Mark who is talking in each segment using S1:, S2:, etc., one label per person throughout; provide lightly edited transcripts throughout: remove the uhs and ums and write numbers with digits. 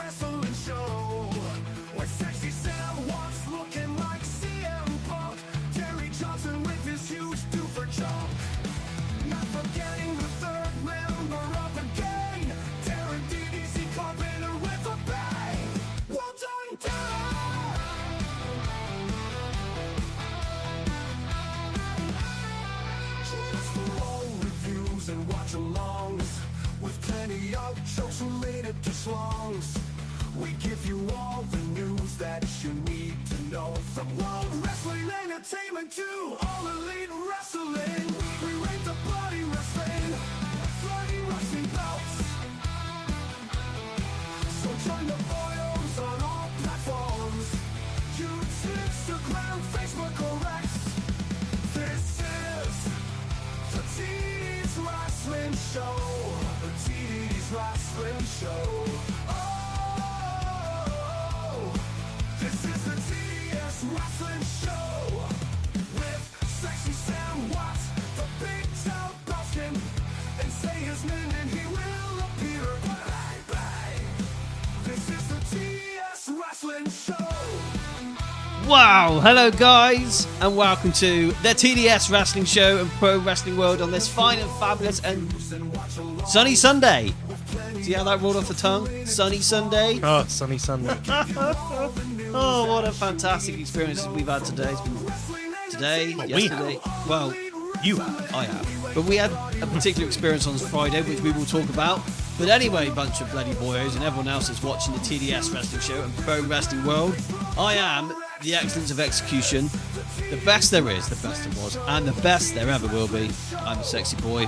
S1: wrestling show. With sexy Sam Watts looking like CM Punk. Terry Johnson with his huge doofer chunk. Not forgetting the third member of the gang. Darren DDC Carpenter with a bang. Well done, Darren! Join us for all reviews and watch-alongs. With plenty of jokes related to slongs. We give you all the news that you need to know. From World Wrestling Entertainment to All Elite Wrestling. We rate the bloody wrestling, bloody wrestling belts. So join the boys on all platforms. YouTube, Instagram, Facebook, or X. This is the TD's Wrestling Show. The TD's Wrestling Show. Oh, this is the TD's Wrestling Show. With sexy Sam Watts, the big town Boston. And say his name and he will appear. Bang, bang. This is the TD's Wrestling Show.
S2: Wow, hello guys, and welcome to the TDS Wrestling Show and Pro Wrestling World on this fine and fabulous and sunny Sunday. See how that rolled off the tongue? Sunny Sunday.
S3: Oh, sunny Sunday.
S2: Oh, what a fantastic experience we've had today. It's been today, yesterday. Well,
S3: You have.
S2: I have. But we had a particular experience on Friday, which we will talk about. But anyway, bunch of bloody boyos and everyone else is watching the TDS Wrestling Show and Pro Wrestling World. I am the excellence of execution, the best there is, the best there was, and the best there ever will be. I'm a sexy boy.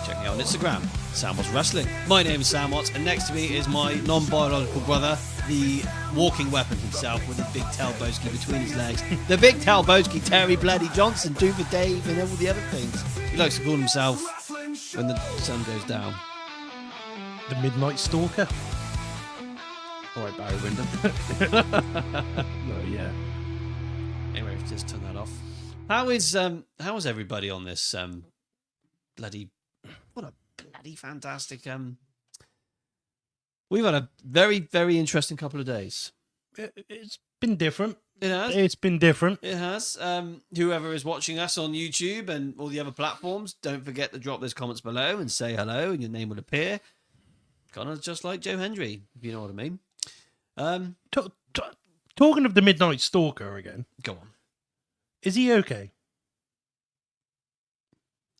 S2: Check me out on Instagram, Sam Watts Wrestling. My name is Sam Watts, and next to me is my non-biological brother, the walking weapon himself with a big Talboski between his legs. The big Talboski, Terry Bloody Johnson, Doover Dave, and all the other things. He likes to call himself when the sun goes down.
S3: The Midnight Stalker.
S2: All right, Barry Windham.
S3: Oh, yeah.
S2: Anyway, just turn that off. How is everybody on this bloody, what a bloody fantastic we've had a very, very interesting couple of days.
S3: It's been different.
S2: It has.
S3: It's been different.
S2: It has. Whoever is watching us on YouTube and all the other platforms, don't forget to drop those comments below and say hello, and your name will appear. Kind of just like Joe Hendry, if you know what I mean.
S3: Talking of the Midnight Stalker again,
S2: Go on.
S3: is he okay?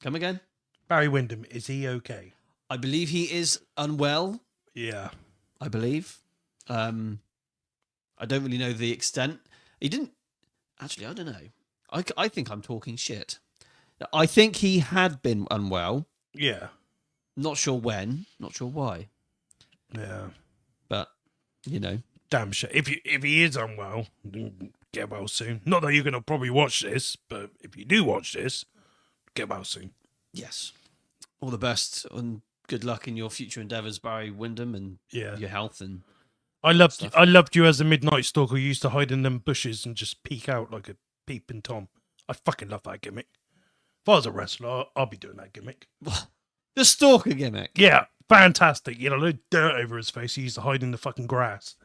S2: Come again.
S3: Barry Windham, is he okay?
S2: I believe he is unwell.
S3: Yeah.
S2: I believe. I don't really know the extent. He didn't. Actually, I don't know. I think I'm talking shit. I think he had been unwell.
S3: Yeah.
S2: Not sure when. Not sure why.
S3: Yeah.
S2: But, you know.
S3: Damn shit. If he is unwell, get well soon. Not that you're going to probably watch this, but if you do watch this, get well soon.
S2: Yes. All the best and good luck in your future endeavours, Barry Windham, and
S3: Yeah.
S2: your health. And
S3: I loved
S2: stuff.
S3: I loved you as a Midnight Stalker who used to hide in them bushes and just peek out like a peeping Tom. I fucking love that gimmick. If I was a wrestler, I'll be doing that gimmick.
S2: the stalker gimmick.
S3: Yeah, fantastic. You know, no dirt over his face. He used to hide in the fucking grass.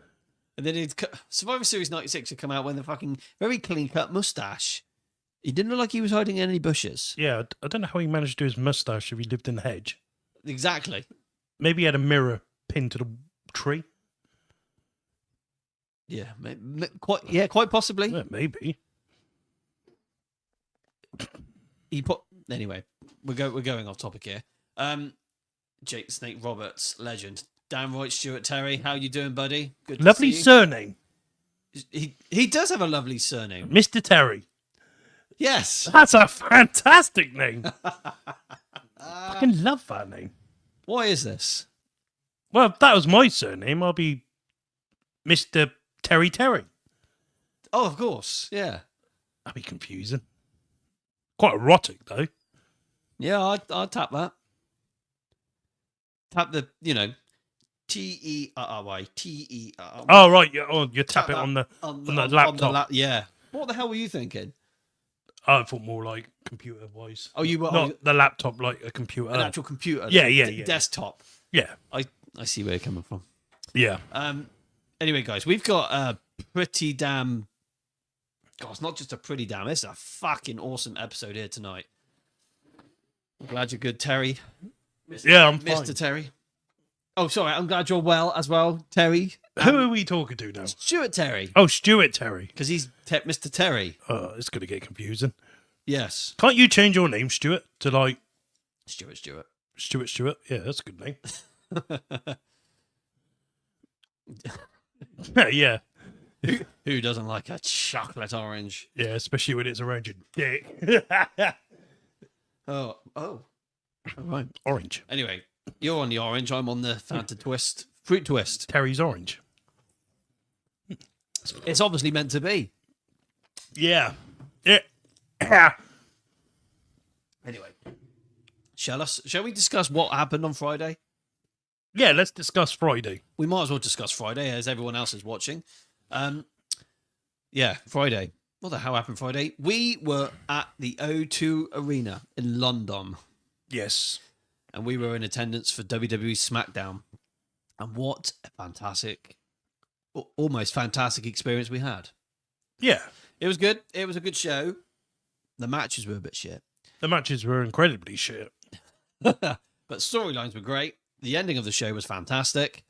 S2: And then Survivor Series 96 had come out with a fucking very clean-cut moustache. He didn't look like he was hiding in any bushes.
S3: Yeah, I don't know how he managed to do his mustache if he lived in the hedge.
S2: Exactly.
S3: Maybe he had a mirror pinned to the tree.
S2: Yeah, quite possibly.
S3: Yeah, maybe.
S2: Anyway, we're going off topic here. Jake the Snake Roberts, legend. Damn right, Stuart Terry. How you doing, buddy? Good to
S3: Lovely
S2: see you.
S3: surname.
S2: He does have a lovely surname.
S3: Mr. Terry.
S2: Yes.
S3: That's a fantastic name. Fucking love that name.
S2: Why is this?
S3: Well, if that was my surname, I'll be Mr. Terry Terry.
S2: Oh, of course. Yeah.
S3: That'd be confusing. Quite erotic, though.
S2: Yeah, I'd tap that. Tap the, Terry. Terry.
S3: Oh, right. You tap it
S2: that
S3: on the
S2: on
S3: laptop.
S2: yeah. What the hell were you thinking?
S3: I thought more like computer-wise.
S2: Oh, you were
S3: Not the laptop like a computer.
S2: an actual computer.
S3: Yeah.
S2: Desktop.
S3: Yeah.
S2: I see where you're coming from.
S3: Yeah.
S2: Anyway, guys, we've got a pretty damn... God, it's not just a pretty damn, it's a fucking awesome episode here tonight. I'm glad you're good, Terry.
S3: Yeah, I'm fine.
S2: Mr. Terry. Oh, sorry, I'm glad you're well as well, Terry.
S3: Who are we talking to now?
S2: Stuart Terry.
S3: Oh, Stuart Terry.
S2: Because he's Mr. Terry.
S3: Oh, it's going to get confusing.
S2: Yes.
S3: Can't you change your name, Stuart, to like...
S2: Stuart.
S3: Stuart? Yeah, that's a good name. Yeah.
S2: Who doesn't like a chocolate orange?
S3: Yeah, especially when it's around your dick.
S2: Oh. All right.
S3: Orange.
S2: Anyway, you're on the orange. I'm on the Fanta Twist. Fruit Twist.
S3: Terry's orange.
S2: It's obviously meant to be.
S3: Yeah. Yeah.
S2: Anyway, shall we discuss what happened on Friday?
S3: Yeah, let's discuss Friday.
S2: We might as well discuss Friday as everyone else is watching. Yeah, Friday. What the hell happened Friday? We were at the O2 Arena in London.
S3: Yes.
S2: And we were in attendance for WWE SmackDown. And what a fantastic, almost fantastic experience we had.
S3: Yeah.
S2: It was good. It was a good show. The matches were a bit shit.
S3: The matches were incredibly shit.
S2: But storylines were great. The ending of the show was fantastic.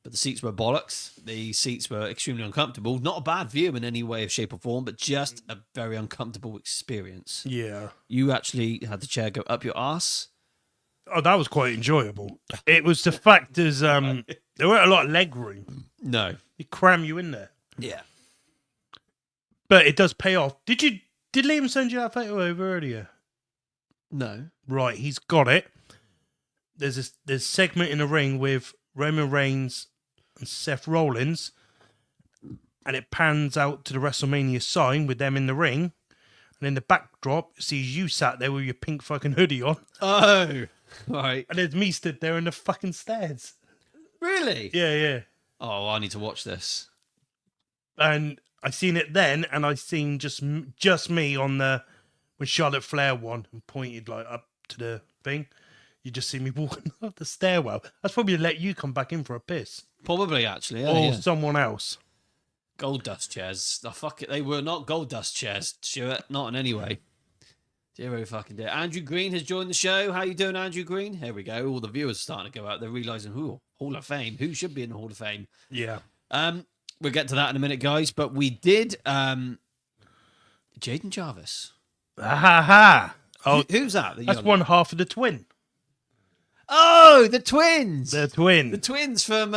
S2: But the seats were bollocks. The seats were extremely uncomfortable. Not a bad view in any way, shape, or form, but just a very uncomfortable experience.
S3: Yeah.
S2: You actually had the chair go up your arse.
S3: Oh, that was quite enjoyable. It was the fact is there weren't a lot of leg room.
S2: No.
S3: They cram you in there.
S2: Yeah.
S3: But it does pay off. Did Liam send you that photo over earlier?
S2: No.
S3: Right, he's got it. There's a segment in the ring with Roman Reigns and Seth Rollins, and it pans out to the WrestleMania sign with them in the ring, and in the backdrop it sees you sat there with your pink fucking hoodie on.
S2: Oh, right.
S3: And there's me stood there in the fucking stairs.
S2: Really?
S3: Yeah.
S2: Oh, I need to watch this.
S3: And I seen it then, and I seen just me on the when Charlotte Flair won and pointed like up to the thing. You just see me walking up the stairwell. That's probably to let you come back in for a piss.
S2: Probably, actually. Yeah,
S3: Or
S2: yeah.
S3: someone else.
S2: Gold dust chairs. Oh, fuck it. They were not gold dust chairs, Stuart. Not in any way. Zero fucking dear. Andrew Green has joined the show. How you doing, Andrew Green? Here we go. All the viewers are starting to go out. They're realising, Hall of Fame. Who should be in the Hall of Fame?
S3: Yeah.
S2: We'll get to that in a minute, guys. But we did Jaden Jarvis.
S3: Ha. Oh,
S2: Who's that?
S3: that's one half of the twin.
S2: Oh, the twins.
S3: The twin.
S2: The twins from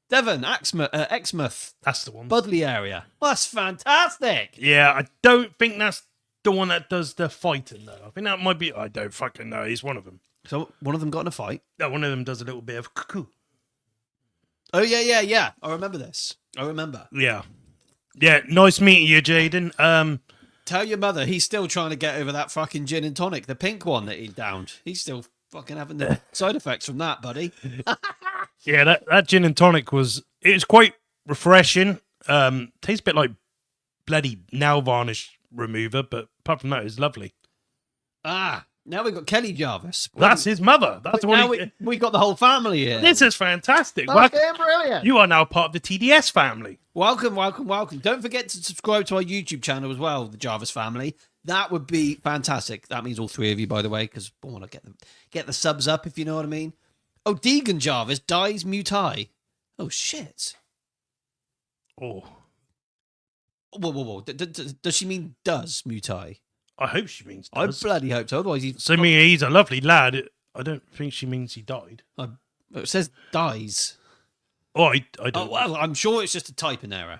S2: Devon, Exmouth,
S3: That's the one.
S2: Budley area. Well, that's fantastic.
S3: Yeah, I don't think that's the one that does the fighting, though. I think that might be... I don't fucking know. He's one of them.
S2: So one of them got in a fight.
S3: No, one of them does a little bit of cuckoo.
S2: Oh, yeah. I remember this.
S3: Yeah. Yeah, nice meeting you, Jaden.
S2: Tell your mother he's still trying to get over that fucking gin and tonic, the pink one that he downed. He's still fucking having the side effects from that, buddy.
S3: Yeah, that gin and tonic was quite refreshing. Tastes a bit like bloody nail varnish remover, but apart from that, it's lovely.
S2: Now we've got Kelly Jarvis.
S3: That's his mother. That's
S2: now
S3: what
S2: we got the whole family here.
S3: This is fantastic.
S2: Fucking brilliant.
S3: You are now part of the TDS family.
S2: Welcome. Don't forget to subscribe to our YouTube channel as well, the Jarvis family. That would be fantastic. That means all three of you, by the way, because I want to get the subs up, if you know what I mean. Oh, Deegan Jarvis dies Muay. Oh, shit.
S3: Oh.
S2: Whoa. Does she mean does Muay?
S3: I hope she means
S2: I
S3: does.
S2: bloody hope so. Otherwise, he's...
S3: So he's a lovely lad. I don't think she means he died.
S2: It says dies.
S3: Oh, I don't.
S2: Oh, well, I'm sure it's just a typing error.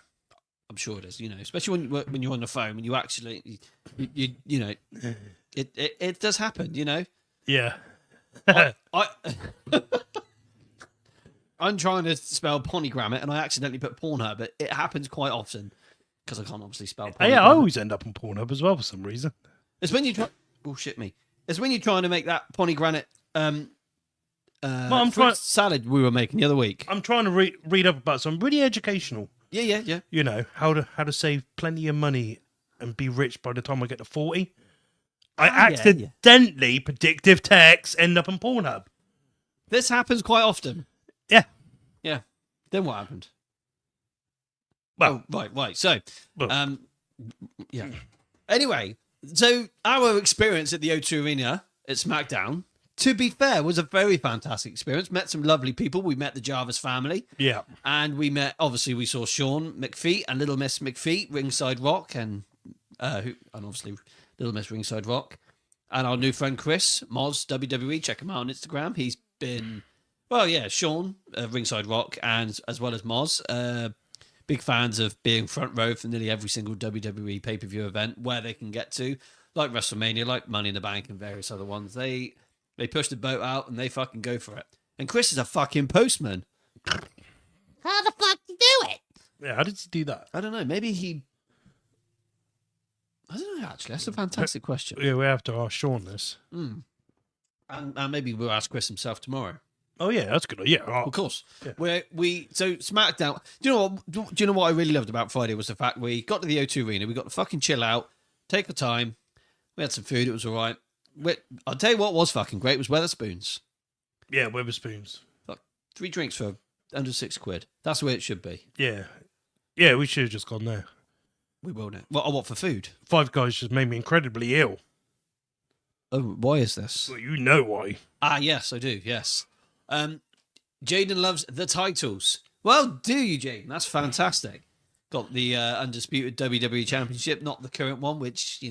S2: I'm sure it is, especially when you're on the phone, when you actually, it does happen,
S3: Yeah.
S2: I'm trying to spell Ponygrammet and I accidentally put Pornhub, but it happens quite often because I can't obviously spell Ponygrammet.
S3: Yeah, I always end up on Pornhub as well for some reason.
S2: It's when you try... Bullshit me. It's when you're trying to make that Pomegranate fruit salad we were making the other week.
S3: I'm trying to read up about some really educational.
S2: Yeah.
S3: How to save plenty of money and be rich by the time I get to 40. I accidentally predictive text end up on Pornhub.
S2: This happens quite often.
S3: Yeah.
S2: Yeah. Then what happened?
S3: Well,
S2: Right. So,
S3: well,
S2: yeah. Anyway, so our experience at the O2 Arena at SmackDown, to be fair, was a very fantastic experience. Met some lovely people. We met the Jarvis family.
S3: yeah.
S2: And obviously, we saw Sean McPhee and Little Miss McPhee, Ringside Rock, and obviously Little Miss Ringside Rock. And our new friend Chris, Moz, WWE, check him out on Instagram. He's been, Sean, Ringside Rock, and as well as Moz, big fans of being front row for nearly every single WWE pay-per-view event where they can get to, like WrestleMania, like Money in the Bank, and various other ones. They push the boat out and they fucking go for it. And Chris is a fucking postman. How the fuck do you do it?
S3: Yeah, how did he do that?
S2: I don't know. Maybe he... I don't know, actually. That's a fantastic question.
S3: Yeah, we have to ask Sean this.
S2: And maybe we'll ask Chris himself tomorrow.
S3: Oh yeah, that's good. Yeah,
S2: Of course.
S3: Yeah.
S2: So SmackDown. Do you know what I really loved about Friday was the fact we got to the O2 Arena, we got to fucking chill out, take our time. We had some food, it was all right. I'll tell you what was fucking great was Weatherspoons.
S3: Yeah, Weatherspoons.
S2: Like 3 drinks for under £6. That's the way it should be.
S3: Yeah, yeah, we should have just gone there.
S2: We will now. What for food?
S3: Five Guys just made me incredibly ill.
S2: Oh, why is this?
S3: Well, you know why.
S2: Yes, I do. Yes. Jaden loves the titles. Well, do you, Jaden? That's fantastic. Got the undisputed WWE Championship, not the current one, which,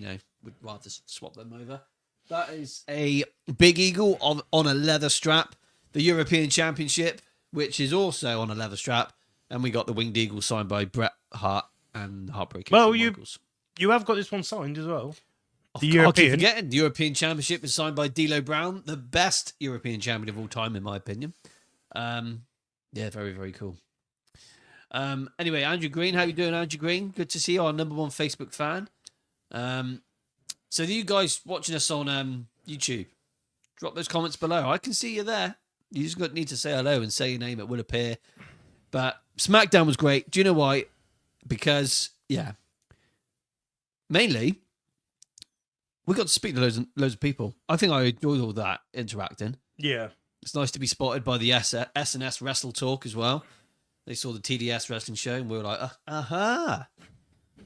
S2: would rather swap them over. That is a Big Eagle on a leather strap. The European Championship, which is also on a leather strap. And we got the Winged Eagle signed by Bret Hart and Heartbreak.
S3: Well, you have got this one signed as well.
S2: I'll keep forgetting. The European Championship is signed by D'Lo Brown, the best European champion of all time, in my opinion. Yeah, very, very cool. Anyway, Andrew Green, how you doing, Andrew Green? Good to see you, our number 1 Facebook fan. So you guys watching us on YouTube, drop those comments below. I can see you there. You just need to say hello and say your name. It will appear. But SmackDown was great. Do you know why? Because, mainly, we got to speak to loads of people. I think I enjoyed all that interacting.
S3: Yeah.
S2: It's nice to be spotted by the S&S Wrestle Talk as well. They saw the TDS wrestling show and we were like, aha.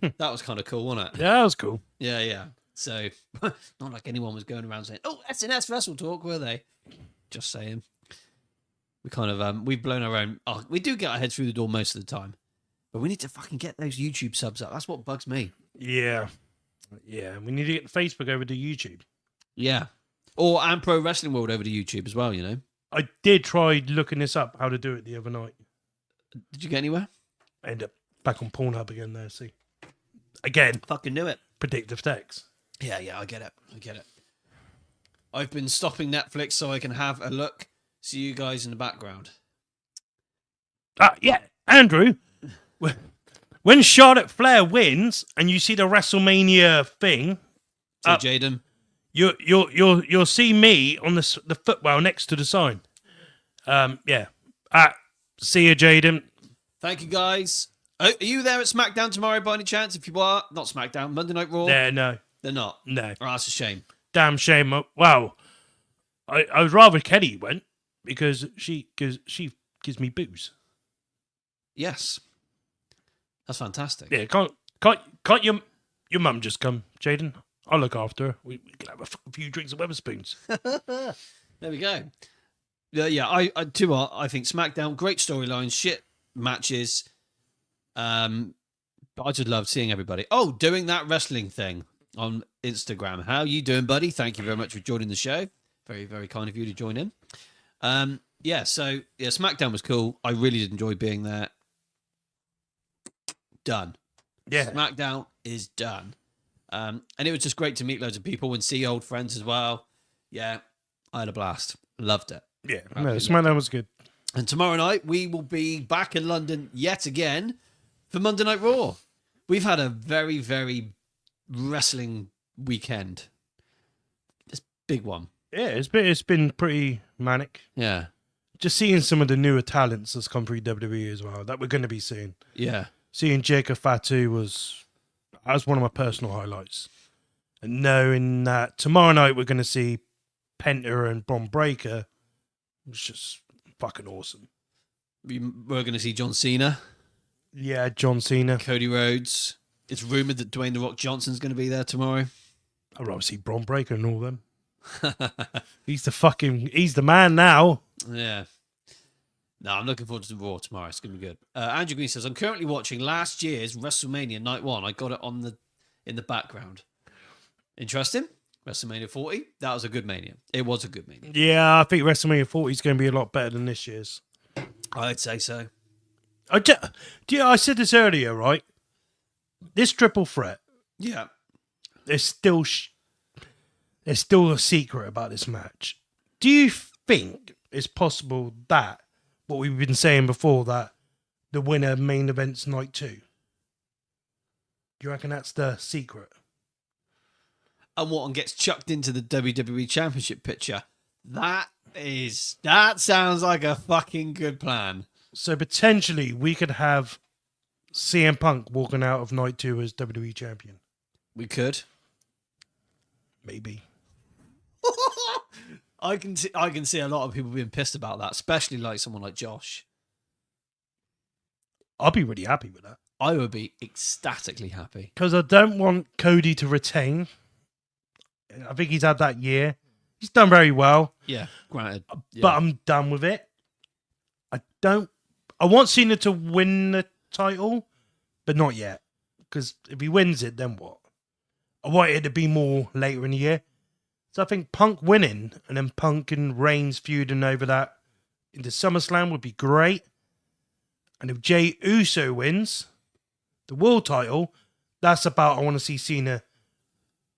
S2: That was kind of cool, wasn't it?
S3: Yeah, that was cool.
S2: Yeah. So, not like anyone was going around saying, oh, S&S Wrestle Talk, were they? Just saying. We kind of, we've blown our own. Oh, we do get our heads through the door most of the time. But we need to fucking get those YouTube subs up. That's what bugs me.
S3: Yeah. Yeah, we need to get Facebook over to YouTube.
S2: Yeah. And Pro Wrestling World over to YouTube as well,
S3: I did try looking this up, how to do it the other night.
S2: Did you get anywhere?
S3: I end up back on Pornhub again there, see. Again.
S2: Fucking knew it.
S3: Predictive text.
S2: Yeah, I get it. I've been stopping Netflix so I can have a look, see you guys in the background.
S3: Yeah, Andrew, when Charlotte Flair wins and you see the WrestleMania thing,
S2: So Jaden,
S3: you'll see me on the footwell next to the sign. Yeah. See you, Jaden.
S2: thank you guys. Are you there at SmackDown tomorrow by any chance? If you are, not SmackDown, Monday Night Raw.
S3: Yeah, no,
S2: They're not.
S3: no.
S2: Oh, that's a shame.
S3: Damn shame. Wow. I would rather Kelly went because she gives me booze.
S2: Yes, that's fantastic.
S3: Yeah, can't your mum just come, Jaden? I'll look after her. We can have a few drinks of Weatherspoons.
S2: There we go. Yeah. I think SmackDown, great storylines, shit matches. But I just love seeing everybody. Oh, doing that wrestling thing on Instagram. How you doing, buddy? Thank you very much for joining the show. Very, very kind of you to join in. SmackDown was cool. I really did enjoy being there. Done.
S3: Yeah.
S2: SmackDown is done. And it was just great to meet loads of people and see old friends as well. Yeah, I had a blast. Loved it.
S3: Yeah, no, SmackDown was good.
S2: And tomorrow night, we will be back in London yet again for Monday Night Raw. We've had a very, very wrestling weekend. It's a big one.
S3: Yeah, it's been pretty manic.
S2: Yeah.
S3: Just seeing some of the newer talents that's come through WWE as well that we're going to be seeing.
S2: Yeah.
S3: Seeing Jacob Fatu was one of my personal highlights. And knowing that tomorrow night we're going to see Penta and Bron Breakker was just fucking awesome.
S2: We're going to see John Cena,
S3: Yeah, John Cena.
S2: Cody Rhodes. It's rumored that Dwayne The Rock Johnson's going to be there tomorrow.
S3: I'd rather see Braun Breaker and all them. He's the man now.
S2: Yeah. No, I'm looking forward to Raw tomorrow. It's going to be good. Andrew Green says, I'm currently watching last year's WrestleMania Night 1. I got it in the background. Interesting. WrestleMania 40. That was a good Mania. It was a good Mania.
S3: Yeah, I think WrestleMania 40 is going to be a lot better than this year's.
S2: I'd say so.
S3: I said this earlier, right? This triple threat,
S2: Yeah.
S3: there's still a secret about this match. Do you think it's possible that what we've been saying before, that the winner main event's night 2? Do you reckon that's the secret?
S2: And what gets chucked into the WWE Championship picture? That sounds like a fucking good plan.
S3: So potentially we could have CM Punk walking out of night 2 as WWE champion.
S2: We could.
S3: Maybe.
S2: I can see a lot of people being pissed about that, especially like someone like Josh.
S3: I'll be really happy with that.
S2: I would be ecstatically happy.
S3: Because I don't want Cody to retain. I think he's had that year. He's done very well.
S2: Yeah, granted. Yeah.
S3: But I'm done with it. I want Cena to win the title, but not yet. Because if he wins it, then what? I want it to be more later in the year. So I think Punk winning and then Punk and Reigns feuding over that into SummerSlam would be great. And if Jey Uso wins the world title, that's about, I want to see Cena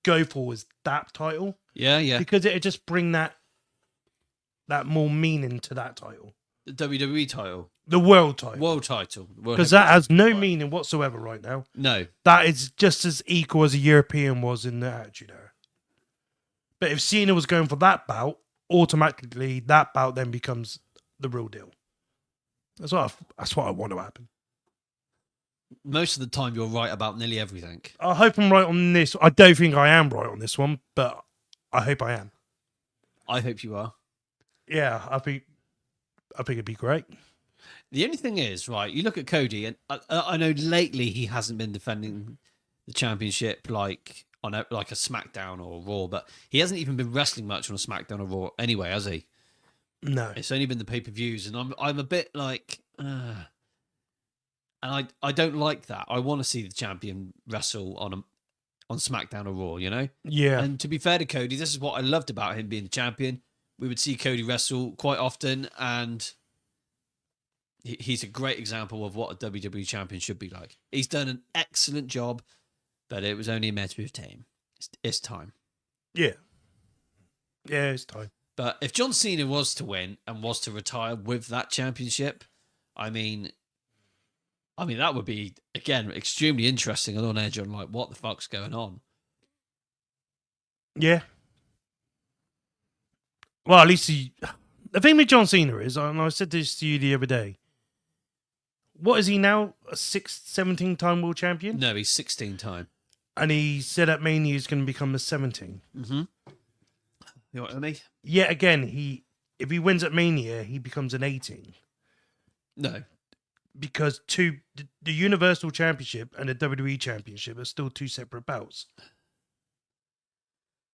S3: go for that title.
S2: Yeah.
S3: Because it'd just bring that more meaning to that title.
S2: The WWE title.
S3: The world title.
S2: World title.
S3: Because that has no meaning whatsoever right now.
S2: No.
S3: That is just as equal as a European was in the Attitude Era. But if Cena was going for that bout, automatically that bout then becomes the real deal. That's what I want to happen.
S2: Most of the time you're right about nearly everything.
S3: I hope I'm right on this. I don't think I am right on this one, but I hope I am.
S2: I hope you are.
S3: Yeah, I think it'd be great.
S2: The only thing is, right, you look at Cody, and I know lately he hasn't been defending the championship like on a SmackDown or Raw, but he hasn't even been wrestling much on a SmackDown or Raw anyway, has he?
S3: No.
S2: It's only been the pay-per-views, and I'm a bit like... and I don't like that. I want to see the champion wrestle on SmackDown or Raw, you know?
S3: Yeah.
S2: And to be fair to Cody, this is what I loved about him being the champion. We would see Cody wrestle quite often, and he's a great example of what a WWE champion should be like. He's done an excellent job, but it was only a matter of time. It's time.
S3: Yeah. Yeah, it's time.
S2: But if John Cena was to win and was to retire with that championship, I mean, that would be, again, extremely interesting and on edge on, like, what the fuck's going on.
S3: Yeah. Well, at least the thing with John Cena is, and I said this to you the other day, what is he now? A 17-time world champion?
S2: No, he's 16-time.
S3: And he said at Mania he's going to become a 17.
S2: Mm-hmm. You know what I mean?
S3: Yet again, if he wins at Mania, he becomes an 18.
S2: No.
S3: Because the Universal Championship and the WWE Championship are still two separate belts.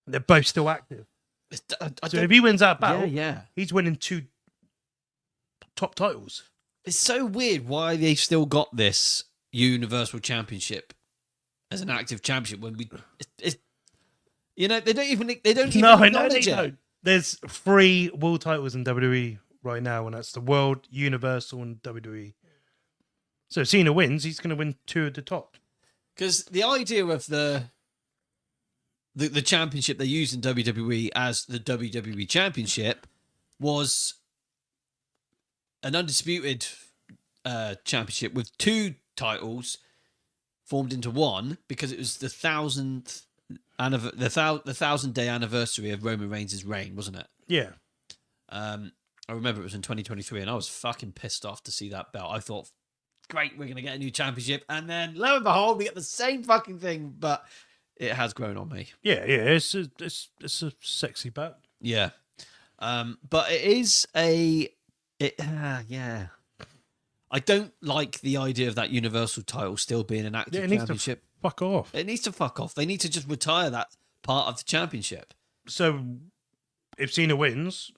S3: They're both still active. So if he wins that battle, he's winning 2 top titles.
S2: It's so weird why they've still got this Universal Championship as an active championship when they don't even acknowledge it.
S3: Don't. There's 3 world titles in WWE right now, and that's the World, Universal, and WWE. So if Cena wins, he's going to win 2 at the top.
S2: Because the idea of the championship they used in WWE as the WWE Championship was an undisputed championship with 2 titles formed into one because it was the 1,000-day anniversary of Roman Reigns' reign, wasn't it?
S3: Yeah.
S2: I remember it was in 2023, and I was fucking pissed off to see that belt. I thought, great, we're going to get a new championship, and then lo and behold, we get the same fucking thing, but it has grown on me.
S3: Yeah, it's a sexy belt.
S2: Yeah. But it is yeah. I don't like the idea of that Universal title still being an active
S3: Yeah, it needs to
S2: championship.
S3: fuck off.
S2: It needs to fuck off. They need to just retire that part of the championship.
S3: So, if Cena wins,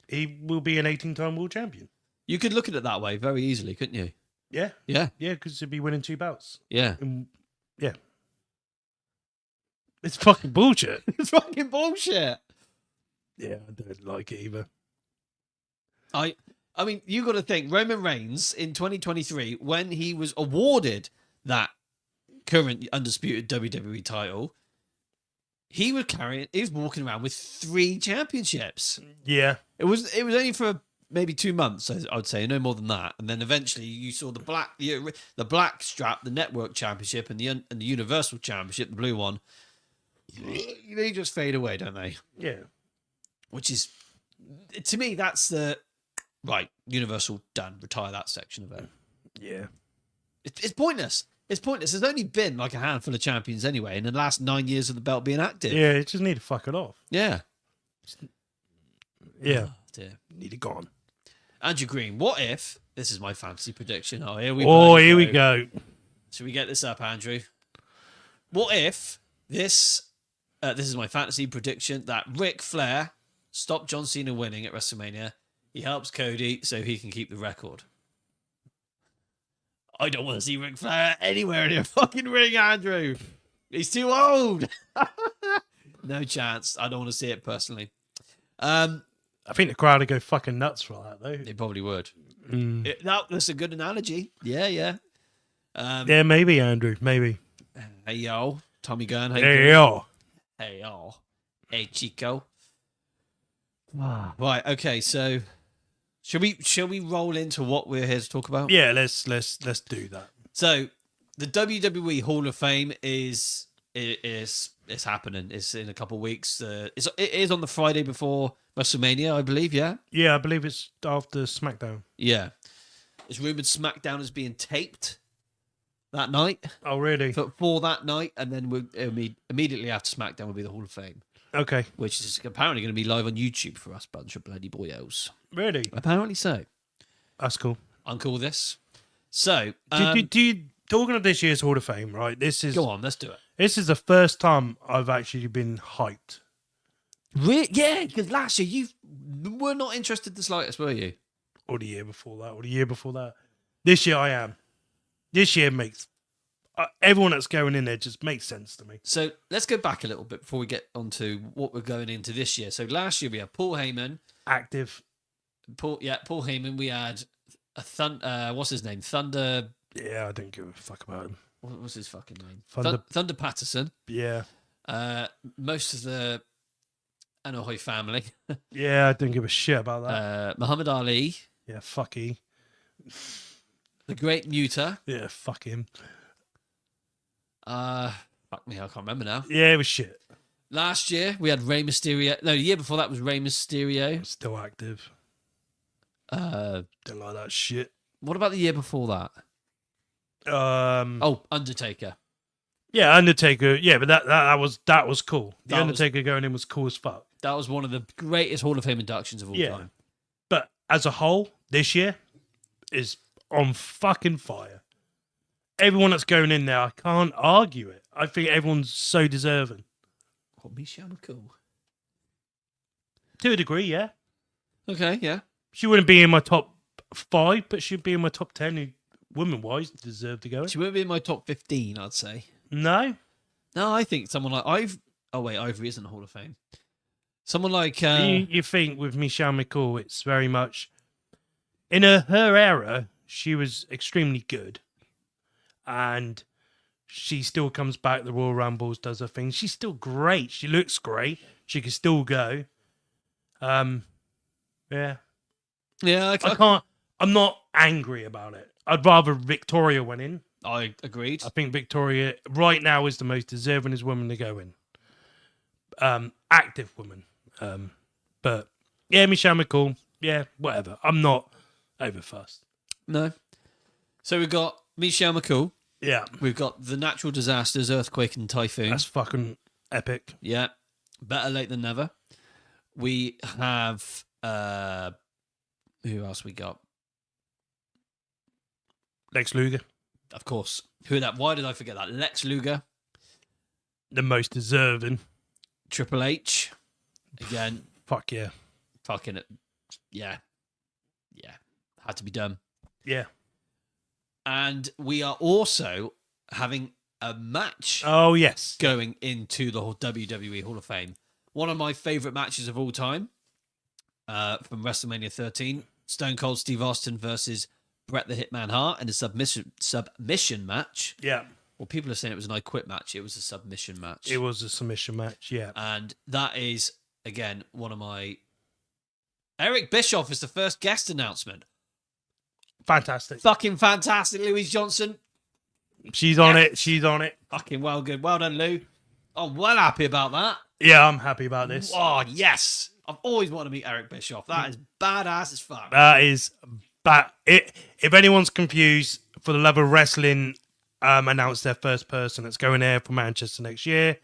S3: he will be an 18-time world champion.
S2: You could look at it that way very easily, couldn't you?
S3: Yeah.
S2: Yeah.
S3: Yeah, because he'd be winning 2 bouts.
S2: Yeah.
S3: Yeah. It's fucking bullshit.
S2: It's fucking bullshit.
S3: Yeah, I don't like it either.
S2: I mean, you got to think Roman Reigns in 2023, when he was awarded that current undisputed WWE title, he was walking around with 3 championships.
S3: Yeah.
S2: It was only for maybe 2 months, I would say, no more than that. And then eventually you saw the black strap, the Network Championship, and the Universal Championship, the blue one. They just fade away, don't they?
S3: Yeah.
S2: Which is, to me, that's the right. Universal done. Retire that section of it.
S3: Yeah.
S2: It's pointless. It's pointless. There's only been like a handful of champions anyway in the last 9 years of the belt being active.
S3: Yeah, it just need to fuck it off.
S2: Yeah.
S3: Yeah.
S2: Oh, dear.
S3: Need it gone.
S2: Andrew Green, what if, this is my fantasy prediction. Oh, here we
S3: go.
S2: Should we get this up, Andrew? What if this is my fantasy prediction, that Ric Flair stopped John Cena winning at WrestleMania. He helps Cody so he can keep the record. I don't want to see Ric Flair anywhere in a fucking ring, Andrew. He's too old. No chance. I don't want to see it personally.
S3: I think the crowd would go fucking nuts for that, though.
S2: They probably would. That's a good analogy. Yeah.
S3: Yeah, maybe, Andrew. Maybe.
S2: Hey, yo. Tommy Gunn.
S3: Hey, yo.
S2: Hey, yo. Hey, Chico. Right, okay, so shall we roll into what we're here to talk about?
S3: Yeah, let's do that.
S2: So the WWE Hall of Fame is happening. It's in a couple of weeks. It is on the Friday before WrestleMania, I believe. Yeah.
S3: Yeah, I believe it's after SmackDown.
S2: Yeah. It's rumored SmackDown is being taped that night.
S3: Oh, really?
S2: For that night, and then immediately after SmackDown will be the Hall of Fame.
S3: Okay.
S2: Which is apparently going to be live on YouTube for us bunch of bloody boyos.
S3: Really?
S2: Apparently so.
S3: That's cool.
S2: I'm cool with this. So,
S3: do you talking of this year's Hall of Fame, right?
S2: Go on, let's do it.
S3: This is the first time I've actually been hyped.
S2: Yeah, because last year you were not interested the slightest, were you?
S3: Or the year before that. This year I am. This year makes everyone that's going in there just makes sense to me.
S2: So let's go back a little bit before we get onto what we're going into this year. So last year we had Paul Heyman.
S3: Active.
S2: Paul Heyman. We had what's his name? Thunder.
S3: Yeah, I don't give a fuck about him.
S2: What was his fucking name?
S3: Thunder
S2: Patterson.
S3: Yeah.
S2: Most of the Anoa'i family.
S3: Yeah, I don't give a shit about that.
S2: Muhammad Ali.
S3: Yeah, fuck he.
S2: The Great Muta.
S3: Yeah, fuck him.
S2: Fuck me, I can't remember now.
S3: Yeah, it was shit.
S2: Last year we had Rey Mysterio. No, the year before that was Rey Mysterio.
S3: Still active.
S2: Don't
S3: like that shit.
S2: What about the year before that? Undertaker.
S3: Yeah, Undertaker. Yeah, but that was cool. The Undertaker going in was cool as fuck.
S2: That was one of the greatest Hall of Fame inductions of all time.
S3: But as a whole, this year is on fucking fire. Everyone that's going in there, I can't argue it. I think everyone's so deserving.
S2: What, Michelle McCool?
S3: To a degree, yeah.
S2: Okay, yeah.
S3: She wouldn't be in my top 5, but she'd be in my top 10 who, women-wise, deserve to go in.
S2: She wouldn't be in my top 15, I'd say.
S3: No?
S2: No, I think someone like Ivory isn't a Hall of Fame. Someone like...
S3: You think with Michelle McCool, it's very much... In her era, she was extremely good. And she still comes back, the Royal Rumbles, does her thing. She's still great. She looks great. She can still go. Yeah.
S2: Yeah,
S3: I'm not angry about it. I'd rather Victoria went in.
S2: I agreed.
S3: I think Victoria right now is the most deserving woman to go in. Active woman. But yeah, Michelle McCool. Yeah, whatever. I'm not overfussed.
S2: No. So we've got Michelle McCool.
S3: Yeah.
S2: We've got the natural disasters, earthquake and typhoon.
S3: That's fucking epic.
S2: Yeah. Better late than never. We have who else we got?
S3: Lex Luger,
S2: Of course. Who that? Why did I forget that? Lex Luger,
S3: the most deserving.
S2: Triple H. Again,
S3: Fuck yeah.
S2: fucking it. Yeah. Yeah. Had to be done.
S3: Yeah.
S2: And we are also having a match
S3: Oh, yes.
S2: going into the WWE Hall of Fame. One of my favourite matches of all time from WrestleMania 13. Stone Cold Steve Austin versus Bret the Hitman Hart in a submission match.
S3: Yeah.
S2: Well, people are saying it was an I Quit match. It was a submission match.
S3: It was a submission match, yeah.
S2: And that is, again, one of my... Eric Bischoff is the first guest announcement.
S3: Fantastic.
S2: Fucking fantastic, Louise Johnson.
S3: She's on it. She's on it.
S2: Fucking well good. Well done, Lou. I'm well happy about that.
S3: Yeah, I'm happy about this.
S2: Oh, yes. I've always wanted to meet Eric Bischoff. That is badass as fuck.
S3: That is bad. If anyone's confused, For the Love of Wrestling announced their first person that's going there for Manchester next year.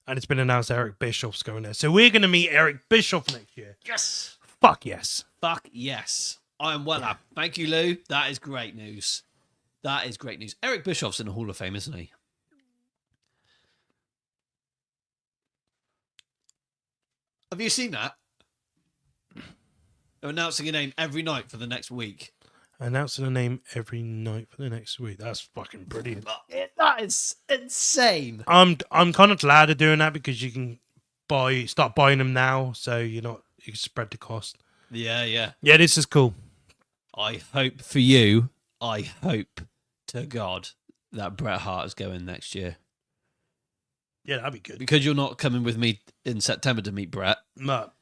S3: And it's been announced Eric Bischoff's going there. So we're going to meet Eric Bischoff next year.
S2: Yes.
S3: Fuck yes.
S2: Fuck yes. I am well happy. Thank you, Lou. That is great news. That is great news. Eric Bischoff's in the Hall of Fame, isn't he? Have you seen that? They're announcing a name every night for the next week.
S3: Announcing a name every night for the next week. That's fucking brilliant.
S2: That is insane.
S3: I'm kind of glad of doing that because you can start buying them now, so you can spread the cost.
S2: Yeah.
S3: Yeah, this is cool.
S2: I hope for you, I hope to God that Bret Hart is going next year.
S3: Yeah, that'd be good.
S2: Because you're not coming with me in September to meet Bret,
S3: No.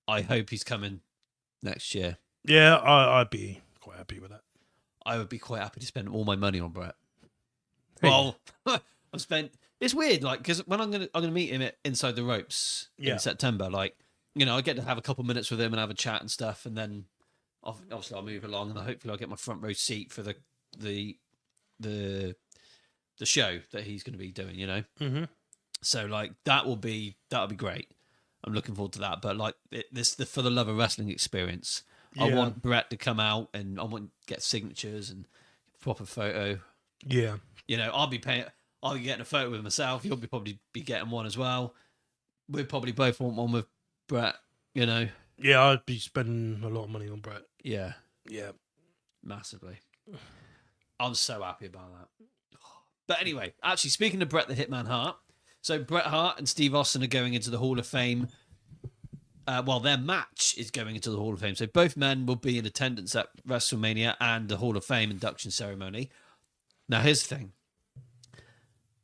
S2: I hope he's coming next year.
S3: Yeah, I'd be quite happy with that.
S2: I would be quite happy to spend all my money on Bret.
S3: Hey.
S2: Well, I've spent. It's weird, like because when I'm gonna meet him at Inside the Ropes in September, like I get to have a couple minutes with him and have a chat and stuff, and then obviously I'll move along and hopefully I'll get my front row seat for the show that he's going to be doing.
S3: Mm-hmm.
S2: So like that'll be great. I'm looking forward to that. But like the For the Love of Wrestling experience.
S3: Yeah.
S2: I want Bret to come out and I want to get signatures and proper photo.
S3: Yeah.
S2: I'll be getting a photo with myself. You'll probably be getting one as well. We'd probably both want one with Bret,
S3: Yeah, I'd be spending a lot of money on Bret.
S2: Yeah.
S3: Yeah.
S2: Massively. I'm so happy about that. But anyway, actually, speaking of Bret the Hitman Hart, so Bret Hart and Steve Austin are going into the Hall of Fame. Their match is going into the Hall of Fame. So both men will be in attendance at WrestleMania and the Hall of Fame induction ceremony. Now, here's the thing.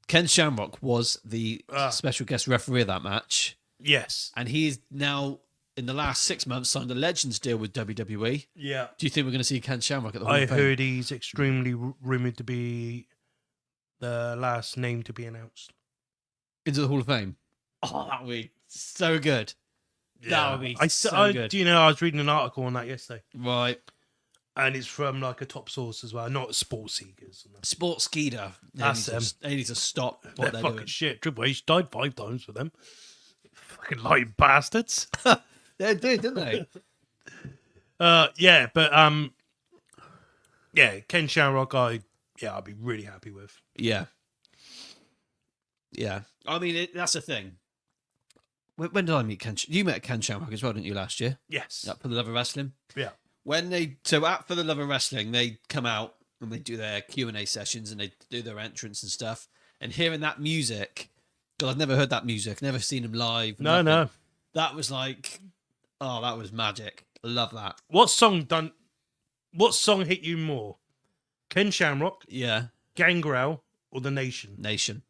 S2: Ken Shamrock was the special guest referee of that match.
S3: Yes.
S2: And he's now, in the last 6 months, signed a Legends deal with WWE.
S3: Yeah.
S2: Do you think we're going to see Ken Shamrock at the Hall
S3: I
S2: of Fame?
S3: heard he's extremely rumoured to be the last name to be announced.
S2: Into the Hall of Fame? Oh, that would be so good.
S3: Yeah.
S2: That would be so good.
S3: I was reading an article on that yesterday.
S2: Right.
S3: And it's from like a top source as well, not Sports Seekers.
S2: Sports Skeeter.
S3: That's them.
S2: They need to stop what they're
S3: fucking
S2: doing.
S3: shit. Triple H died 5 times for them. Fucking lying bastards.
S2: They did, didn't they?
S3: Ken Shamrock, I'd be really happy with.
S2: Yeah. Yeah. I mean, that's the thing. When did I meet Ken? You met Ken Shamrock as well, didn't you, last year?
S3: Yes.
S2: For the Love of Wrestling?
S3: Yeah.
S2: For the Love of Wrestling, they come out and they do their Q&A sessions and they do their entrance and stuff. And hearing that music, because I've never heard that music, never seen them live.
S3: No.
S2: That was like, that was magic. I love that.
S3: What song hit you more? Ken Shamrock,
S2: Yeah.
S3: Gangrel, or The Nation?
S2: Nation.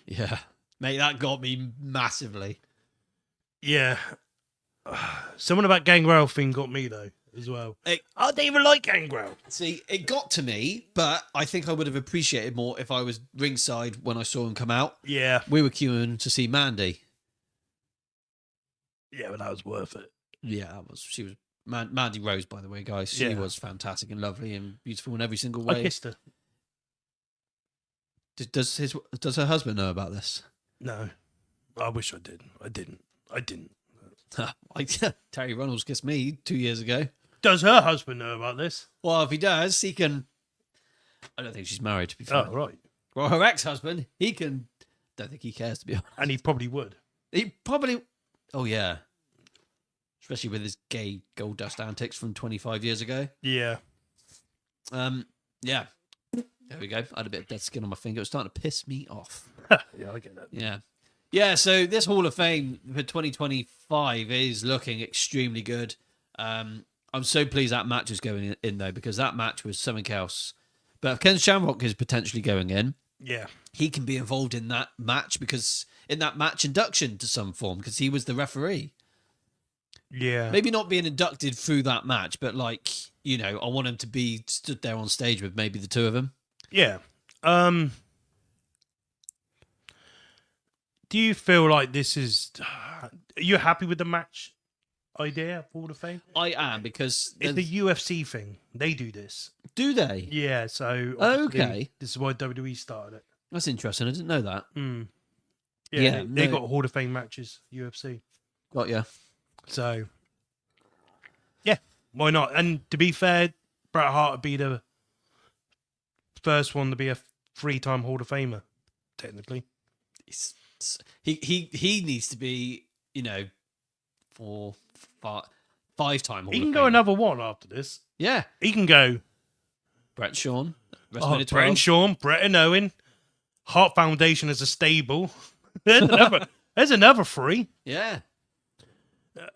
S3: Yeah.
S2: Mate, that got me massively.
S3: Yeah. Someone about Gangrel thing got me though as well. I don't even like Gangrel.
S2: See, it got to me, but I think I would have appreciated more if I was ringside when I saw him come out.
S3: Yeah.
S2: We were queuing to see Mandy.
S3: Yeah, but that was worth it.
S2: Yeah, she was Mandy Rose, by the way, guys. She was fantastic and lovely and beautiful in every single way.
S3: I kissed her.
S2: Does her husband know about this?
S3: No. I wish I did. I didn't.
S2: Terry Runnels kissed me 2 years ago.
S3: Does her husband know about this?
S2: Well, if he does, he can. I don't think she's married, to be fair.
S3: Oh, right.
S2: Well, her ex-husband, he can. Don't think he cares, to be honest.
S3: And he probably would.
S2: He probably. Oh yeah. Especially with his gay gold dust antics from 25 years ago.
S3: Yeah.
S2: Yeah. There we go. I had a bit of dead skin on my finger. It was starting to piss me off.
S3: Yeah, I get that.
S2: Yeah. Yeah, so this Hall of Fame for 2025 is looking extremely good. I'm so pleased that match is going in though, because that match was something else. But if Ken Shamrock is potentially going in,
S3: Yeah.
S2: he can be involved in that match because in that match induction to some form because he was the referee.
S3: Yeah.
S2: Maybe not being inducted through that match, but like, you know, I want him to be stood there on stage with maybe the two of them.
S3: Yeah. Do you feel like this is... Are you happy with the match idea for Hall of Fame?
S2: I am because...
S3: It's the UFC thing. They do this.
S2: Do they?
S3: Yeah, so...
S2: Okay.
S3: This is why WWE started it.
S2: That's interesting. I didn't know that.
S3: Yeah, they got Hall of Fame matches, UFC.
S2: Got ya.
S3: So, yeah, why not? And to be fair, Bret Hart would be the first one to be a 3-time Hall of Famer, technically.
S2: He needs to be, you know, 5-time Hall
S3: He
S2: of
S3: can go
S2: Famer.
S3: another one after this.
S2: Yeah.
S3: He can go
S2: Brett Shawn.
S3: Brett and Shawn, Brett and Owen, Hart Foundation as a stable. There's another 3.
S2: Yeah.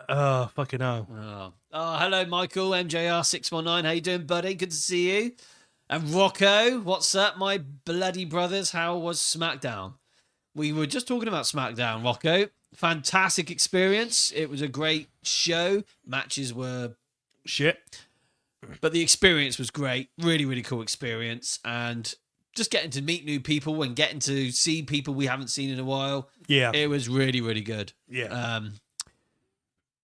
S3: Fucking hell.
S2: Oh, hello, Michael, MJR619. How you doing, buddy? Good to see you. And Rocco, what's up, my bloody brothers? How was SmackDown? We were just talking about SmackDown, Rocco. Fantastic experience. It was a great show. Matches were
S3: Shit.
S2: but the experience was great. Really, really cool experience. And just getting to meet new people and getting to see people we haven't seen in a while.
S3: Yeah.
S2: It was really, really good.
S3: Yeah.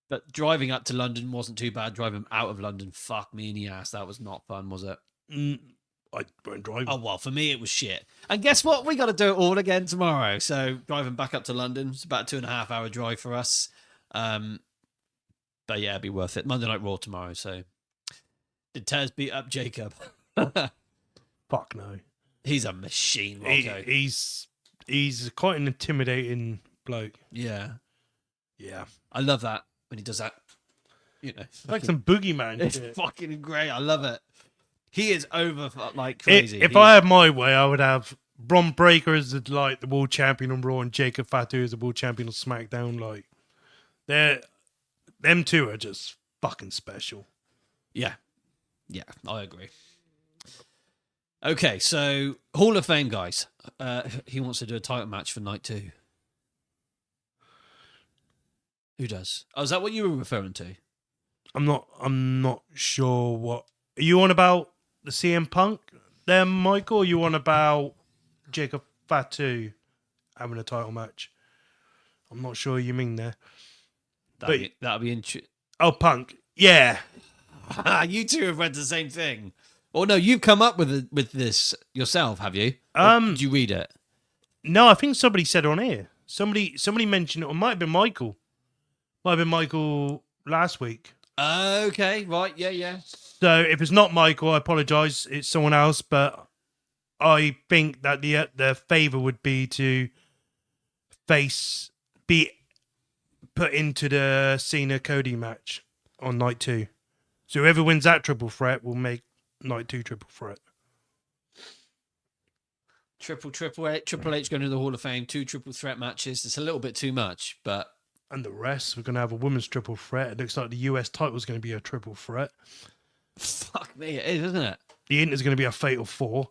S2: But driving up to London wasn't too bad. Driving out of London, fuck me in the ass. That was not fun, was it?
S3: I won't drive.
S2: Oh, well, for me, it was shit. And guess what? We got to do it all again tomorrow. So driving back up to London, it's about a 2.5 hour drive for us. But yeah, it'd be worth it. Monday Night Raw tomorrow. So did Tez beat up Jacob?
S3: Fuck no.
S2: He's a machine, Rocco.
S3: He's quite an intimidating bloke.
S2: Yeah.
S3: Yeah.
S2: I love that when he does that. You know,
S3: Like some boogeyman
S2: it's
S3: shit.
S2: fucking great. I love it. He is over like crazy.
S3: If I had my way, I would have Bron Breakker as the world champion on Raw and Jacob Fatu as the world champion on SmackDown. Like, them two are just fucking special.
S2: Yeah. Yeah, I agree. Okay, so Hall of Fame, guys. He wants to do a title match for night 2. Who does? Oh, is that what you were referring to?
S3: I'm not sure what. Are you on about the CM Punk there, Michael? Or are you on about Jacob Fatu having a title match? I'm not sure you mean there.
S2: That'd be interesting.
S3: Oh, Punk. Yeah.
S2: You two have read the same thing. Oh no, you've come up with this yourself, have you? Did you read it?
S3: No, I think somebody said on here. Somebody mentioned it, or it might have been Michael. Might have been Michael last week.
S2: Okay, right, yeah.
S3: So if it's not Michael, I apologise. It's someone else, but I think that the favour would be to be put into the Cena Cody match on night 2. So whoever wins that triple threat will make night 2 triple threat.
S2: Triple H going to the Hall of Fame, 2 triple threat matches. It's a little bit too much, but
S3: And the rest, we're going to have a women's triple threat. It looks like the US title is going to be a triple threat.
S2: fuck me, it is, isn't it?
S3: The Inter is going to be a fatal 4.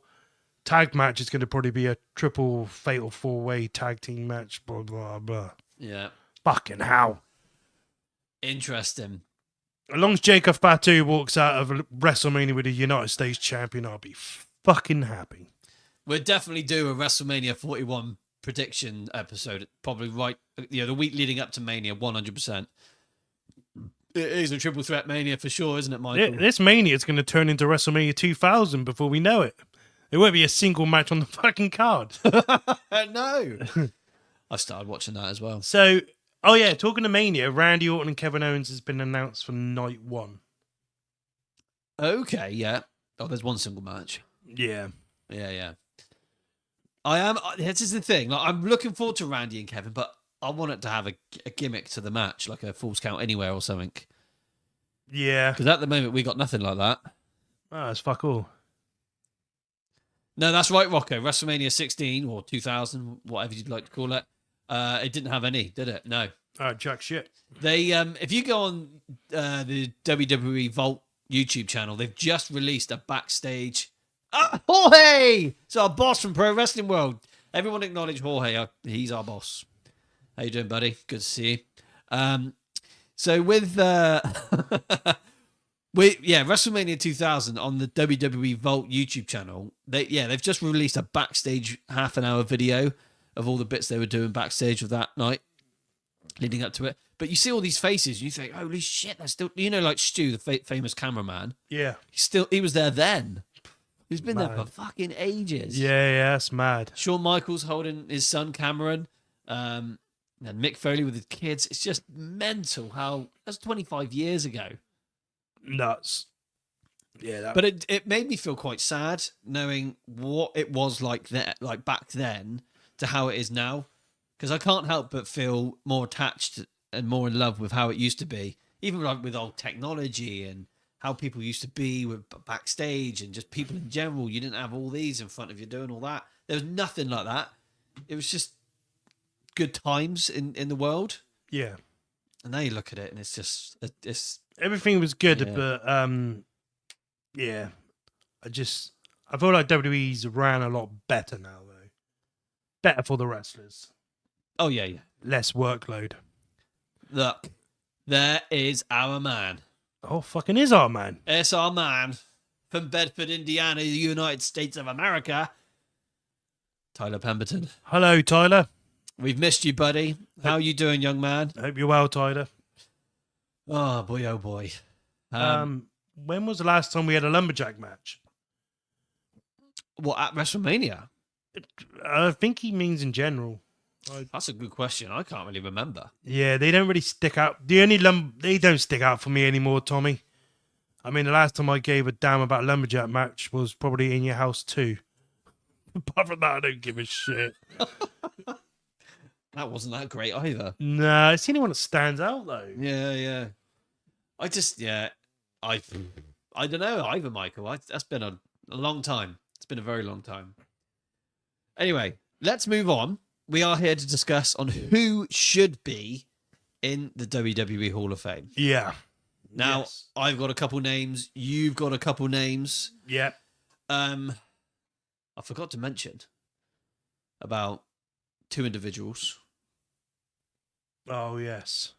S3: Tag match is going to probably be a triple fatal 4-way tag team match. Blah, blah, blah.
S2: Yeah.
S3: Fucking hell.
S2: Interesting.
S3: As long as Jacob Fatu walks out of WrestleMania with a United States champion, I'll be fucking happy.
S2: We'll definitely do a WrestleMania 41 prediction episode, probably right, the week leading up to Mania, 100%. It is a triple threat Mania for sure, isn't it, Michael?
S3: This Mania is going to turn into WrestleMania 2000 before we know it. There won't be a single match on the fucking card.
S2: No. I've started watching that as well.
S3: So, oh yeah, talking to Mania, Randy Orton and Kevin Owens has been announced for night 1.
S2: Okay, yeah. Oh, there's one single match.
S3: Yeah.
S2: Yeah. I am. This is the thing. Like, I'm looking forward to Randy and Kevin, but I want it to have a gimmick to the match, like a Falls Count Anywhere or something.
S3: Yeah.
S2: Because at the moment we got nothing like that.
S3: Oh, it's fuck all.
S2: No, that's right, Rocco. WrestleMania 16 or 2000, whatever you'd like to call it. It didn't have any, did it? No.
S3: Jack shit.
S2: They, if you go on the WWE Vault YouTube channel, they've just released a backstage. Jorge! It's our boss from Pro Wrestling World. Everyone acknowledge Jorge. He's our boss. How you doing, buddy? Good to see you. So with WrestleMania 2000 on the WWE Vault YouTube channel, they've just released a backstage half-an-hour video of all the bits they were doing backstage of that night leading up to it. But you see all these faces, and you think, holy shit, they're still, like Stu, the famous cameraman.
S3: Yeah.
S2: He was there then. He's been there for fucking ages.
S3: Yeah, that's mad.
S2: Shawn Michaels holding his son Cameron, and Mick Foley with his kids. It's just mental how that's 25 years ago.
S3: Nuts. Yeah,
S2: but it made me feel quite sad knowing what it was like back then to how it is now, because I can't help but feel more attached and more in love with how it used to be, even like with old technology and how people used to be with backstage and just people in general. You didn't have all these in front of you doing all that. There was nothing like that. It was just good times in the world.
S3: Yeah.
S2: And now you look at it and it's
S3: everything was good,
S2: yeah.
S3: but yeah, I feel like WWE's ran a lot better now though. Better for the wrestlers.
S2: Oh yeah.
S3: Less workload.
S2: Look, there is our man.
S3: Oh, fucking is our man.
S2: It's our man from Bedford, Indiana, the United States of America, Tyler Pemberton.
S3: Hello, Tyler.
S2: We've missed you, buddy. How you doing, young man?
S3: I hope you're well, Tyler.
S2: Oh boy, oh boy.
S3: When was the last time we had a lumberjack match?
S2: What, at WrestleMania?
S3: I think he means in general.
S2: That's a good question. I can't really remember.
S3: Yeah, they don't really stick out. They don't stick out for me anymore, Tommy. I mean, the last time I gave a damn about a lumberjack match was probably in your house too. Apart from that, I don't give a shit.
S2: That wasn't that great either.
S3: Nah, it's the only one that stands out though.
S2: Yeah. I don't know either, Michael. That's been a long time. It's been a very long time. Anyway, let's move on. We are here to discuss on who should be in the WWE Hall of Fame.
S3: Yeah.
S2: Now,
S3: yes.
S2: I've got a couple names. You've got a couple names.
S3: Yeah.
S2: I forgot to mention about two individuals.
S3: Oh, yes.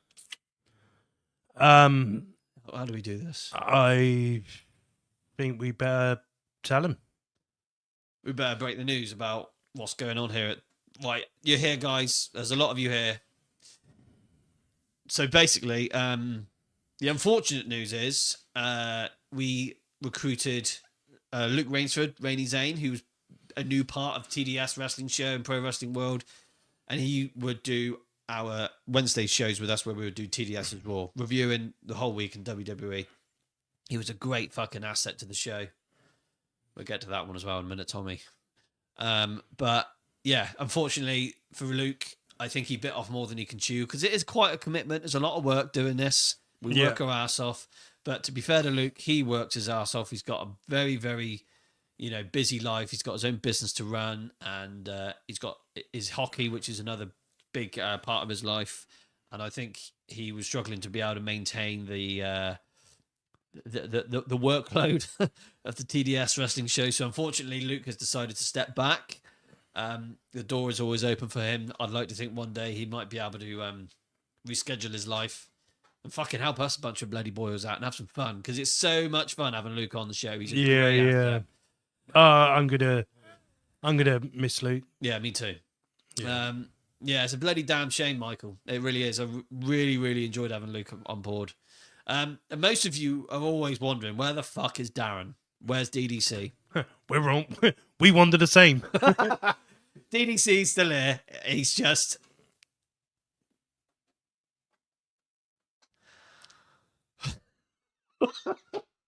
S2: How do we do this?
S3: I think we better tell him.
S2: We better break the news about what's going on here. Right, you're here, guys. There's a lot of you here. So basically, the unfortunate news is we recruited Luke Rainsford, Rainy Zane, who's a new part of TDS Wrestling Show and Pro Wrestling World, and he would do our Wednesday shows with us where we would do TDS's Raw, reviewing the whole week in WWE. He was a great fucking asset to the show. We'll get to that one as well in a minute, Tommy. But yeah, unfortunately for Luke, I think he bit off more than he can chew because it is quite a commitment. There's a lot of work doing this. We work our ass off. But to be fair to Luke, he works his ass off. He's got a very, very, busy life. He's got his own business to run, and he's got his hockey, which is another big part of his life. And I think he was struggling to be able to maintain the workload of the TDS wrestling show. So unfortunately, Luke has decided to step back. The door is always open for him. I'd like to think one day he might be able to reschedule his life and fucking help us a bunch of bloody boys out and have some fun, because it's so much fun having Luke on the show. He's a great actor.
S3: I'm gonna miss Luke.
S2: Yeah, me too. Yeah. It's a bloody damn shame, Michael. It really is. I really, really enjoyed having Luke on board. And most of you are always wondering, where the fuck is Darren? Where's DDC?
S3: We're wrong. We wonder the same.
S2: DDC's still here. He's just...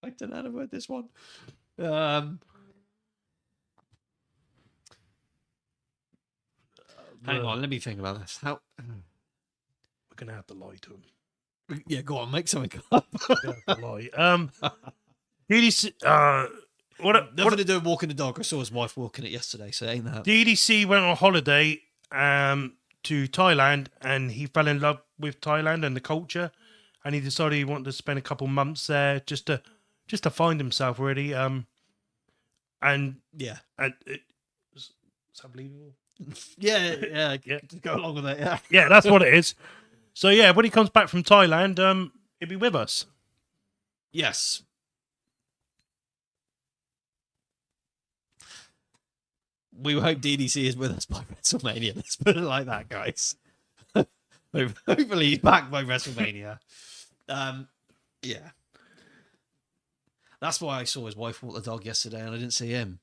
S2: I don't know how to word this one. Hang on, let me think about this. How?
S3: We're gonna have to lie to him.
S2: Yeah, go on, make something up.
S3: We're gonna have to lie. DDC.
S2: Nothing to do with walking the dog. I saw his wife walking it yesterday, so it ain't that.
S3: DDC went on holiday to Thailand, and he fell in love with Thailand and the culture, and he decided he wanted to spend a couple months there just to find himself, really. And
S2: Yeah,
S3: it's unbelievable.
S2: yeah.
S3: Yeah.
S2: Just go along with it. Yeah.
S3: Yeah, that's what it is. So yeah, when he comes back from Thailand, he'll be with us.
S2: Yes. We hope DDC is with us by WrestleMania. Let's put it like that, guys. Hopefully he's back by WrestleMania. Yeah. That's why I saw his wife walk the dog yesterday and I didn't see him.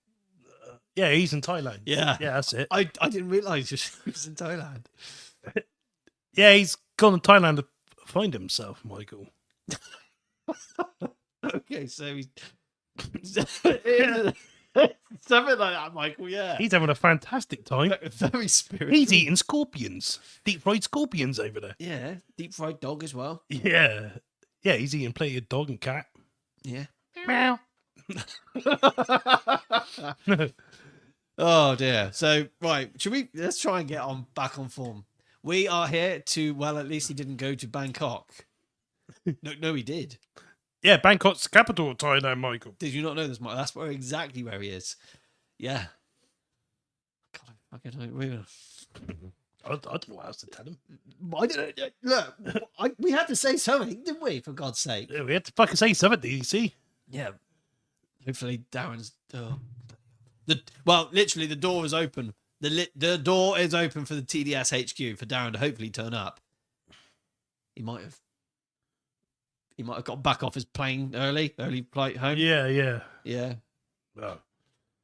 S3: Yeah, he's in Thailand.
S2: Yeah.
S3: Yeah, that's it.
S2: I didn't realise he was in Thailand.
S3: Yeah, he's gone to Thailand to find himself, Michael.
S2: Okay, so he's... Something like that, Michael, yeah.
S3: He's having a fantastic time.
S2: Very spiritual.
S3: He's eating scorpions. Deep fried scorpions over there.
S2: Yeah, deep fried dog as well.
S3: Yeah. Yeah, he's eating plenty of dog and cat.
S2: Yeah.
S3: Meow.
S2: Oh dear. So right, let's try and get back on form. We are here to, well, at least he didn't go to Bangkok. No, he did.
S3: Yeah, Bangkok's the capital of Thailand, Michael.
S2: Did you not know this, Mike? That's exactly where he is. Yeah. God, I fucking don't really.
S3: I don't know what else to tell him.
S2: I don't know. Look, we had to say something, didn't we? For God's sake.
S3: Yeah, we had to fucking say something, DDC.
S2: Yeah. Hopefully, Darren's. Well, literally, the door is open. The door is open for the TDS HQ for Darren to hopefully turn up. He might have got back off his plane early flight home.
S3: Yeah.
S2: Well,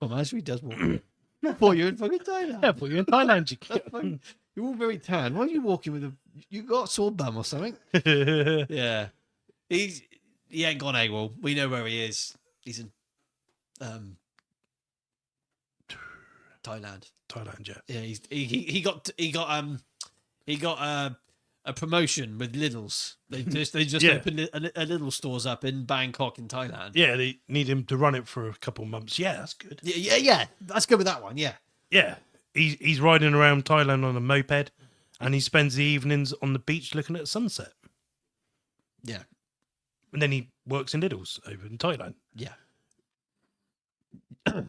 S2: imagine he does walk. Before you're in fucking Thailand.
S3: Yeah, but you're in Thailand.
S2: You're all very tan. Why are you walking with you got a sore bum or something? Yeah. He ain't gone AWOL. We know where he is. He's in Thailand.
S3: Thailand, yeah.
S2: Yeah, he got a promotion with Lidl's. They just
S3: Yeah.
S2: opened a Lidl stores up in Bangkok in Thailand.
S3: Yeah, they need him to run it for a couple of months. Yeah, that's good.
S2: Yeah. Let's go with that one. Yeah.
S3: Yeah, he's riding around Thailand on a moped, and he spends the evenings on the beach looking at the sunset.
S2: Yeah.
S3: And then he works in Lidl's over in Thailand.
S2: Yeah. I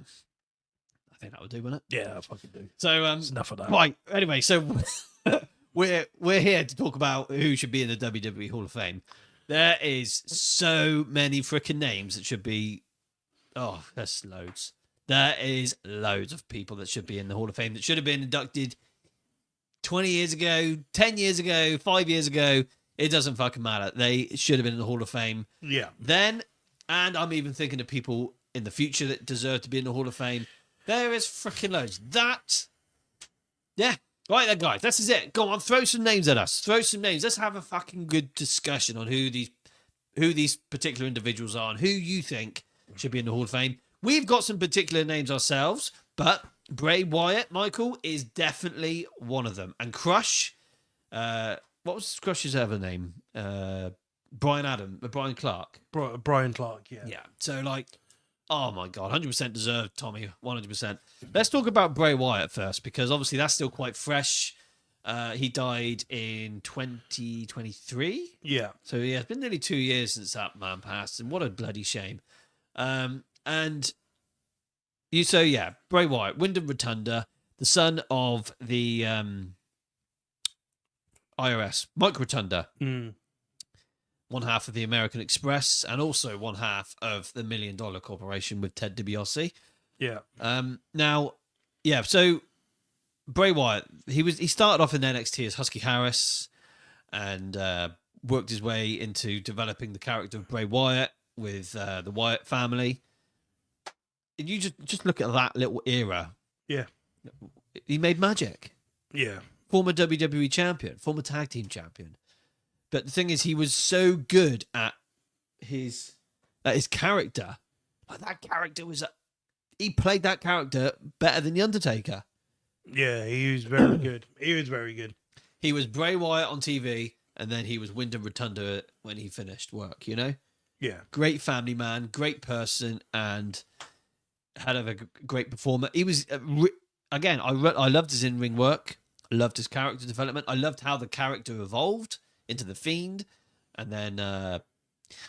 S2: think that would do, wouldn't it?
S3: Yeah, I fucking do.
S2: So
S3: It's enough of that.
S2: right. Anyway, so we're here to talk about who should be in the WWE Hall of Fame. There is so many freaking names that should be. Oh, there's loads. There is loads of people that should be in the Hall of Fame that should have been inducted 20 years ago, 10 years ago, 5 years ago. It doesn't fucking matter. They should have been in the Hall of Fame
S3: Yeah.
S2: then. And I'm even thinking of people in the future that deserve to be in the Hall of Fame. There is freaking loads. Yeah. Right then, guys. This is it. Go on, throw some names at us. Throw some names. Let's have a fucking good discussion on who these particular individuals are and who you think should be in the Hall of Fame. We've got some particular names ourselves, but Bray Wyatt, Michael, is definitely one of them. And Crush, what was Crush's other name? Brian Clark.
S3: Brian Clark, yeah.
S2: Yeah. So, like, oh my God, 100% deserved, Tommy. 100%. Let's talk about Bray Wyatt first, because obviously that's still quite fresh. He died in 2023.
S3: Yeah.
S2: So, yeah, it's been nearly 2 years since that man passed, and what a bloody shame. And Bray Wyatt, Wyndham Rotunda, the son of the IRS, Mike Rotunda, one half of the American Express, and also one half of the $1 Million Corporation with Ted DiBiase.
S3: Yeah.
S2: So Bray Wyatt, he started off in NXT as Husky Harris, and worked his way into developing the character of Bray Wyatt with the Wyatt family. And you just look at that little era.
S3: Yeah.
S2: He made magic.
S3: Yeah.
S2: Former WWE champion, former tag team champion. But the thing is, he was so good at his character, like that character was, he played that character better than the Undertaker.
S3: Yeah, he was very good. He was very good.
S2: He was Bray Wyatt on TV, and then he was Wyndham Rotunda when he finished work. You know,
S3: Yeah.
S2: great family man, great person, and had a great performer. He was again. I loved his in-ring work. I loved his character development. I loved how the character evolved into the Fiend, and then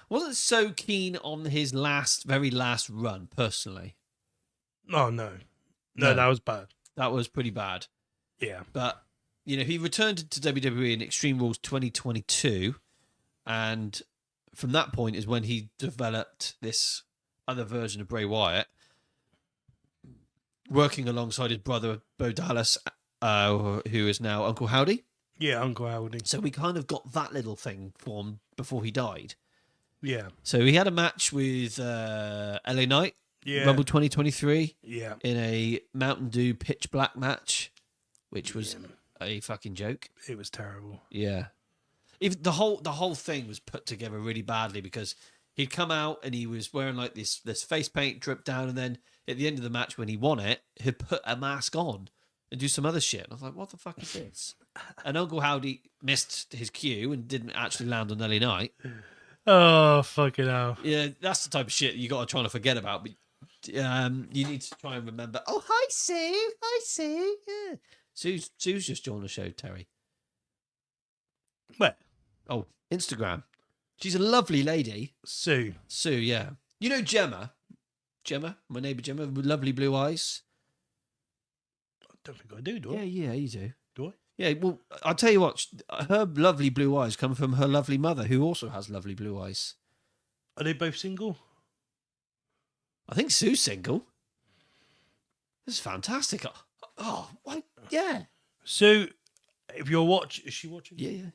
S2: wasn't so keen on his very last run personally.
S3: Oh, no. No, that was bad.
S2: That was pretty bad.
S3: Yeah.
S2: But, he returned to WWE in Extreme Rules 2022. And from that point is when he developed this other version of Bray Wyatt, working alongside his brother, Bo Dallas, who is now Uncle Howdy.
S3: Yeah, Uncle Howdy.
S2: So we kind of got that little thing formed before he died.
S3: Yeah.
S2: So he had a match with LA Knight,
S3: Yeah.
S2: Rumble 2023.
S3: Yeah.
S2: In a Mountain Dew pitch black match, which was a fucking joke.
S3: It was terrible.
S2: Yeah, even the whole thing was put together really badly because he'd come out and he was wearing like this face paint dripped down, and then at the end of the match when he won it, he'd put a mask on and do some other shit. And I was like, what the fuck is this? And Uncle Howdy missed his cue and didn't actually land on LA Knight.
S3: Oh, fucking hell.
S2: Yeah, that's the type of shit you got to try to forget about. But you need to try and remember. Oh, hi Sue. Hi Sue. Yeah. Sue's just joined the show, Terry.
S3: Where?
S2: Oh, Instagram. She's a lovely lady.
S3: Sue.
S2: Sue, yeah. You know Gemma? Gemma, my neighbour Gemma, with lovely blue eyes.
S3: I don't think I do I?
S2: Yeah, you do.
S3: Do I?
S2: Yeah, well, I'll tell you what, her lovely blue eyes come from her lovely mother, who also has lovely blue eyes.
S3: Are they both single?
S2: I think Sue's single. This is fantastic. Oh, what? Yeah.
S3: Sue, if you're watching, is she watching?
S2: Yeah.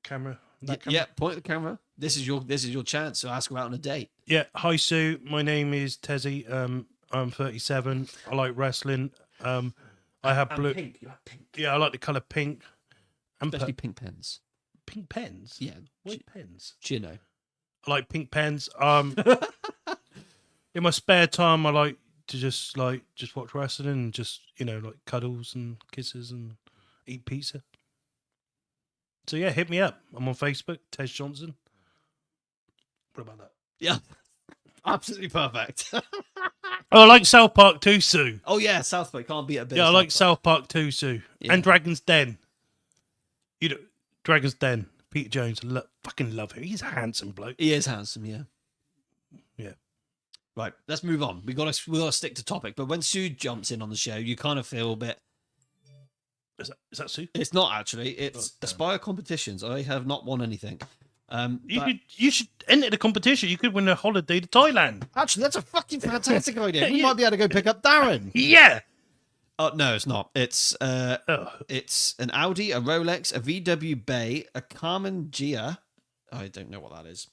S3: Camera.
S2: Yeah, point at the camera. This is your chance to ask her out on a date.
S3: Yeah. Hi, Sue. My name is Tezzy. I'm 37. I like wrestling. I have blue.
S2: Pink. You have pink.
S3: Yeah, I like the colour pink. And
S2: Especially pink pens.
S3: pink pens.
S2: Yeah.
S3: White pens.
S2: Do you know?
S3: I like pink pens. In my spare time, I like to just watch wrestling and just like cuddles and kisses and eat pizza. So yeah, hit me up. I'm on Facebook, Tez Johnson. What about that?
S2: Yeah. Absolutely perfect.
S3: Oh, I like South Park too, Sue.
S2: Oh yeah, South Park can't beat a bit.
S3: Yeah, I
S2: of
S3: like
S2: South
S3: South Park too, Sue.
S2: Yeah.
S3: And Dragon's Den. Dragon's Den. Peter Jones. Fucking love him. He's a handsome bloke.
S2: He is handsome, yeah.
S3: Yeah.
S2: Right, let's move on. We got to stick to topic. But when Sue jumps in on the show, you kind of feel a bit.
S3: Is that Sue?
S2: It's not actually. It's Aspire competitions. I have not won anything.
S3: You should enter the competition. You could win a holiday to Thailand.
S2: Actually, that's a fucking fantastic idea. We might be able to go pick up Darren.
S3: Yeah.
S2: Oh no, it's not. It's an Audi, a Rolex, a VW Bay, a Carmen Gia. I don't know what that is.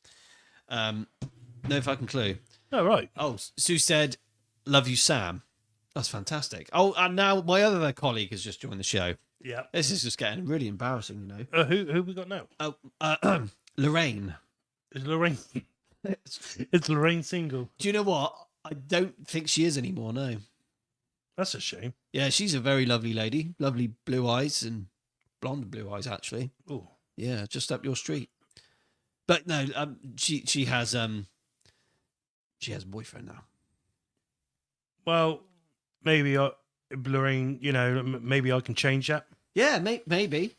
S2: No fucking clue.
S3: Oh, right.
S2: Oh, Sue said, "Love you, Sam." That's fantastic. Oh, and now my other colleague has just joined the show.
S3: Yeah.
S2: This is just getting really embarrassing, you know.
S3: Who we got now?
S2: Oh, Lorraine.
S3: Is Lorraine? Is Lorraine single?
S2: Do you know what? I don't think she is anymore. No.
S3: That's a shame.
S2: Yeah, she's a very lovely lady. Lovely blue eyes and blonde blue eyes, actually.
S3: Oh.
S2: Yeah, just up your street. But no, she has a boyfriend now.
S3: Well, maybe Lorraine, maybe I can change that.
S2: Yeah, maybe.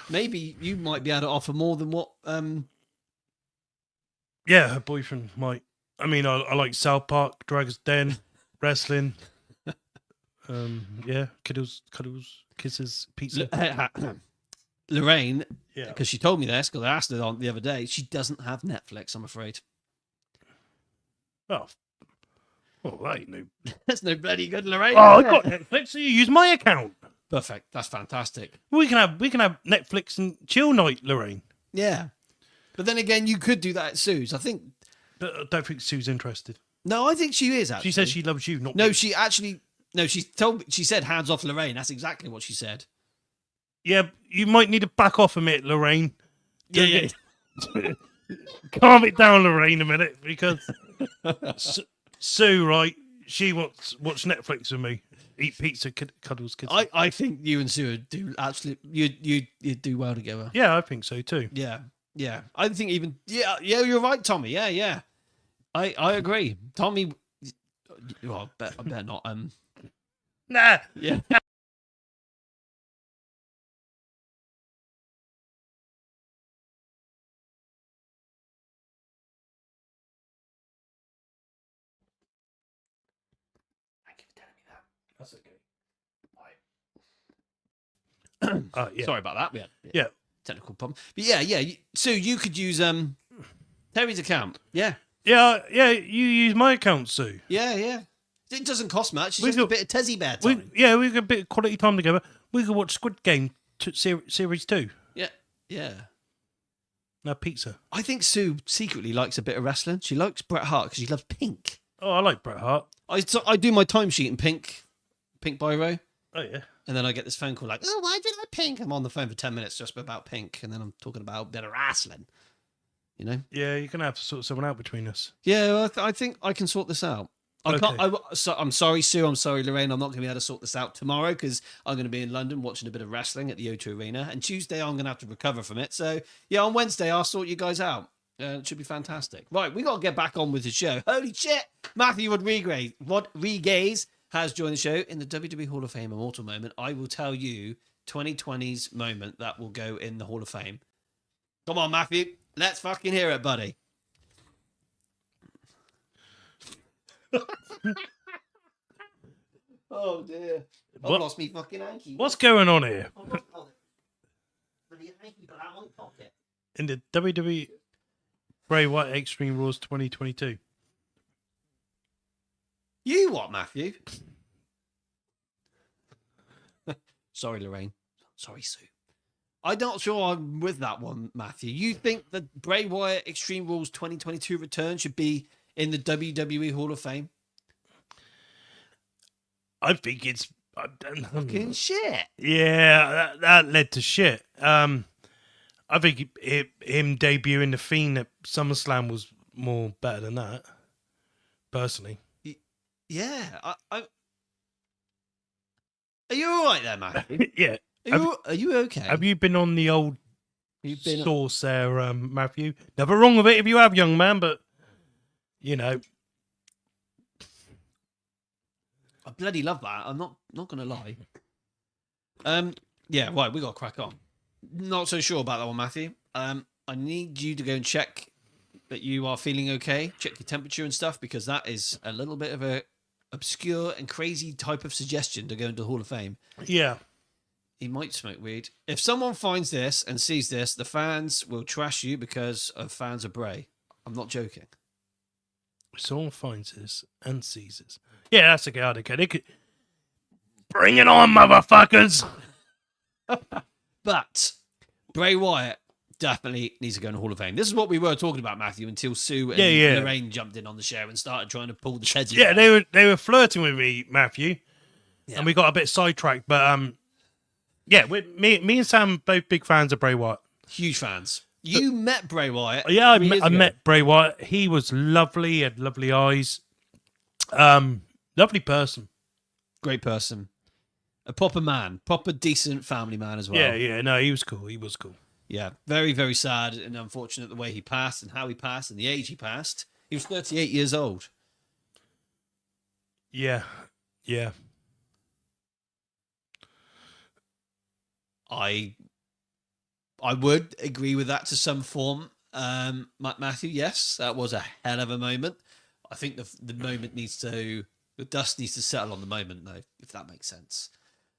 S2: Maybe you might be able to offer more than what.
S3: Yeah, her boyfriend might. I mean, I like South Park, Dragon's Den, wrestling. Yeah, cuddles, kisses, pizza.
S2: Lorraine,
S3: Yeah.
S2: because she told me this, because I asked her on the other day, she doesn't have Netflix, I'm afraid.
S3: Oh, that ain't no.
S2: That's no bloody good, Lorraine.
S3: Oh, I got Netflix, so you use my account.
S2: Perfect. That's fantastic.
S3: We can have Netflix and chill night, Lorraine.
S2: Yeah. But then again, you could do that at Sue's. I think.
S3: But I don't think Sue's interested.
S2: No, I think she is, actually.
S3: She says she loves you, not
S2: No,
S3: me.
S2: she actually. No, she said hands off Lorraine. That's exactly what she said.
S3: Yeah, you might need to back off a minute, Lorraine.
S2: Yeah.
S3: calm it down, Lorraine, a minute, because Sue, right? She wants to watch Netflix with me, eat pizza, cuddles kids.
S2: I think you and Sue would do absolutely. You do well together.
S3: Yeah, I think so too.
S2: Yeah. I think even you're right, Tommy. Yeah. I agree, Tommy. Well, I bet not.
S3: Nah.
S2: Yeah. Thank you for telling me that.
S3: That's okay. Yeah.
S2: Sorry about that. We had
S3: Yeah.
S2: technical problem. But yeah. Sue, you could use Terry's account. Yeah.
S3: Yeah. You use my account, Sue.
S2: Yeah. It doesn't cost much. It's
S3: We
S2: just a
S3: got-
S2: bit of Tezzy bear
S3: We
S2: time.
S3: got a bit of quality time together. We could watch Squid Game series 2.
S2: Yeah.
S3: Now pizza.
S2: I think Sue secretly likes a bit of wrestling. She likes Bret Hart because she loves pink.
S3: Oh, I like Bret Hart.
S2: I do my timesheet in pink biro,
S3: Oh yeah.
S2: and then I get this phone call like, "Oh, why do you like pink?" I'm on the phone for 10 minutes just about pink, and then I'm talking about a bit of wrestling. You know?
S3: Yeah, you're gonna have to sort someone out between us.
S2: Yeah, well, I think I can sort this out. I
S3: Okay.
S2: can't. I'm sorry, Sue. I'm sorry, Lorraine. I'm not going to be able to sort this out tomorrow because I'm going to be in London watching a bit of wrestling at the O2 Arena, and Tuesday I'm going to have to recover from it. So yeah, on Wednesday I'll sort you guys out. It should be fantastic. Right, we got to get back on with the show. Holy shit! Matthew Rodriguez has joined the show in the WWE Hall of Fame Immortal Moment. I will tell you 2020's moment that will go in the Hall of Fame. Come on, Matthew. Let's fucking hear it, buddy. Oh dear. I've
S3: What-
S2: lost me fucking hanky.
S3: What's going on here
S2: I've lost my hanky, but I'm on pocket.
S3: in the WWE Bray Wyatt Extreme Rules 2022?
S2: You what, Matthew? Sorry, Lorraine. Sorry, Sue. I'm not sure I'm with that one, Matthew. You think that Bray Wyatt Extreme Rules 2022 return should be in the WWE Hall of Fame?
S3: I think it's
S2: Fucking shit.
S3: yeah. That led to shit. I think him debuting the Fiend at SummerSlam was more better than that. Personally,
S2: Yeah. Are you all right there, Matthew?
S3: yeah.
S2: Are you okay?
S3: Have you been on the old
S2: You've been
S3: source there, Matthew? Never wrong with it if you have, young man, but you know.
S2: I bloody love that. I'm not gonna lie. Yeah, right, we gotta crack on. Not so sure about that one, Matthew. I need you to go and check that you are feeling okay. Check your temperature and stuff, because that is a little bit of a obscure and crazy type of suggestion to go into the Hall of Fame.
S3: Yeah.
S2: He might smoke weed. If someone finds this and sees this, the fans will trash you because of fans of Bray. I'm not joking.
S3: If someone finds this and sees this. Yeah, that's okay. I don't care. They could... Bring it on, motherfuckers!
S2: But Bray Wyatt definitely needs to go in the Hall of Fame. This is what we were talking about, Matthew, until Sue and
S3: Yeah.
S2: Lorraine jumped in on the show and started trying to pull the Teddy.
S3: Yeah, they were flirting with me, Matthew,
S2: Yeah.
S3: and we got a bit sidetracked. But yeah, me and Sam both big fans of Bray Wyatt.
S2: Huge fans. You met Bray Wyatt.
S3: Yeah,
S2: 3 years
S3: I
S2: ago.
S3: met Bray Wyatt. He was lovely. He had lovely eyes. Lovely person.
S2: Great person. A proper man. Proper decent family man as well.
S3: Yeah. No, he was cool. He was cool.
S2: Yeah. Very, very sad and unfortunate the way he passed and how he passed and the age he passed. He was 38 years old.
S3: Yeah.
S2: I would agree with that to some form. Matthew, yes, that was a hell of a moment. I think the moment the dust needs to settle on the moment, though, if that makes sense.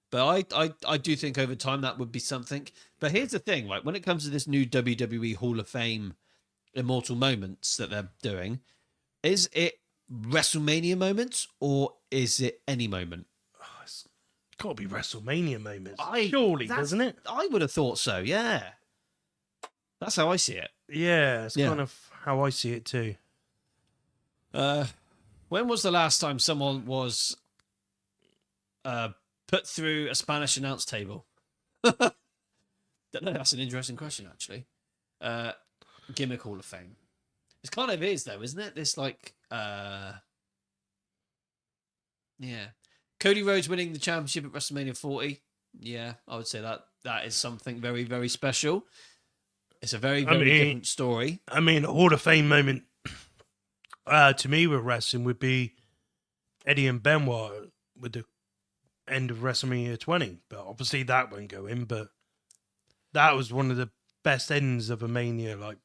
S2: But I do think over time that would be something. But here's the thing, right? When it comes to this new WWE Hall of Fame Immortal Moments that they're doing, is it WrestleMania moments or is it any moment?
S3: It's got to be WrestleMania moments.
S2: I-
S3: Surely,
S2: that's-
S3: doesn't it?
S2: I would have thought so, yeah. That's how I see it.
S3: Yeah, it's
S2: Yeah.
S3: kind of how I see it too.
S2: When was the last time someone was put through a Spanish announce table? Don't know. That's an interesting question, actually. Gimmick Hall of Fame. It's kind of is though, isn't it? This like, yeah. Cody Rhodes winning the championship at WrestleMania 40. Yeah, I would say that is something very, very special. It's a very, very different story.
S3: I mean, a Hall of Fame moment to me with wrestling would be Eddie and Benoit with the end of WrestleMania 20. But obviously that won't go in. But that was one of the best ends of a Mania, like,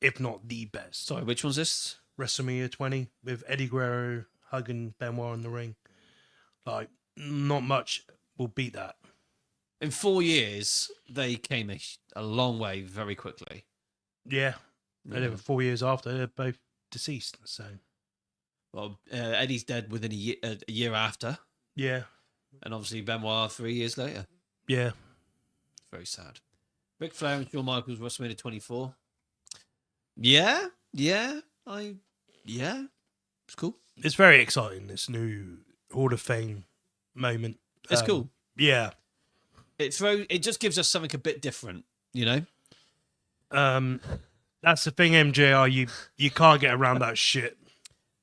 S3: if not the best.
S2: Sorry, which one's this?
S3: WrestleMania 20 with Eddie Guerrero hugging Benoit in the ring. Like, not much will beat that.
S2: In 4 years, they came a long way very quickly.
S3: Yeah. And then 4 years after, they're both deceased. So,
S2: well, Eddie's dead within a year after.
S3: Yeah.
S2: And obviously Benoit 3 years later.
S3: Yeah.
S2: Very sad. Ric Flair and Shawn Michaels, WrestleMania 24. Yeah. It's cool.
S3: It's very exciting, this new Hall of Fame moment.
S2: It's cool.
S3: Yeah.
S2: It just gives us something a bit different, you know?
S3: That's the thing, MJR. You can't get around that shit.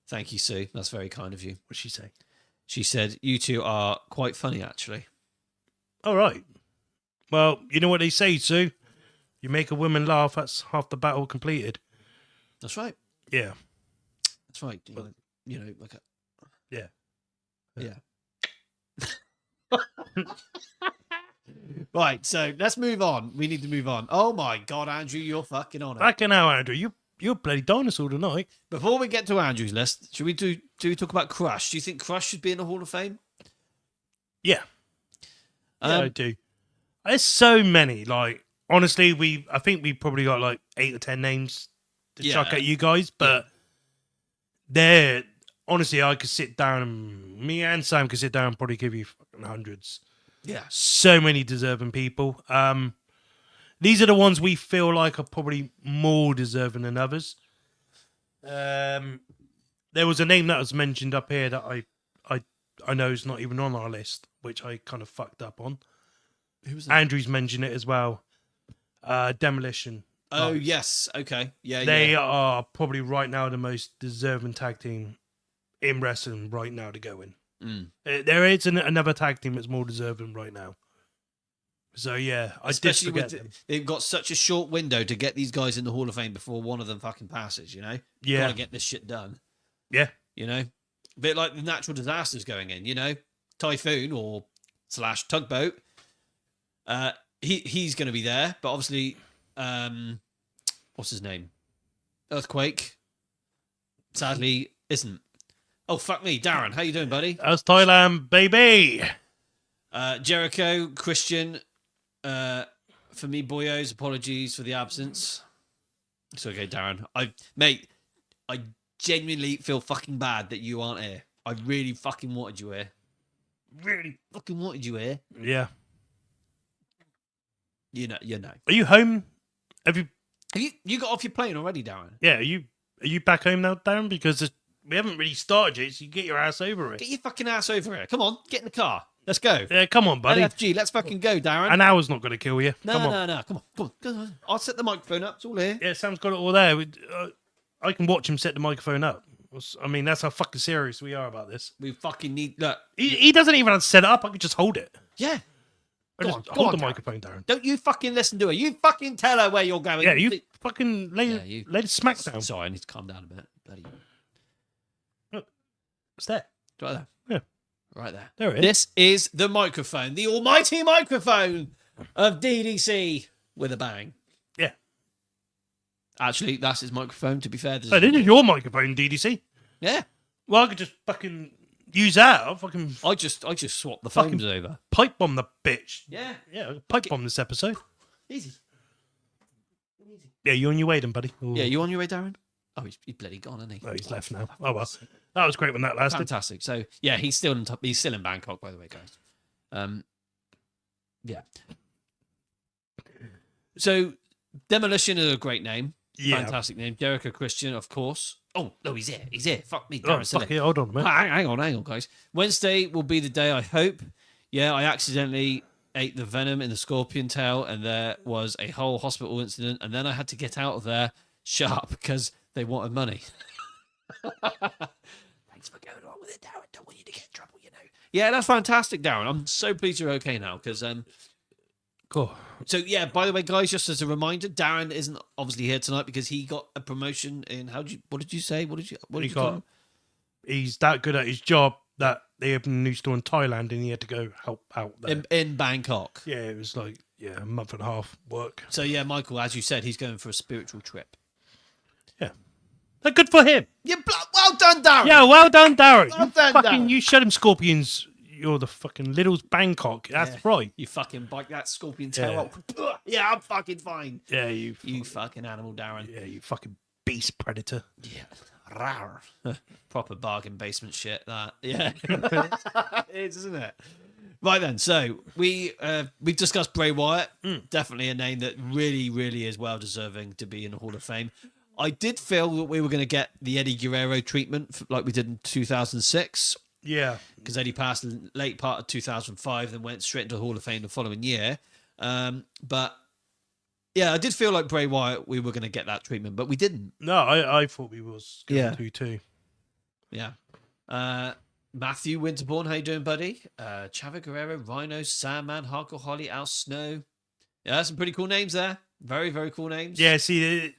S2: Thank you, Sue. That's very kind of you.
S3: What'd she say?
S2: She said, you two are quite funny, actually.
S3: All right. Well, you know what they say, Sue? You make a woman laugh, that's half the battle completed.
S2: That's right.
S3: Yeah.
S2: That's right. You know, like a...
S3: Yeah.
S2: Yeah. Right, so let's move on. We need to move on. Oh my God, Andrew, you're fucking on it.
S3: Fucking hell, Andrew. You're a bloody dinosaur tonight.
S2: Before we get to Andrew's list, should we talk about Crush? Do you think Crush should be in the Hall of Fame?
S3: Yeah. I do. There's so many. Like, honestly, I think we probably got like 8 or 10 names to chuck at you guys, but honestly, I could sit down and me and Sam could sit down and probably give you fucking hundreds.
S2: Yeah.
S3: So many deserving people. These are the ones we feel like are probably more deserving than others. There was a name that was mentioned up here that I know is not even on our list, which I kind of fucked up on.
S2: Who was that?
S3: Andrew's mentioned it as well. Demolition.
S2: Oh, yes. Okay. Yeah.
S3: They are probably right now the most deserving tag team in wrestling right now to go in. There is another tag team that's more deserving right now. So, yeah,
S2: especially
S3: did forget them.
S2: They've got such a short window to get these guys in the Hall of Fame before one of them fucking passes, you know?
S3: Yeah.
S2: Got to get this shit done.
S3: Yeah.
S2: You know? A bit like the natural disasters going in, you know? Typhoon or / tugboat. He's going to be there, but obviously, what's his name? Earthquake. Sadly, isn't. Oh, fuck me. Darren, how you doing, buddy?
S3: That's Thailand, baby.
S2: Jericho, Christian, for me, boyos, apologies for the absence. It's okay, Darren. I genuinely feel fucking bad that you aren't here. I really fucking wanted you here. Really fucking wanted you here.
S3: Yeah.
S2: You know.
S3: Are you home? Have
S2: you got off your plane already, Darren?
S3: Yeah, are you back home now, Darren? Because we haven't really started yet, so you get your ass over it.
S2: Get your fucking ass over here. Come on, get in the car. Let's go.
S3: Yeah, come on, buddy.
S2: LFG, let's fucking go, Darren.
S3: An hour's not going to kill you.
S2: No. Come on. I'll set the microphone up. It's all here.
S3: Yeah, Sam's got it all there. I can watch him set the microphone up. I mean, that's how fucking serious we are about this.
S2: We fucking need... Look.
S3: He doesn't even have to set it up. I could just hold it.
S2: Yeah.
S3: Hold the microphone, Darren.
S2: Don't you fucking listen to her. You fucking tell her where you're going.
S3: Yeah, you fucking lay the smack down.
S2: Sorry, I need to calm down a bit. Bloody...
S3: Look, it's there.
S2: Right there.
S3: Yeah.
S2: Right there.
S3: There it is.
S2: This is the microphone. The almighty microphone of DDC with a bang.
S3: Yeah.
S2: Actually, that's his microphone, to be fair.
S3: Oh, this is your microphone, DDC.
S2: Yeah.
S3: Well, I could just fucking use that. I'll fucking...
S2: I just swapped the phones over.
S3: Pipe bomb the bitch.
S2: Yeah.
S3: Yeah, pipe bomb this episode.
S2: Easy.
S3: Yeah, you on your way then, buddy? Ooh.
S2: Yeah, you on your way, Darren? Oh, he's bloody gone, isn't he?
S3: Oh, he's left now. Oh, well. That was great when that lasted.
S2: Fantastic. So, yeah, he's still in Bangkok, by the way, guys. Yeah. So, Demolition is a great name.
S3: Yeah.
S2: Fantastic name. Jericho Christian, of course. Oh, no, he's here. He's here. Fuck me,
S3: Oh,
S2: Darren.
S3: fuck it. Hold on a minute.
S2: Hang on, guys. Wednesday will be the day, I hope. Yeah, I accidentally ate the venom in the scorpion tail, and there was a whole hospital incident, and then I had to get out of there sharp because they wanted money. Thanks for going along with it, Darren. Don't want you to get in trouble, you know. Yeah, that's fantastic, Darren. I'm so pleased you're okay now because
S3: Cool.
S2: So yeah, by the way, guys, just as a reminder, Darren isn't obviously here tonight because he got a promotion in what did you say? What did you call him?
S3: He's that good at his job that they opened a new store in Thailand and he had to go help out there.
S2: In Bangkok.
S3: Yeah, it was like a month and a half work.
S2: So yeah, Michael, as you said, he's going for a spiritual trip.
S3: Yeah. Good for him.
S2: Yeah, well done, Darren.
S3: Yeah, well done, Darren.
S2: Well done, Darren.
S3: You shut him, Scorpions. You're the fucking Little's Bangkok. That's right.
S2: You fucking bite that scorpion tail up. Yeah, I'm fucking fine.
S3: Yeah, you
S2: fucking animal, Darren.
S3: Yeah, you fucking beast predator.
S2: Yeah. Rawr. Proper bargain basement shit, that. Yeah. It is, isn't it? Right then, so we discussed Bray Wyatt. Definitely a name that really, really is well deserving to be in the Hall of Fame. I did feel that we were going to get the Eddie Guerrero treatment like we did in 2006.
S3: Yeah.
S2: Because Eddie passed in late part of 2005, then went straight into the Hall of Fame the following year. But yeah, I did feel like Bray Wyatt, we were going to get that treatment, but we didn't.
S3: No, I thought we was going to too.
S2: Yeah. Matthew Winterbourne, how you doing, buddy? Chavo Guerrero, Rhino, Sandman, Hardcore Holly, Al Snow. Yeah, some pretty cool names there. Very, very cool names.
S3: Yeah, see,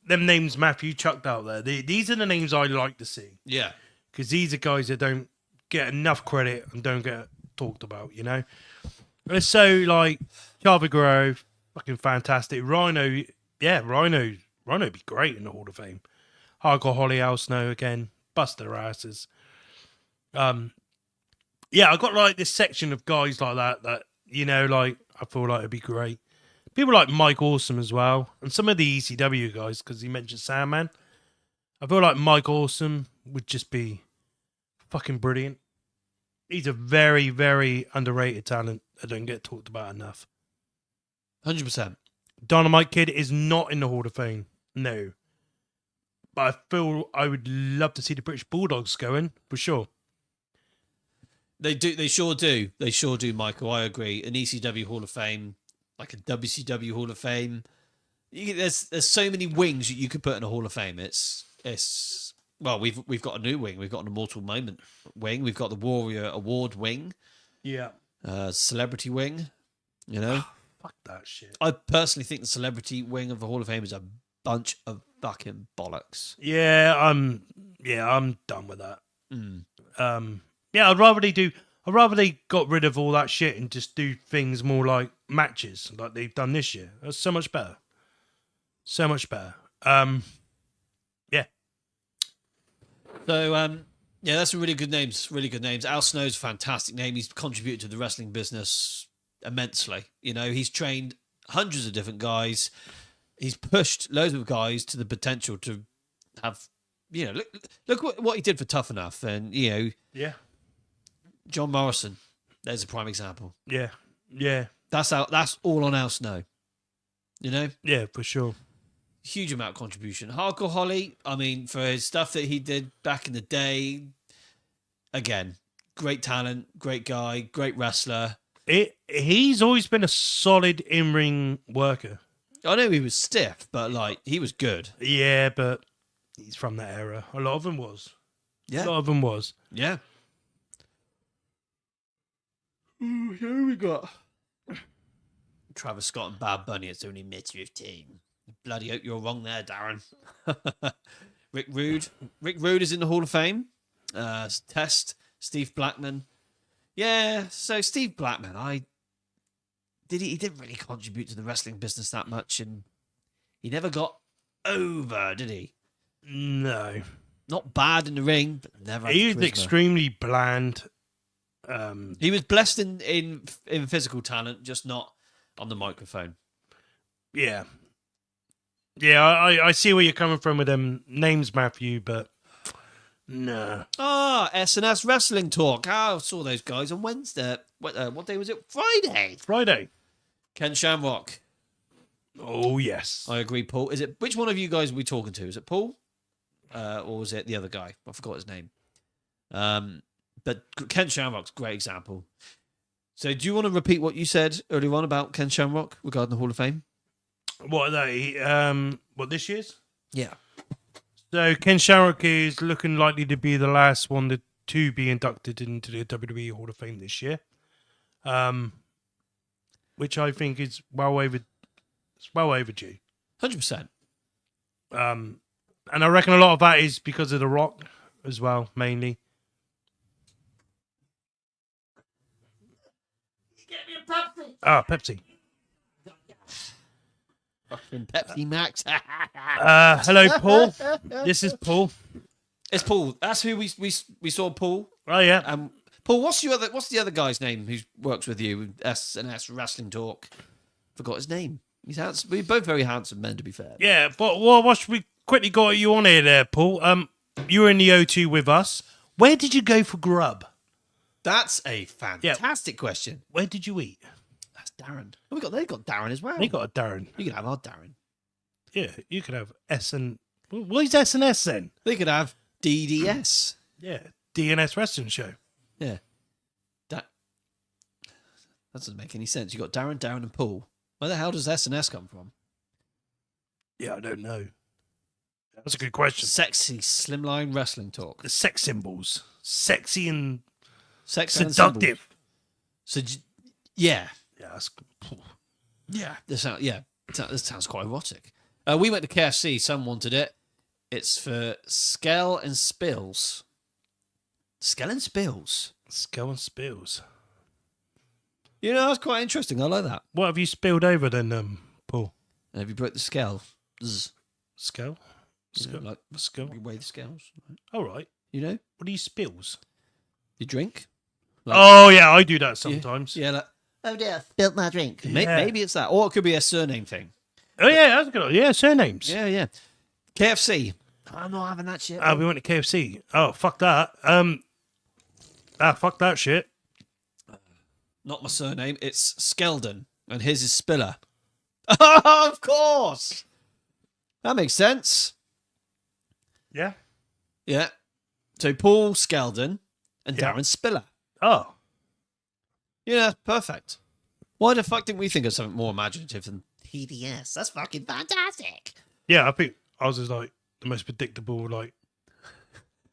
S3: them names Matthew chucked out there. These are the names I like to see.
S2: Yeah.
S3: Because these are guys that don't get enough credit and don't get talked about, you know? And so, like, Chavo Guerrero, fucking fantastic. Rhino, Rhino'd be great in the Hall of Fame. Hardcore Holly, Al Snow, again, bust their asses. Yeah, I got, like, this section of guys like that, you know, like, I feel like it'd be great. People like Mike Awesome as well. And some of the ECW guys, because he mentioned Sandman. I feel like Mike Awesome would just be fucking brilliant. He's a very, very underrated talent that don't get talked about enough.
S2: 100%.
S3: Dynamite Kid is not in the Hall of Fame. No. But I feel I would love to see the British Bulldogs going, for sure.
S2: They do. They sure do. They sure do, Michael. I agree. An ECW Hall of Fame, like a WCW Hall of Fame. There's so many wings that you could put in a Hall of Fame. It's well, we've got a new wing. We've got an Immortal Moment wing. We've got the Warrior Award wing.
S3: Yeah.
S2: Celebrity wing. You know.
S3: Fuck that shit.
S2: I personally think the celebrity wing of the Hall of Fame is a bunch of fucking bollocks.
S3: Yeah, I'm done with that. Yeah, I'd rather they got rid of all that shit and just do things more like matches like they've done this year. That's so much better. So much better. Yeah.
S2: So, yeah, that's some really good names. Really good names. Al Snow's a fantastic name. He's contributed to the wrestling business immensely. You know, he's trained hundreds of different guys. He's pushed loads of guys to the potential to have, you know, look what he did for Tough Enough. And, you know,
S3: Yeah.
S2: John Morrison, there's a prime example.
S3: Yeah. Yeah.
S2: That's all on Al Snow. You know?
S3: Yeah, for sure.
S2: Huge amount of contribution. Hardcore Holly, I mean, for his stuff that he did back in the day, again, great talent, great guy, great wrestler.
S3: He's always been a solid in-ring worker.
S2: I know he was stiff, but like he was good.
S3: Yeah, but he's from that era. A lot of them was.
S2: Yeah.
S3: A lot of them was.
S2: Yeah. Ooh, here we got Travis Scott and Bad Bunny. It's only mid-15. Bloody hope you're wrong there, Darren. Rick Rude is in the Hall of Fame. Test, Steve Blackman. Yeah, so Steve Blackman, he didn't really contribute to the wrestling business that much, and he never got over, did he?
S3: No.
S2: Not bad in the ring, but never.
S3: He was extremely bland.
S2: He was blessed in physical talent, just not on the microphone.
S3: Yeah. Yeah, I see where you're coming from with them names, Matthew, but no.
S2: S&S Wrestling Talk. I saw those guys on Wednesday. What day was it? Friday. Ken Shamrock.
S3: Oh, yes.
S2: I agree, Paul. Which one of you guys are we talking to? Is it Paul? Or was it the other guy? I forgot his name. But Ken Shamrock's a great example. So do you want to repeat what you said earlier on about Ken Shamrock regarding the Hall of Fame?
S3: What are they? What, this year's?
S2: Yeah.
S3: So Ken Shamrock is looking likely to be the last one to be inducted into the WWE Hall of Fame this year, which I think is well overdue.
S2: 100%.
S3: And I reckon a lot of that is because of The Rock as well, mainly.
S2: Get me a Pepsi.
S3: Ah, Pepsi.
S2: Fucking Pepsi Max.
S3: Hello, Paul. This is Paul.
S2: It's Paul. That's who we saw Paul.
S3: Oh yeah.
S2: Paul, what's the other guy's name who works with you with S&S Wrestling Talk? Forgot his name. He's handsome. We're both very handsome men, to be fair.
S3: Yeah, but what should we quickly got you on here there, Paul? You were in the O2 with us. Where did you go for grub?
S2: That's a fantastic question.
S3: Where did you eat?
S2: That's Darren. Oh, they got Darren as well.
S3: They got a Darren.
S2: You can have our Darren.
S3: Yeah, you could have S and what is S and S then?
S2: They could have DDS.
S3: Yeah, DNS Wrestling Show.
S2: Yeah. That doesn't make any sense. You got Darren, and Paul. Where the hell does S&S come from?
S3: Yeah, I don't know. That's a good question.
S2: Sexy Slimline Wrestling Talk.
S3: The sex symbols, sexy and
S2: Seductive. So, yeah.
S3: Yeah, that's.
S2: Yeah. This sounds quite erotic. We went to KFC. Some wanted it. It's for Skell and Spills. Skell and Spills.
S3: Skell and spills.
S2: You know, that's quite interesting. I like that.
S3: What have you spilled over then, Paul?
S2: And have you broke the scale? Zzz.
S3: Skell?
S2: You know, like
S3: Skell?
S2: you weigh the scales. Right?
S3: All right.
S2: You know?
S3: What are you spills?
S2: You drink?
S3: Oh, yeah, I do that sometimes.
S2: Yeah, like, oh dear, spilled my drink.
S3: Yeah.
S2: Maybe it's that. Or it could be a surname thing.
S3: Oh, yeah, that's good. Yeah, surnames.
S2: Yeah. KFC. I'm not having that shit.
S3: We went to KFC. Oh, fuck that. Fuck that shit.
S2: Not my surname. It's Skeldon. And his is Spiller. Oh, of course. That makes sense.
S3: Yeah.
S2: Yeah. So Paul Skeldon and
S3: Yeah.
S2: Darren Spiller.
S3: Oh.
S2: Yeah, perfect. Why the fuck didn't we think of something more imaginative than TDS? That's fucking fantastic.
S3: Yeah, I think I was just like the most predictable, like.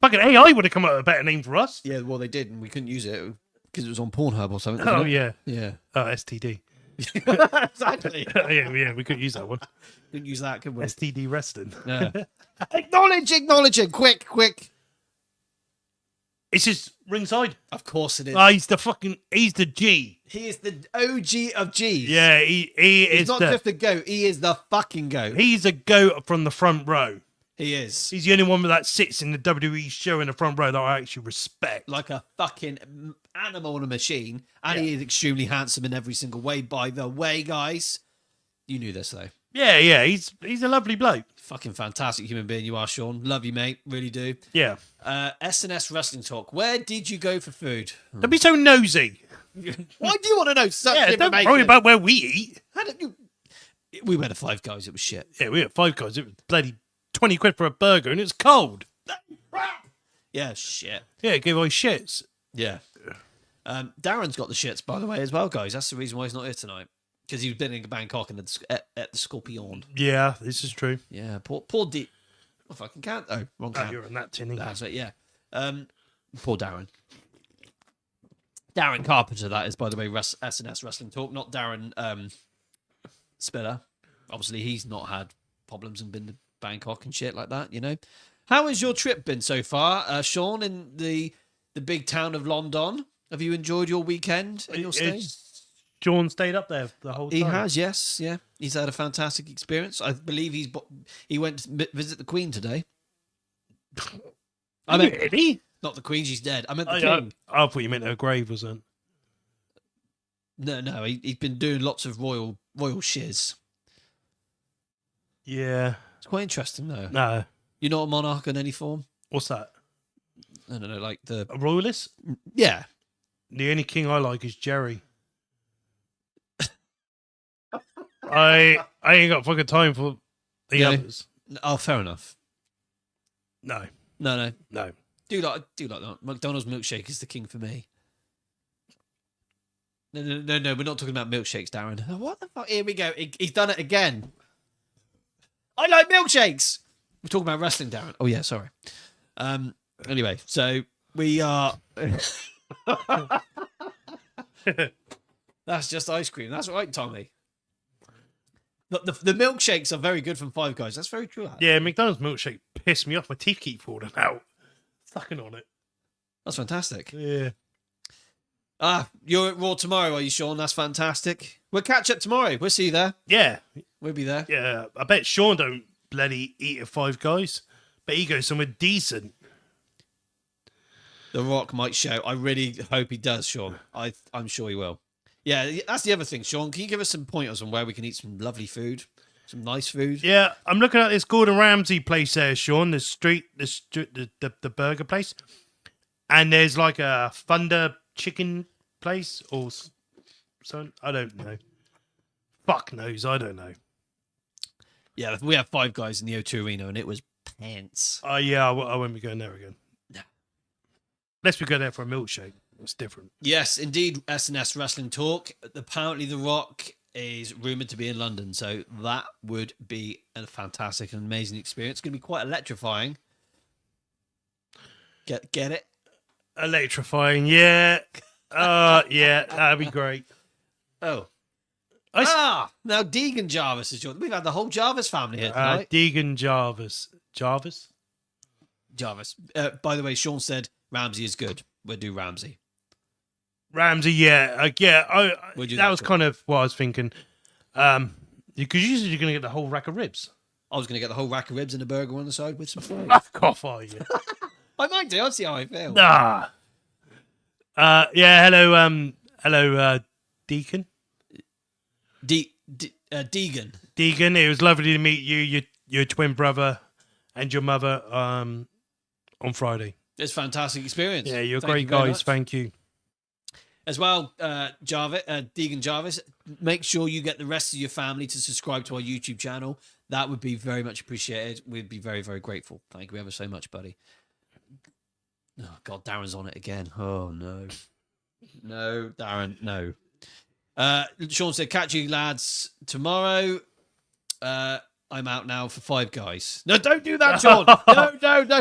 S3: Fucking AI would have come up with a better name for us.
S2: Yeah, well, they did, and we couldn't use it because it was on Pornhub or something.
S3: Oh,
S2: wasn't it?
S3: yeah.
S2: Yeah.
S3: Oh, STD.
S2: Exactly.
S3: yeah, we couldn't use that one.
S2: Couldn't use that, could we?
S3: STD wrestling.
S2: No. Acknowledging. Quick.
S3: It's just ringside.
S2: Of course it is.
S3: He's the G.
S2: He is the OG of G's.
S3: Yeah, he
S2: He's
S3: is
S2: not just the goat. He is the fucking goat.
S3: He's a goat from the front row.
S2: He is.
S3: He's the only one that sits in the WWE show in the front row that I actually respect.
S2: Like a fucking animal on a machine. And he is extremely handsome in every single way, by the way, guys. You knew this, though.
S3: Yeah, he's a lovely bloke.
S2: Fucking fantastic human being you are, Sean. Love you, mate. Really do.
S3: Yeah.
S2: S&S Wrestling Talk. Where did you go for food?
S3: Don't be so nosy.
S2: Why do you want to know such
S3: Yeah, don't
S2: information?
S3: worry about where we eat.
S2: How did you... We went to Five Guys. It was shit.
S3: Yeah, we had Five Guys. It was bloody 20 quid for a burger and it's cold.
S2: Yeah, shit.
S3: Yeah, it gave away shits.
S2: Yeah. Darren's got the shits, by the way, as well, guys. That's the reason why he's not here tonight. Because he's been in Bangkok and at the Scorpion.
S3: Yeah, this is true.
S2: Yeah, poor D. Oh, fucking can't. Oh, wrong
S3: Oh,
S2: can.
S3: you're on that tinny.
S2: That's it, yeah. Poor Darren. Darren Carpenter, that is, by the way, S&S Wrestling Talk, not Darren Spiller. Obviously, he's not had problems and been to Bangkok and shit like that, you know. How has your trip been so far, Sean, in the big town of London? Have you enjoyed your weekend and your stay?
S3: Sean stayed up there the whole time.
S2: He has, yes, yeah. He's had a fantastic experience. I believe he went to visit the Queen today. I mean,
S3: Really?
S2: not the Queen, she's dead. I meant the King.
S3: I thought you meant her grave, wasn't
S2: No, he's been doing lots of royal shiz.
S3: Yeah.
S2: It's quite interesting, though.
S3: No.
S2: You're not a monarch in any form?
S3: What's that?
S2: I don't know, like the...
S3: A royalist?
S2: Yeah.
S3: The only king I like is Jerry. I ain't got fucking time for the
S2: Yeah.
S3: others.
S2: Oh, fair enough.
S3: No.
S2: No.
S3: No.
S2: Do like that. McDonald's milkshake is the king for me. No. We're not talking about milkshakes, Darren. Oh, what the fuck? Here we go. He's done it again. I like milkshakes. We're talking about wrestling, Darren. Oh yeah, sorry. Anyway, so we are. That's just ice cream. That's right, Tommy. The milkshakes are very good from Five Guys. That's very true.
S3: Yeah, McDonald's milkshake pissed me off. My teeth keep falling out. Sucking on it.
S2: That's fantastic.
S3: Yeah.
S2: You're at Raw tomorrow, are you, Sean? That's fantastic. We'll catch up tomorrow. We'll see you there.
S3: Yeah.
S2: We'll be there.
S3: Yeah. I bet Sean don't bloody eat at Five Guys. But he goes somewhere decent.
S2: The Rock might show. I really hope he does, Sean. I'm sure he will. Yeah, that's the other thing, Sean. Can you give us some pointers on where we can eat some lovely food? Some nice food?
S3: Yeah, I'm looking at this Gordon Ramsay place there, Sean. The burger place. And there's like a Thunder chicken place or something. I don't know. Fuck knows. I don't know.
S2: Yeah, we have Five Guys in the O2 Arena and it was pants.
S3: Oh, yeah, I won't be going there again.
S2: No.
S3: Unless we go there for a milkshake. It's different.
S2: Yes, indeed. S&S Wrestling Talk. Apparently, The Rock is rumoured to be in London, so that would be a fantastic and amazing experience. It's going to be quite electrifying. Get it?
S3: Electrifying, yeah. Yeah, that'd be great.
S2: Oh. Now Deegan Jarvis is joining. We've had the whole Jarvis family here tonight.
S3: Deegan Jarvis. Jarvis?
S2: By the way, Sean said Ramsey is good. We'll do Ramsey.
S3: Ramsey, yeah.
S2: We'll do
S3: that was kind of what I was thinking. Because usually you're going to get the whole rack of ribs.
S2: I was going to get the whole rack of ribs and a burger on the side with some fries.
S3: Fuck off, are you?
S2: I might do. I'll see how I feel.
S3: Yeah, hello, Deacon.
S2: Deegan.
S3: Deegan, it was lovely to meet you, your twin brother, and your mother on Friday.
S2: It's a fantastic experience.
S3: Yeah, you're
S2: Thank
S3: great
S2: you very
S3: guys.
S2: much.
S3: Thank you.
S2: As well, Deegan Jarvis, make sure you get the rest of your family to subscribe to our YouTube channel. That would be very much appreciated. We'd be very, very grateful. Thank you ever so much, buddy. Oh, God, Darren's on it again. Oh, no. No, Darren, no. Sean said, catch you lads tomorrow. I'm out now for Five Guys. No, don't do that, Sean. No.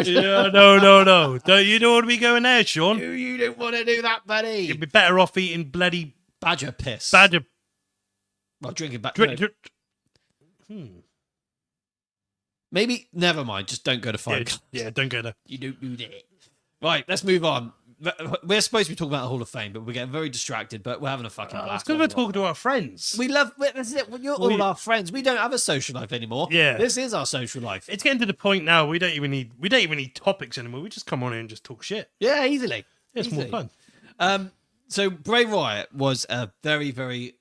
S3: Yeah, no. You don't want to be going there, Sean.
S2: You don't want to do that, buddy.
S3: You'd be better off eating bloody
S2: Badger piss.
S3: badger.
S2: Well, drinking
S3: Drink.
S2: Maybe, never mind. Just don't go to Five Guys.
S3: Yeah, don't go there.
S2: You don't do that. Right, let's move on. We're supposed to be talking about the Hall of Fame, but we're getting very distracted, but we're having a fucking blast.
S3: It's because we're talking to our friends.
S2: We love, that's it. You're all our friends. We don't have a social life anymore.
S3: Yeah.
S2: This is our social life.
S3: It's getting to the point now we don't even need topics anymore. We just come on in and just talk shit.
S2: Yeah, easily.
S3: It's more fun.
S2: So Bray Wyatt was a very, very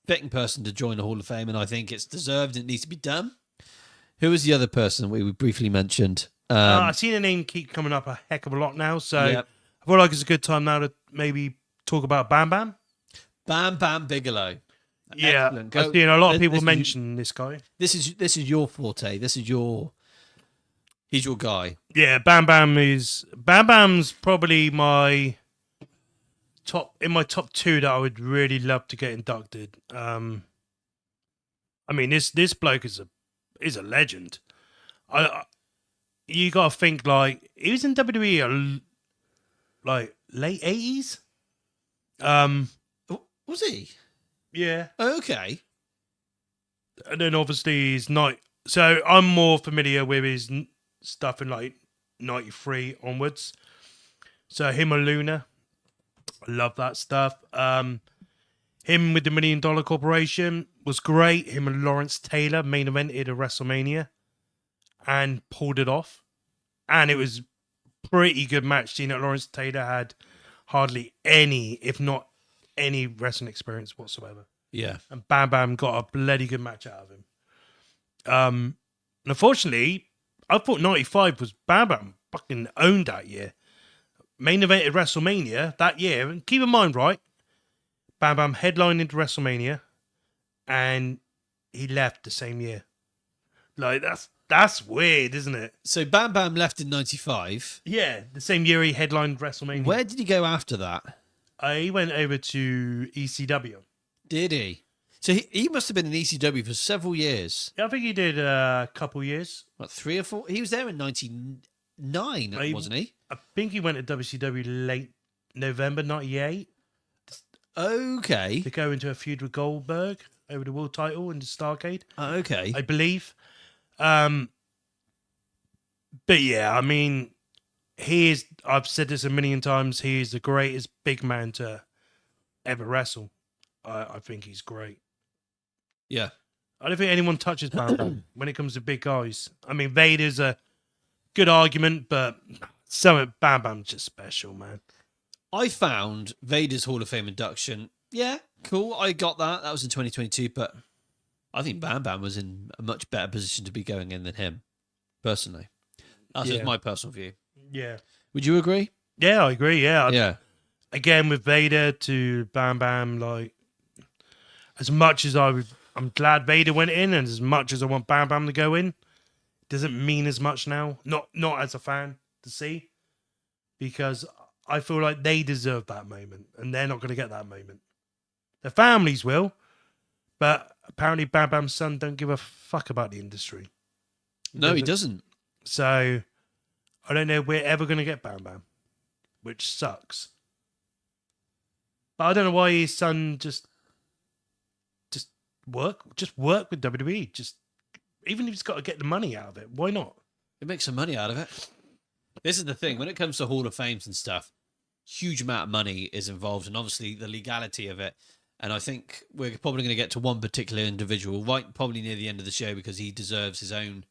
S2: fitting person to join the Hall of Fame, and I think it's deserved and it needs to be done. Who was the other person we briefly mentioned?
S3: I've seen the name keep coming up a heck of a lot now, so
S2: Yep.
S3: I feel like it's a good time now to maybe talk about Bam Bam.
S2: Bam Bam Bigelow.
S3: Yeah,
S2: Excellent.
S3: I've seen a lot of people
S2: this is-
S3: mention this guy.
S2: This is your forte. He's your guy.
S3: Yeah, Bam Bam's probably my top two that I would really love to get inducted. I mean this bloke is a legend. You gotta think like he was in WWE like late 80s.
S2: Was he?
S3: Yeah.
S2: Okay.
S3: And then obviously he's not. So I'm more familiar with his stuff in like 93 onwards. So him and Luna, I love that stuff. Him with the $1 Million Corporation was great. Him and Lawrence Taylor main evented a WrestleMania and pulled it off. And it was pretty good match. Seeing that Lawrence Taylor had hardly any, if not any, wrestling experience whatsoever.
S2: Yeah.
S3: And Bam Bam got a bloody good match out of him. And unfortunately, I thought 95 was Bam Bam fucking owned that year. Main evented WrestleMania that year. And keep in mind, right, Bam Bam headlined into WrestleMania and he left the same year. Like, that's weird, isn't it?
S2: So Bam Bam left in 95.
S3: Yeah, the same year he headlined WrestleMania.
S2: Where did he go after that?
S3: He went over to ECW.
S2: Did he? So he must have been in ECW for several years.
S3: I think he did a couple years.
S2: What, 3 or 4? He was there in 99, wasn't he?
S3: I think he went to WCW late November 98
S2: Okay.
S3: to go into a feud with Goldberg over the world title in the Starcade,
S2: Okay.
S3: I believe. But yeah, I mean, I've said this a million times, he is the greatest big man to ever wrestle. I think he's great.
S2: Yeah.
S3: I don't think anyone touches Bam Bam when it comes to big guys. I mean, Vader's a good argument, but Bam Bam's just special, man.
S2: I found Vader's Hall of Fame induction. Yeah, cool. I got that. That was in 2022, but I think Bam Bam was in a much better position to be going in than him, personally. That's just my personal view.
S3: Yeah.
S2: Would you agree?
S3: Yeah, I agree. Yeah.
S2: Yeah.
S3: Again, with Vader to Bam Bam, like, as much as I'm glad Vader went in, and as much as I want Bam Bam to go in, doesn't mean as much now. Not as a fan to see, because I feel like they deserve that moment, and they're not going to get that moment. Their families will, but apparently Bam Bam's son don't give a fuck about the industry.
S2: No, he doesn't.
S3: So I don't know if we're ever going to get Bam Bam, which sucks. But I don't know why his son just work with WWE. Just even if he's got to get the money out of it, why not?
S2: It makes some money out of it. This is the thing. When it comes to Hall of Fames and stuff, huge amount of money is involved, and obviously the legality of it. And I think we're probably going to get to one particular individual right probably near the end of the show, because he deserves his own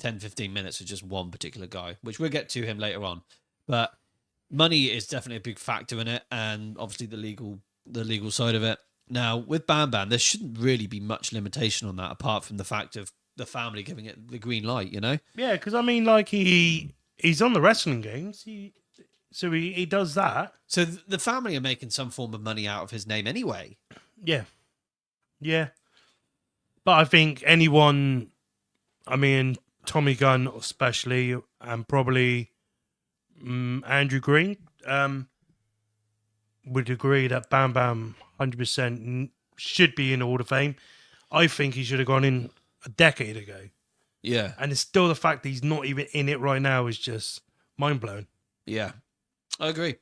S2: 10-15 minutes with just one particular guy, which we'll get to him later on. But money is definitely a big factor in it, and obviously the legal side of it. Now, with Bam Bam, there shouldn't really be much limitation on that, apart from the fact of the family giving it the green light, you know?
S3: Yeah, because I mean, like, he's on the wrestling games, so he does that.
S2: So the family are making some form of money out of his name anyway.
S3: Yeah. But I think anyone, I mean, Tommy Gunn especially, and probably Andrew Green, would agree that Bam Bam 100% should be in the Hall of Fame. I think he should have gone in a decade ago.
S2: Yeah.
S3: And it's still the fact that he's not even in it right now is just mind-blowing.
S2: Yeah. I agree.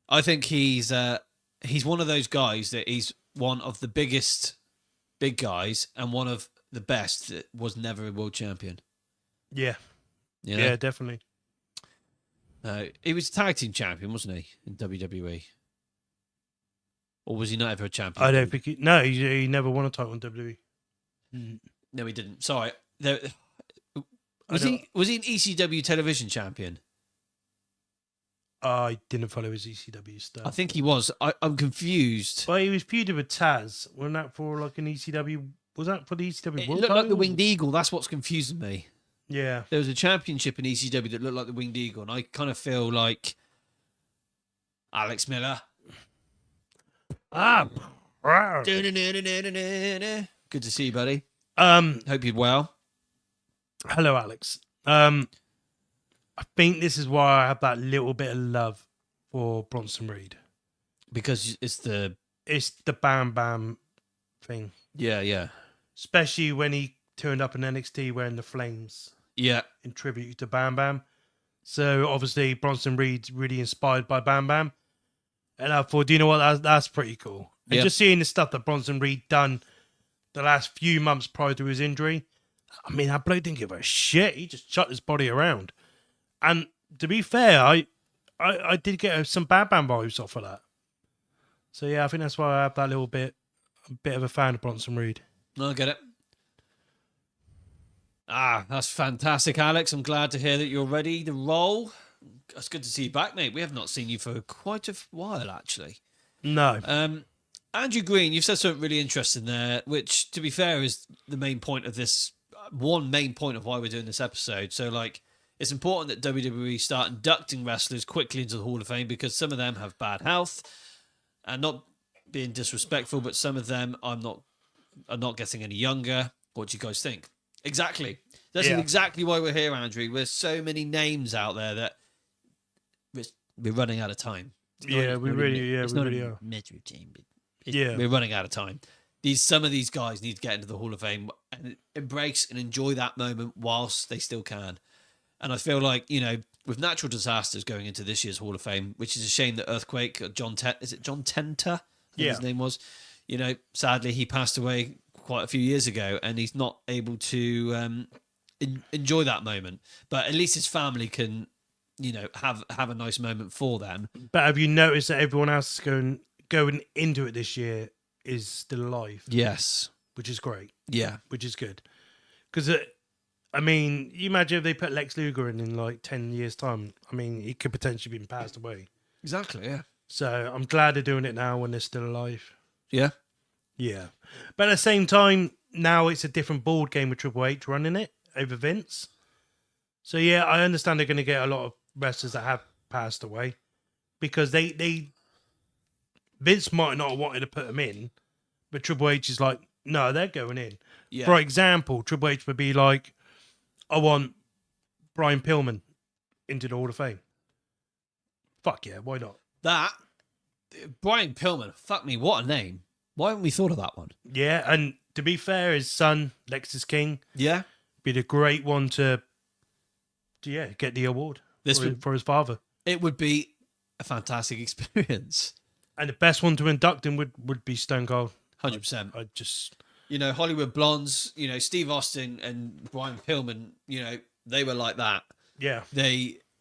S2: I think he's one of those guys that he's one of the biggest big guys and one of the best that was never a world champion.
S3: Yeah.
S2: You know?
S3: Yeah, definitely.
S2: He was tag team champion, wasn't he, in WWE? Or was he not ever a champion?
S3: I don't think he never won a title in WWE.
S2: No, he didn't. Sorry. Was he an ECW television champion?
S3: I didn't follow his ECW stuff.
S2: I think he was. I'm confused.
S3: Well, he was feuded with Taz. Wasn't that for like an ECW? Was that for the ECW
S2: It
S3: World
S2: looked like
S3: title?
S2: the Winged Eagle. That's what's confusing me.
S3: Yeah.
S2: There was a championship in ECW that looked like the Winged Eagle, and I kind of feel like Alex Miller.
S3: Wow.
S2: Good to see you, buddy. Hope you're well.
S3: Hello, Alex. I think this is why I have that little bit of love for Bronson Reed.
S2: Because it's the
S3: Bam Bam thing.
S2: Yeah.
S3: Especially when he turned up in NXT wearing the flames.
S2: Yeah.
S3: In tribute to Bam Bam. So obviously Bronson Reed's really inspired by Bam Bam. And I thought, do you know what? That's pretty cool. And just seeing the stuff that Bronson Reed done the last few months prior to his injury, I mean, that bloke didn't give a shit. He just shut his body around. And to be fair, I did get some Bam Bam vibes off of that. So yeah, I think that's why I have that a bit of a fan of Bronson Reed.
S2: I get it. That's fantastic, Alex. I'm glad to hear that you're ready to roll. It's good to see you back, mate. We have not seen you for quite a while, actually.
S3: No.
S2: Andrew Green, you've said something really interesting there, which, to be fair, is the main point of this. One main point of why we're doing this episode. So, like, it's important that WWE start inducting wrestlers quickly into the Hall of Fame, because some of them have bad health, and not being disrespectful, but some of them are not getting any younger. What do you guys think? Exactly. That's exactly why we're here, Andrew. There's so many names out there that we're running out of time.
S3: Yeah, we really are.
S2: Metro team, but
S3: Yeah.
S2: we're running out of time. Some of these guys need to get into the Hall of Fame and embrace and enjoy that moment whilst they still can. And I feel like, with natural disasters going into this year's Hall of Fame, which is a shame that Earthquake, is it John Tenter? I think his name was. Sadly, he passed away quite a few years ago, and he's not able to enjoy that moment. But at least his family can, have a nice moment for them.
S3: But have you noticed that everyone else is going into it this year is still alive?
S2: Yes.
S3: Which is great.
S2: Yeah.
S3: Which is good. Because, you imagine if they put Lex Luger in like 10 years' time. He could potentially be passed away.
S2: Exactly, yeah.
S3: So I'm glad they're doing it now when they're still alive.
S2: Yeah.
S3: Yeah. But at the same time, now it's a different board game with Triple H running it over Vince. So, yeah, I understand they're going to get a lot of wrestlers that have passed away. Because Vince might not have wanted to put them in, but Triple H is like, no, they're going in.
S2: Yeah.
S3: For example, Triple H would be like, I want Brian Pillman into the Hall of Fame. Fuck yeah, why not?
S2: Brian Pillman, fuck me, what a name. Why haven't we thought of that one?
S3: Yeah, and to be fair, his son, Lexus King,
S2: Yeah.
S3: be the great one to get the award for his father.
S2: It would be a fantastic experience.
S3: And the best one to induct him would be Stone Cold.
S2: 100%.
S3: I just...
S2: Hollywood Blondes, Steve Austin and Brian Pillman, they were like that.
S3: Yeah.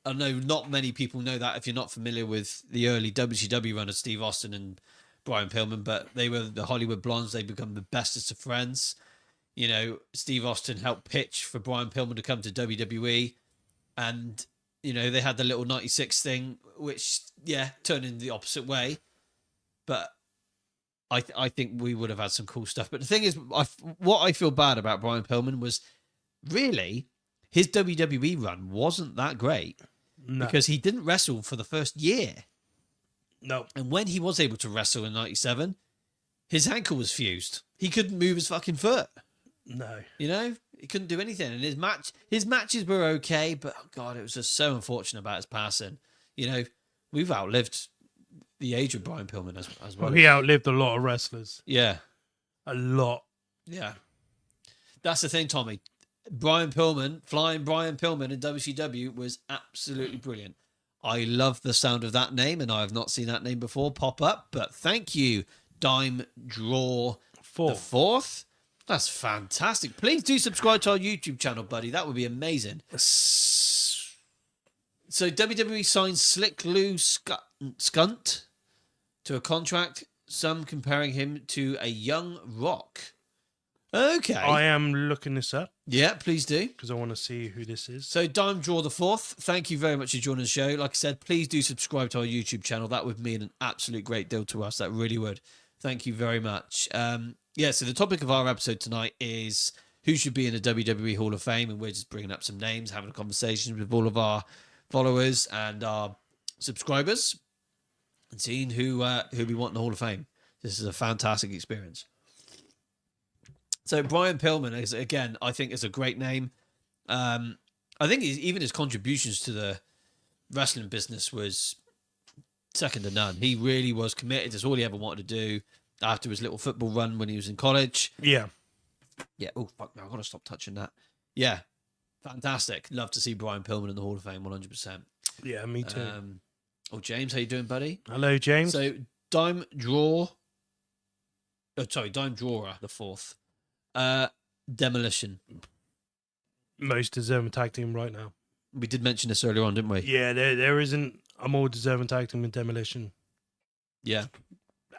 S2: I know not many people know that if you're not familiar with the early WCW run of Steve Austin and Brian Pillman, but they were the Hollywood Blondes. They become the bestest of friends. Steve Austin helped pitch for Brian Pillman to come to WWE. And, they had the little 96 thing, which, turned in the opposite way. But I think we would have had some cool stuff. But the thing is, what I feel bad about Brian Pillman was really his WWE run wasn't that great. No. Because he didn't wrestle for the first year.
S3: No.
S2: And when he was able to wrestle in 97, his ankle was fused. He couldn't move his fucking foot.
S3: No.
S2: He couldn't do anything. And his matches were okay, but oh God, it was just so unfortunate about his passing. We've outlived the age of Brian Pillman as well.
S3: Well, he outlived a lot of wrestlers.
S2: Yeah.
S3: A lot.
S2: Yeah. That's the thing, Tommy. Flying Brian Pillman in WCW was absolutely brilliant. I love the sound of that name, and I have not seen that name before pop up, but thank you, Dime Draw the Fourth. That's fantastic. Please do subscribe to our YouTube channel, buddy. That would be amazing. So WWE signs Slick Lou Skunt to a contract, some comparing him to a young Rock. Okay.
S3: I am looking this up.
S2: Yeah, please do.
S3: Because I want to see who this is.
S2: So, Dime Draw the Fourth, thank you very much for joining the show. Like I said, please do subscribe to our YouTube channel. That would mean an absolute great deal to us. That really would. Thank you very much. So the topic of our episode tonight is who should be in the WWE Hall of Fame, and we're just bringing up some names, having a conversation with all of our followers and our subscribers, and seeing who we want in the Hall of Fame. This is a fantastic experience. So Brian Pillman is, again, I think is a great name. I think even his contributions to the wrestling business was second to none. He really was committed. That's all he ever wanted to do after his little football run when he was in college.
S3: Yeah.
S2: Yeah. Oh, fuck, no, I've got to stop touching that. Yeah. Fantastic. Love to see Brian Pillman in the Hall of Fame, 100%.
S3: Yeah, me too.
S2: James, how you doing, buddy?
S3: Hello, James.
S2: So, Dime Drawer the Fourth. Demolition.
S3: Most deserving tag team right now.
S2: We did mention this earlier on, didn't we?
S3: Yeah, there isn't a more deserving tag team than Demolition.
S2: Yeah.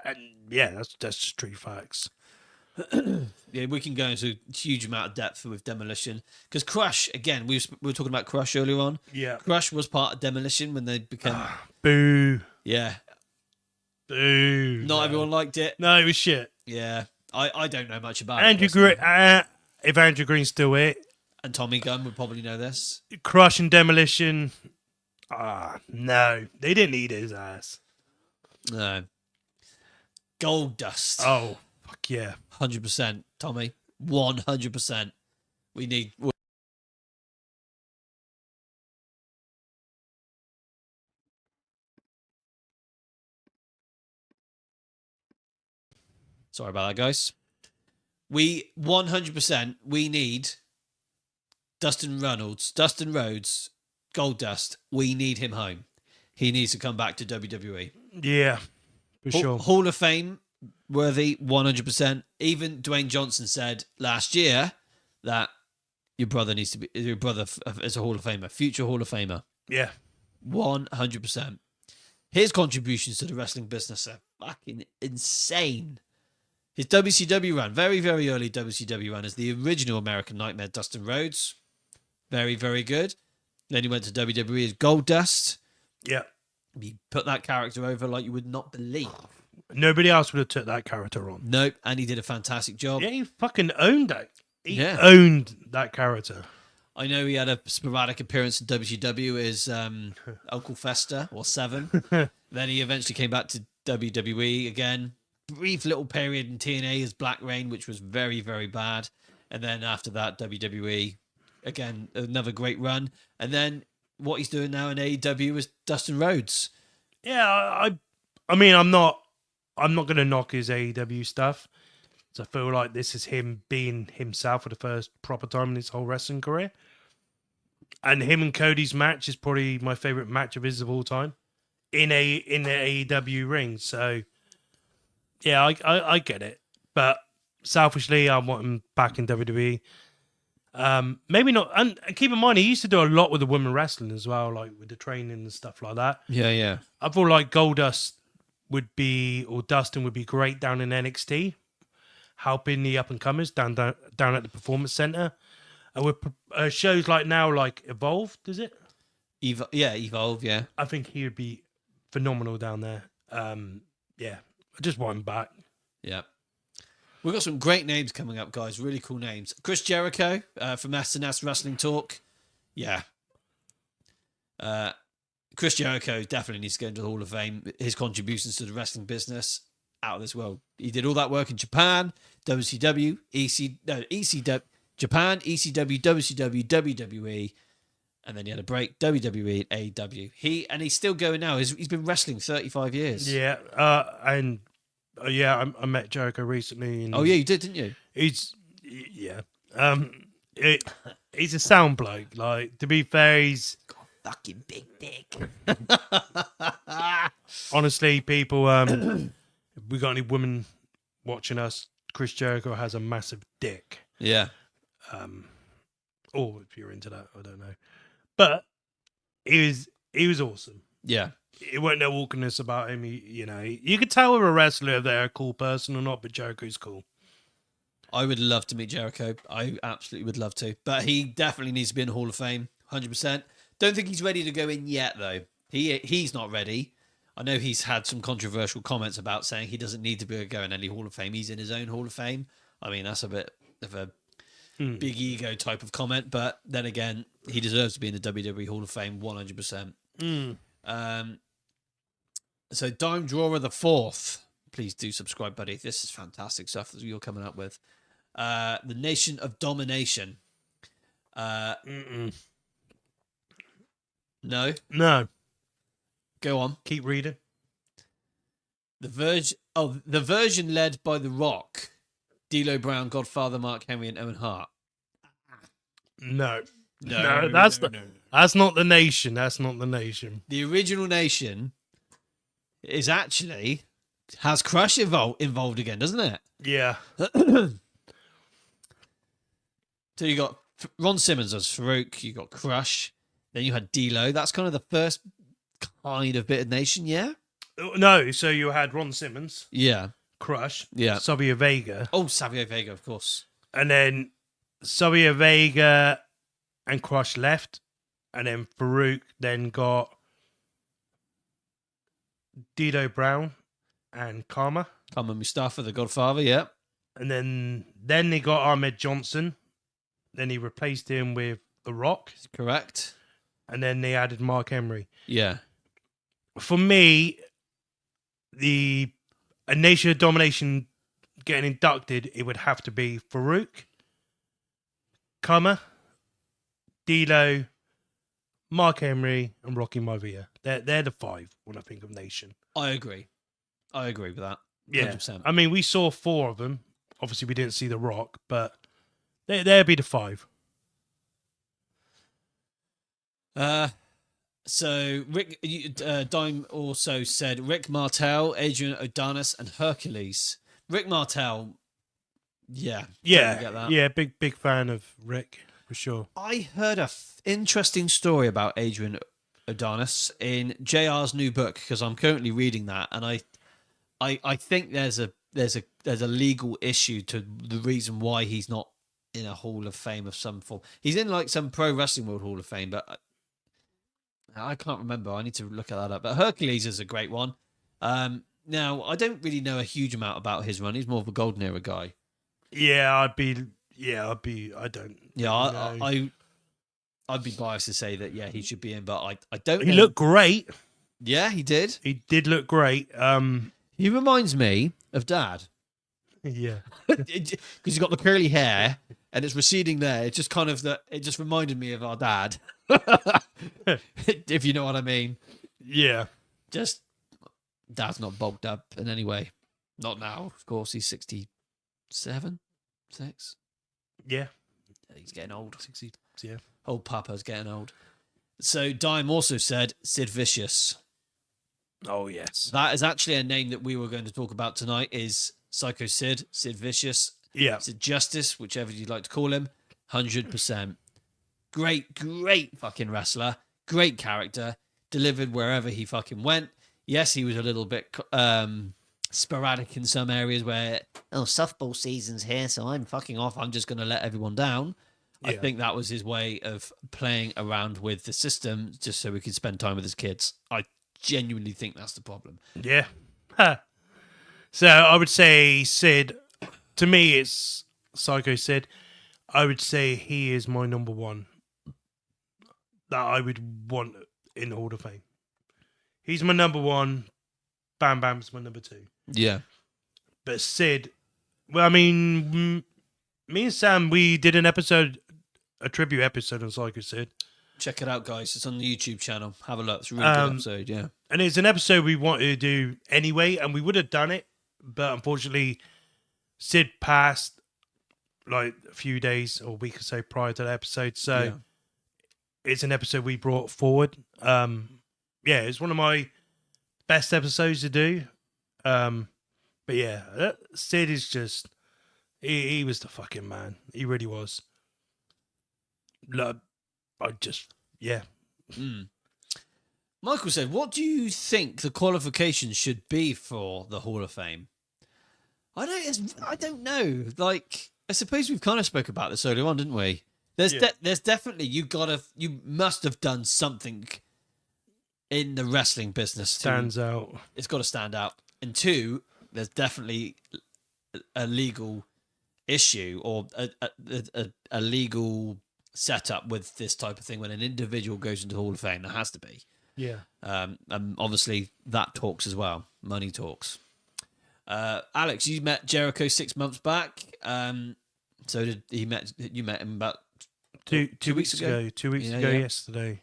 S3: And yeah, that's just true facts.
S2: Yeah, we can go into a huge amount of depth with Demolition. Because Crush, again, we were talking about Crush earlier on.
S3: Yeah.
S2: Crush was part of Demolition when they became...
S3: Boo.
S2: Yeah.
S3: Boo.
S2: Not everyone liked it.
S3: No, it was shit.
S2: Yeah. I don't know much about
S3: Andrew
S2: it.
S3: Green, if Andrew Green's still it.
S2: And Tommy Gunn would probably know this.
S3: Crush and Demolition. No. They didn't need his ass.
S2: No. Gold Dust.
S3: Oh, fuck yeah.
S2: 100%, Tommy. 100%. We need... Sorry about that, guys. We 100% we need Dustin Rhodes, Goldust. We need him home. He needs to come back to WWE.
S3: Yeah, for sure.
S2: Hall of Fame worthy, 100%. Even Dwayne Johnson said last year that your brother needs to be as a Hall of Famer, future Hall of Famer.
S3: Yeah.
S2: 100%. His contributions to the wrestling business are fucking insane. His WCW run, very, very early WCW run, as the original American Nightmare, Dustin Rhodes. Very, very good. Then he went to WWE as Goldust.
S3: Yeah.
S2: He put that character over like you would not believe.
S3: Nobody else would have took that character on.
S2: Nope, and he did a fantastic job.
S3: Yeah, he fucking owned that. He owned that character.
S2: I know he had a sporadic appearance in WCW as Uncle Fester, or Seven. Then he eventually came back to WWE again. Brief little period in TNA as Black Rain, which was very, very bad. And then after that, WWE, again, another great run. And then what he's doing now in AEW is Dustin Rhodes.
S3: Yeah, I mean, I'm not going to knock his AEW stuff. So I feel like this is him being himself for the first proper time in his whole wrestling career. And him and Cody's match is probably my favorite match of his of all time in the AEW ring. So yeah, I get it, but selfishly, I want him back in WWE. Maybe not. And keep in mind, he used to do a lot with the women wrestling as well, like with the training and stuff like that.
S2: Yeah.
S3: I feel like Goldust Dustin would be great down in NXT, helping the up and comers down at the Performance Center. And with shows like now, like Evolved, is it?
S2: Evolve, yeah.
S3: I think he would be phenomenal down there. Yeah, I just want him back.
S2: Yeah. We've got some great names coming up, guys. Really cool names. Chris Jericho from SNS Wrestling Talk. Yeah. Chris Jericho definitely needs to go into the Hall of Fame. His contributions to the wrestling business, out of this world. He did all that work in Japan, WCW, ECW, Japan, ECW, WCW, WWE, and then he had a break, WWE, AEW. He's still going now. He's been wrestling 35 years.
S3: Yeah, I met Jericho recently. And
S2: oh yeah, you did, didn't you?
S3: He's a sound bloke. Like, to be fair, he's
S2: got a fucking big dick.
S3: Honestly, people, if we got any women watching us, Chris Jericho has a massive dick.
S2: Yeah.
S3: Or if you're into that, I don't know. But he was awesome.
S2: Yeah.
S3: It weren't no awkwardness about him. You could tell with a wrestler if they're a cool person or not, but Jericho's cool.
S2: I would love to meet Jericho. I absolutely would love to. But he definitely needs to be in the Hall of Fame, 100%. Don't think he's ready to go in yet, though. He's not ready. I know he's had some controversial comments about saying he doesn't need to go in any Hall of Fame. He's in his own Hall of Fame. I mean, that's a bit of a big ego type of comment. But then again, he deserves to be in the WWE Hall of Fame, 100%. So Dime Drawer the Fourth. Please do subscribe, buddy. This is fantastic stuff that you're coming up with. The Nation of Domination. No?
S3: No.
S2: Go on.
S3: Keep reading.
S2: The version led by The Rock, D'Lo Brown, Godfather, Mark Henry, and Owen Hart.
S3: No, that's not the Nation. That's not the Nation.
S2: The original Nation has Crush involved again, doesn't it?
S3: Yeah.
S2: So you got Ron Simmons as Farouk, you got Crush, then you had D'Lo. That's kind of the first kind of bit of Nation, yeah?
S3: No, so you had Ron Simmons.
S2: Yeah.
S3: Crush.
S2: Yeah.
S3: Savio Vega.
S2: Oh, Savio Vega, of course.
S3: And then Savio Vega and Crush left. And then Farouk then got D'Lo Brown and Karma.
S2: Karma Mustafa, the Godfather, yeah.
S3: And then they got Ahmed Johnson. Then he replaced him with The Rock.
S2: Correct.
S3: And then they added Mark Henry.
S2: Yeah.
S3: For me, a Nation of Domination getting inducted, it would have to be Farouk, Kama, D'Lo, Mark Henry, and Rocky Maivia. They're the five when I think of Nation.
S2: I agree with that
S3: Yeah.
S2: 100%.
S3: I mean, we saw 4 of them. Obviously, we didn't see The Rock, but there'd be the 5.
S2: So Dime also said Rick Martel, Adrian Odanis, and Hercules. Rick Martel, yeah, totally get that.
S3: Yeah, big fan of Rick for sure.
S2: I heard a interesting story about Adrian Odanis in JR's new book because I'm currently reading that, and I think there's a legal issue to the reason why he's not in a Hall of Fame of some form. He's in like some Pro Wrestling World Hall of Fame, but I can't remember. I need to look at that up. But Hercules is a great one. Now, I don't really know a huge amount about his run. He's more of a Golden Era guy.
S3: I don't.
S2: Yeah,
S3: know.
S2: I'd be biased to say that, yeah, he should be in, but I don't
S3: He
S2: know.
S3: looked great.
S2: Yeah, he did.
S3: He did look great.
S2: He reminds me of Dad.
S3: Yeah.
S2: Because he's got the curly hair and it's receding there. It's just kind of it just reminded me of our dad. If you know what I mean.
S3: Yeah.
S2: Just Dad's not bulked up in any way. Not now, of course. He's 67, 6.
S3: Yeah.
S2: He's getting old.
S3: 60. Yeah.
S2: Old Papa's getting old. So Dime also said Sid Vicious.
S3: Oh yes.
S2: That is actually a name that we were going to talk about tonight. Is Psycho Sid, Sid Vicious,
S3: Yeah.
S2: Sid Justice, whichever you'd like to call him. 100%. Great fucking wrestler. Great character. Delivered wherever he fucking went. Yes, he was a little bit sporadic in some areas where, softball season's here, so I'm fucking off. I'm just going to let everyone down. I
S3: Yeah.
S2: think that was his way of playing around with the system just so we could spend time with his kids. I genuinely think that's the problem.
S3: Yeah. Huh. So I would say Sid. To me, it's Psycho Sid. I would say he is my number one that I would want in the Hall of Fame. He's my number one. Bam Bam's my number 2.
S2: Yeah.
S3: But Sid, well, I mean, me and Sam, we did a tribute episode on Psycho Sid.
S2: Check it out, guys. It's on the YouTube channel. Have a look. It's a really good episode, yeah.
S3: And it's an episode we wanted to do anyway, and we would have done it, but unfortunately, Sid passed like a few days or a week or so prior to the episode. So it's an episode we brought forward. It's one of my best episodes to do. But yeah, Sid is just he was the fucking man. He really was. Look,
S2: Michael said, what do you think the qualifications should be for the Hall of Fame? I don't know. Like, I suppose we've kind of spoke about this earlier on, didn't we? There's definitely, you must have done something in the wrestling business.
S3: Stands out.
S2: It's got to stand out. And 2, there's definitely a legal issue or a legal setup with this type of thing when an individual goes into the Hall of Fame. There has to be.
S3: Yeah.
S2: And obviously that talks as well. Money talks. Alex, you met Jericho 6 months back. So you met him about
S3: two weeks ago. 2 weeks ago yesterday.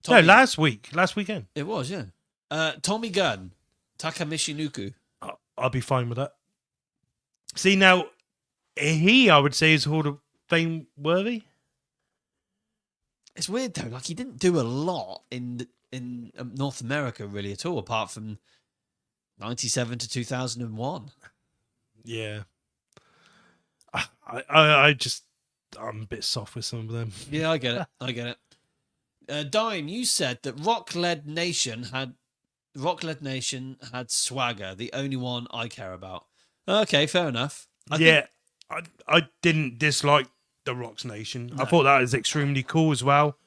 S2: Tommy,
S3: last weekend.
S2: It was, yeah. Tommy Gunn, Takamichi Nuku.
S3: I'll be fine with that. See, now, I would say, is Hall of Fame worthy.
S2: It's weird though. Like, he didn't do a lot in North America really at all, apart from 97 to 2001.
S3: Yeah. I'm a bit soft with some of them.
S2: Yeah, I get it. Dime, you said that Rock Led Nation had swagger, the only one I care about. Okay, fair enough.
S3: I didn't dislike the Rock's Nation. No. I thought that was extremely cool as well.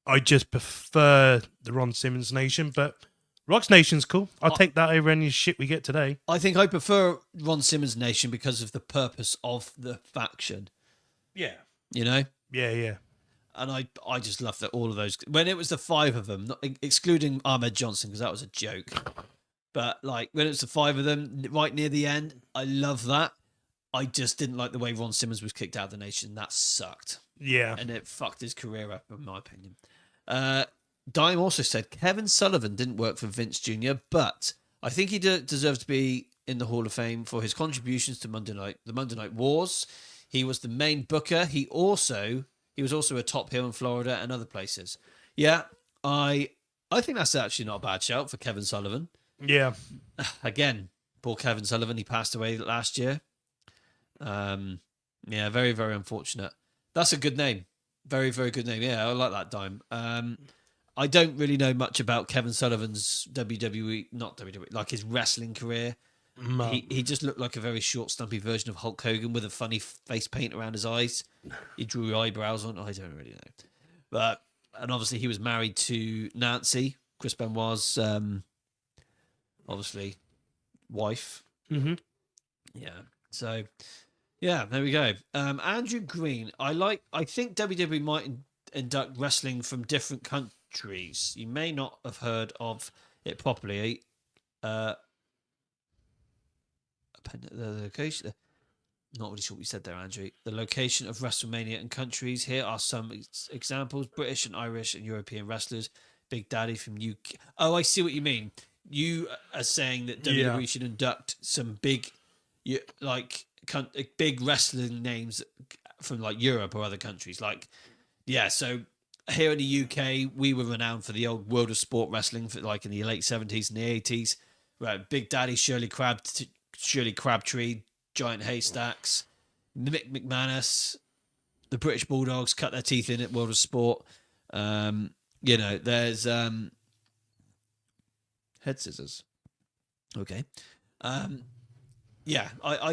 S3: I just prefer the Ron Simmons Nation, but Rock's Nation's cool. I'll take that over any shit we get today.
S2: I think I prefer Ron Simmons Nation because of the purpose of the faction.
S3: Yeah.
S2: You know?
S3: Yeah.
S2: And I just love that all of those. When it was the 5 of them, not excluding Ahmed Johnson, because that was a joke. But like when it's the 5 of them right near the end, I love that. I just didn't like the way Ron Simmons was kicked out of the Nation. That sucked.
S3: Yeah.
S2: And it fucked his career up, in my opinion. Dime also said Kevin Sullivan didn't work for Vince Jr., but I think he deserves to be in the Hall of Fame for his contributions to the Monday Night Wars. He was the main booker. He was also a top heel in Florida and other places. Yeah, I think that's actually not a bad shout for Kevin Sullivan.
S3: Yeah.
S2: Again, poor Kevin Sullivan. He passed away last year. Yeah, very, very unfortunate. That's a good name. Very, very good name. Yeah, I like that, Dime. I don't really know much about Kevin Sullivan's like his wrestling career.
S3: No.
S2: He just looked like a very short, stumpy version of Hulk Hogan with a funny face paint around his eyes. He drew eyebrows on. I don't really know. And obviously he was married to Nancy, Chris Benoit's obviously wife.
S3: Mm-hmm.
S2: Yeah. So yeah, there we go. Andrew Green. I think WWE might induct wrestling from different countries. You may not have heard of it properly. The location. Not really sure what you said there, Andrew. The location of WrestleMania and countries. Here are some examples: British and Irish and European wrestlers. Big Daddy from UK. Oh, I see what you mean. You are saying that WWE should induct some big wrestling names from like Europe or other countries. So here in the UK, we were renowned for the old World of Sport wrestling for like in the late 70s and the 80s. Right, Big Daddy, Shirley Crabtree, Giant Haystacks, Mick McManus, the British Bulldogs cut their teeth in at World of Sport. There's head scissors. Okay. I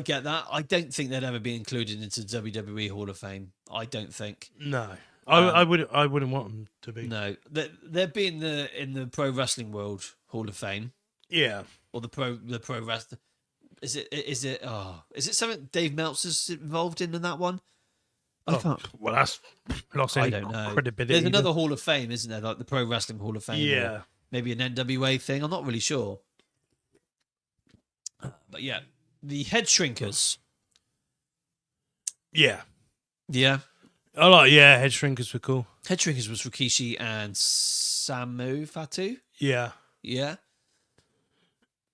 S2: get that. I don't think they'd ever be included into the WWE Hall of Fame. I don't think.
S3: No. I wouldn't want them to be.
S2: No. They'd be in the Pro Wrestling World Hall of Fame.
S3: Yeah.
S2: Or the pro wrestling. Is it something Dave Meltzer's involved in that one?
S3: Well, that's lost any credibility.
S2: There's another Hall of Fame, isn't there? Like the Pro Wrestling Hall of Fame.
S3: Yeah.
S2: Maybe an NWA thing. I'm not really sure. But yeah, the Head Shrinkers.
S3: Yeah.
S2: Yeah.
S3: Head Shrinkers were cool.
S2: Head Shrinkers was Rikishi and Samu Fatu.
S3: Yeah.
S2: Yeah.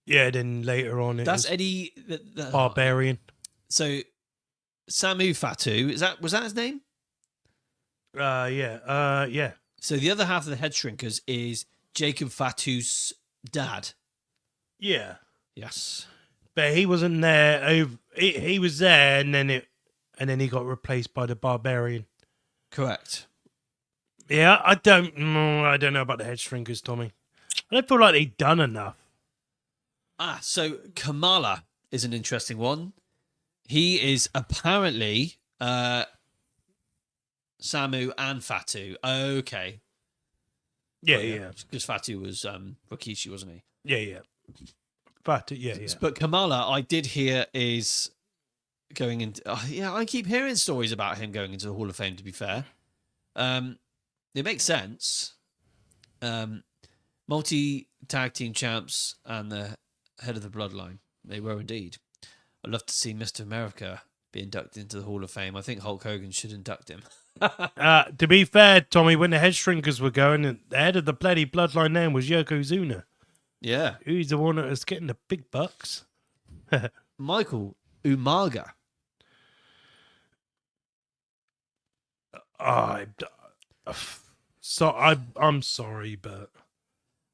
S3: Yeah, then later on
S2: that's Eddie
S3: Barbarian.
S2: So Samu Fatu, was that his name?
S3: Yeah.
S2: So the other half of the Head Shrinkers is Jacob Fatu's dad.
S3: Yeah.
S2: Yes.
S3: But he wasn't there. He was there, and then he got replaced by the Barbarian.
S2: Correct.
S3: Yeah, I don't know about the Head Shrinkers, Tommy. I don't feel like they've done enough.
S2: So Kamala is an interesting one. He is apparently Samu and Fatu. Okay.
S3: Yeah.
S2: Because Fatu was Rikishi, wasn't he?
S3: Yeah. Fatu, yeah.
S2: But Kamala, I did hear, is going into... I keep hearing stories about him going into the Hall of Fame, to be fair. It makes sense. Multi-tag team champs and the head of the bloodline. They were indeed. I'd love to see Mr. America be inducted into the Hall of Fame. I think Hulk Hogan should induct him.
S3: To be fair, Tommy, when the Head Shrinkers were going, the head of the bloody bloodline then was Yokozuna.
S2: Yeah.
S3: Who's the one that was getting the big bucks?
S2: Michael Umaga.
S3: I'm sorry, but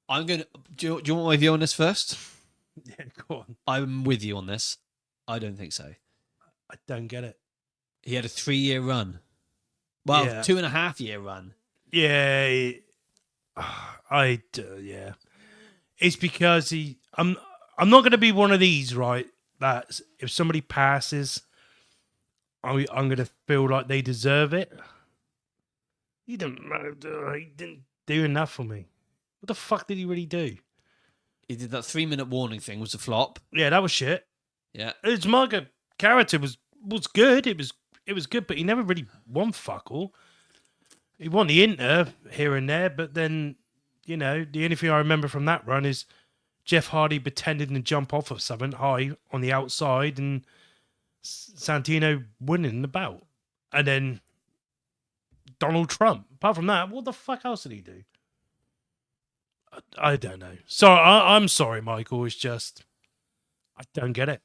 S2: I'm going to... Do you want my view on this first?
S3: Yeah, go on.
S2: I'm with you on this. I don't think so.
S3: I don't get it.
S2: He had a 3-year run. Well,
S3: Yeah.
S2: 2.5-year run.
S3: Yeah, yeah. It's because I'm not going to be one of these, right? That if somebody passes, I'm going to feel like they deserve it. He didn't do enough for me. What the fuck did he really do?
S2: He did that 3-minute warning thing, was a flop.
S3: Yeah, that was shit.
S2: Yeah.
S3: His manga character was good. It was good, but he never really won fuck all. He won the Inter here and there, but then, the only thing I remember from that run is Jeff Hardy pretending to jump off of something high on the outside and Santino winning the bout. And then Donald Trump. Apart from that, what the fuck else did he do? I don't know. So I'm sorry, Michael. It's just I don't get it.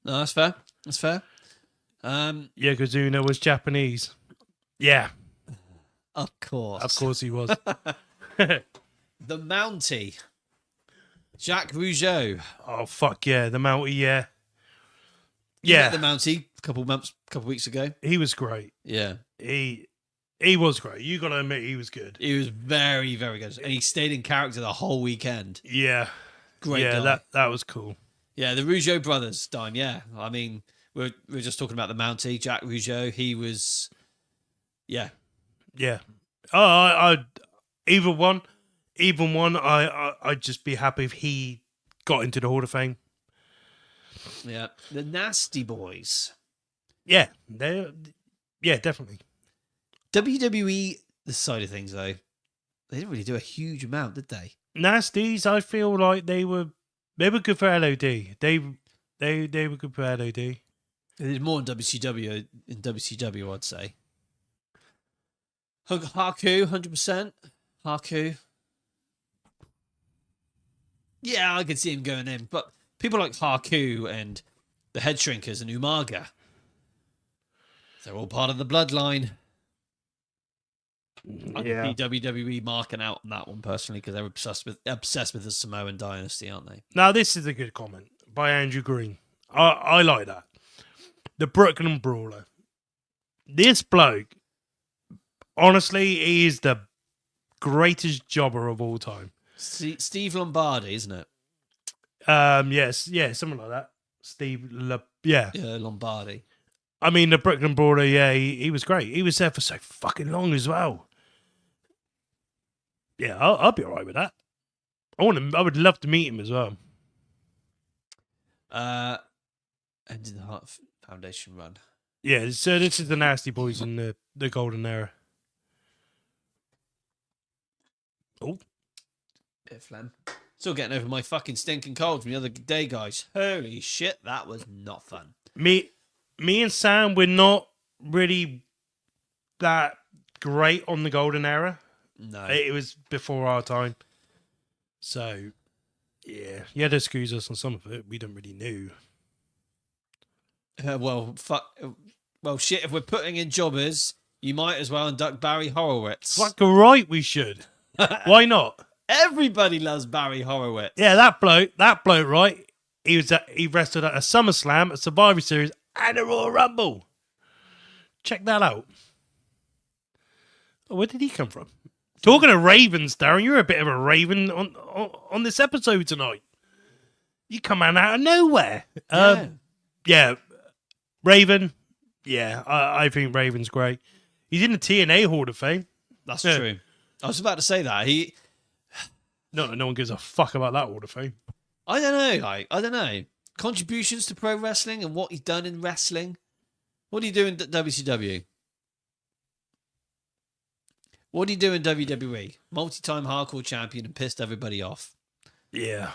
S2: No, that's fair. That's fair.
S3: Yokozuna was Japanese. Yeah,
S2: Of course.
S3: of course he was.
S2: The Mountie. Jacques Rougeau.
S3: Oh, fuck yeah. The Mountie, yeah.
S2: You
S3: Yeah.
S2: met the Mountie a couple weeks ago.
S3: He was great.
S2: Yeah.
S3: He was great. You got to admit he was good.
S2: He was very, very good. And he stayed in character the whole weekend.
S3: Yeah.
S2: Great
S3: yeah,
S2: guy.
S3: that was cool.
S2: Yeah, the Rougeau brothers, Dime, yeah. I mean, we're just talking about the Mountie, Jacques Rougeau. He was, yeah.
S3: Yeah. Oh, I either one, I'd just be happy if he got into the Hall of Fame.
S2: Yeah. The Nasty Boys.
S3: Yeah, definitely.
S2: WWE, the side of things, though, they didn't really do a huge amount, did they?
S3: Nasties, I feel like they were good for LOD. They were good for LOD.
S2: They did more in WCW, I'd say. Haku, 100%. Haku. Yeah, I could see him going in. But people like Haku and the Head Shrinkers and Umaga, they're all part of the bloodline. I can see WWE marking out on that one personally because they're obsessed with the Samoan dynasty, aren't they?
S3: Now, this is a good comment by Andrew Green. I like that. The Brooklyn Brawler. This bloke, honestly, he is the greatest jobber of all time.
S2: Steve Lombardi, isn't it?
S3: Yes, yeah, something like that. Yeah,
S2: Lombardi.
S3: I mean, the Brooklyn Brawler, yeah, he was great. He was there for so fucking long as well. Yeah, I'll be all right with that. I would love to meet him as well.
S2: Ended the Heart Foundation run.
S3: Yeah, so this is the Nasty Boys in the Golden Era. Oh.
S2: Bit of phlegm. Still getting over my fucking stinking cold from the other day, guys. Holy shit, that was not fun.
S3: Me and Sam, we're not really that great on the Golden Era.
S2: No.
S3: It was before our time. So, yeah. You had to excuse us on some of it. We don't really know.
S2: Well, shit, if we're putting in jobbers, you might as well induct Barry Horowitz.
S3: Fucking right we should. Why not?
S2: Everybody loves Barry Horowitz.
S3: Yeah, that bloke, right? He wrestled at a SummerSlam, a Survivor Series, and a Royal Rumble. Check that out. Oh, where did he come from? Talking of Ravens, Darren, you're a bit of a Raven on this episode tonight. You come out of nowhere. Yeah, Raven. Yeah, I think Raven's great. He's in the TNA Hall of Fame.
S2: That's true. I was about to say that.
S3: No one gives a fuck about that Hall of Fame.
S2: I don't know. Contributions to pro wrestling and what he's done in wrestling. What do you do in WCW? What do you do in WWE? Multi-time hardcore champion and pissed everybody off.
S3: Yeah.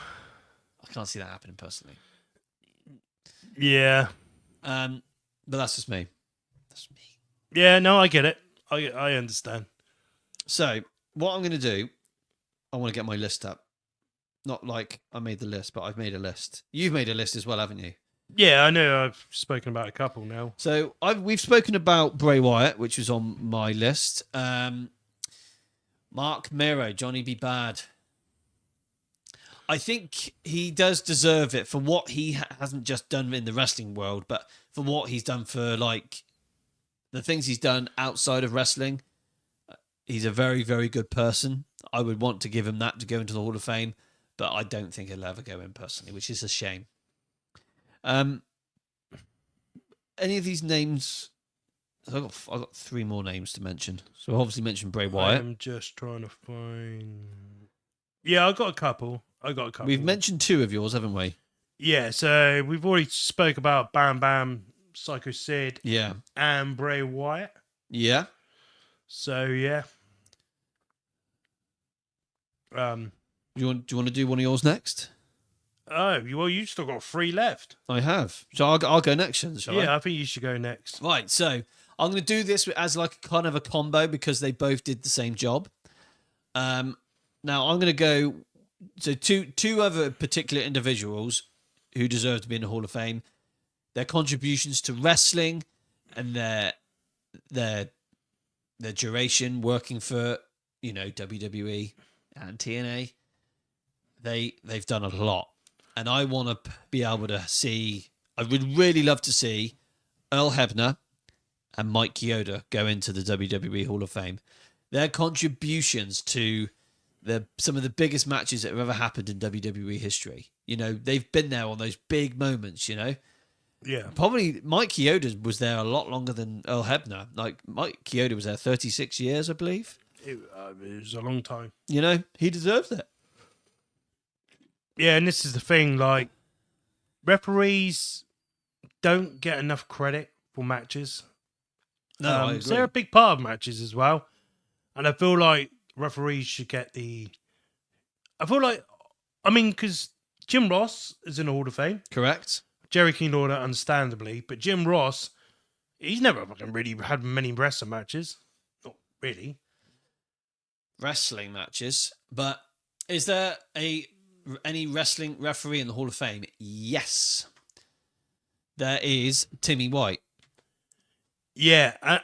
S2: I can't see that happening personally.
S3: Yeah.
S2: But that's just me. That's me.
S3: Yeah, no, I get it. I understand.
S2: So, what I'm going to do, I want to get my list up. Not like I made the list, but I've made a list. You've made a list as well, haven't you?
S3: Yeah, I know. I've spoken about a couple now.
S2: So, we've spoken about Bray Wyatt, which was on my list. Mark Miro, Johnny B. Bad. I think he does deserve it for what he hasn't just done in the wrestling world, but for what he's done for, like, the things he's done outside of wrestling. He's a very, very good person. I would want to give him that to go into the Hall of Fame, but I don't think he'll ever go in personally, which is a shame. Any of these names... I've got three more names to mention. So I obviously mentioned Bray Wyatt.
S3: I'm just trying to find... Yeah, I got a couple.
S2: We've mentioned two of yours, haven't we?
S3: Yeah, so we've already spoke about Bam Bam, Psycho Sid,
S2: Yeah.
S3: and Bray Wyatt.
S2: Yeah.
S3: So, yeah.
S2: Do you want to do one of yours next?
S3: Oh, well, you still got three left.
S2: I have. So I'll go next, shall I?
S3: Yeah, I think you should go next.
S2: Right, so I'm going to do this as like a kind of a combo because they both did the same job. Now I'm going to go... So two other particular individuals who deserve to be in the Hall of Fame. Their contributions to wrestling and their duration working for, WWE and TNA, they've done a lot. And I want to be able to see, I would really love to see Earl Hebner and Mike Chioda go into the WWE Hall of Fame. Their contributions to some of the biggest matches that have ever happened in WWE history. They've been there on those big moments,
S3: Yeah.
S2: Probably Mike Chioda was there a lot longer than Earl Hebner. Like, Mike Chioda was there 36 years, I believe.
S3: It was a long time.
S2: He deserves it.
S3: Yeah, and this is the thing, like, referees don't get enough credit for matches.
S2: No, I agree.
S3: So they're a big part of matches as well. And I feel like referees should get because Jim Ross is in the Hall of Fame.
S2: Correct.
S3: Jerry King Lawler, understandably. But Jim Ross, he's never fucking really had many wrestling matches. Not really.
S2: Wrestling matches. But is there any wrestling referee in the Hall of Fame? Yes. There is Timmy White.
S3: Yeah.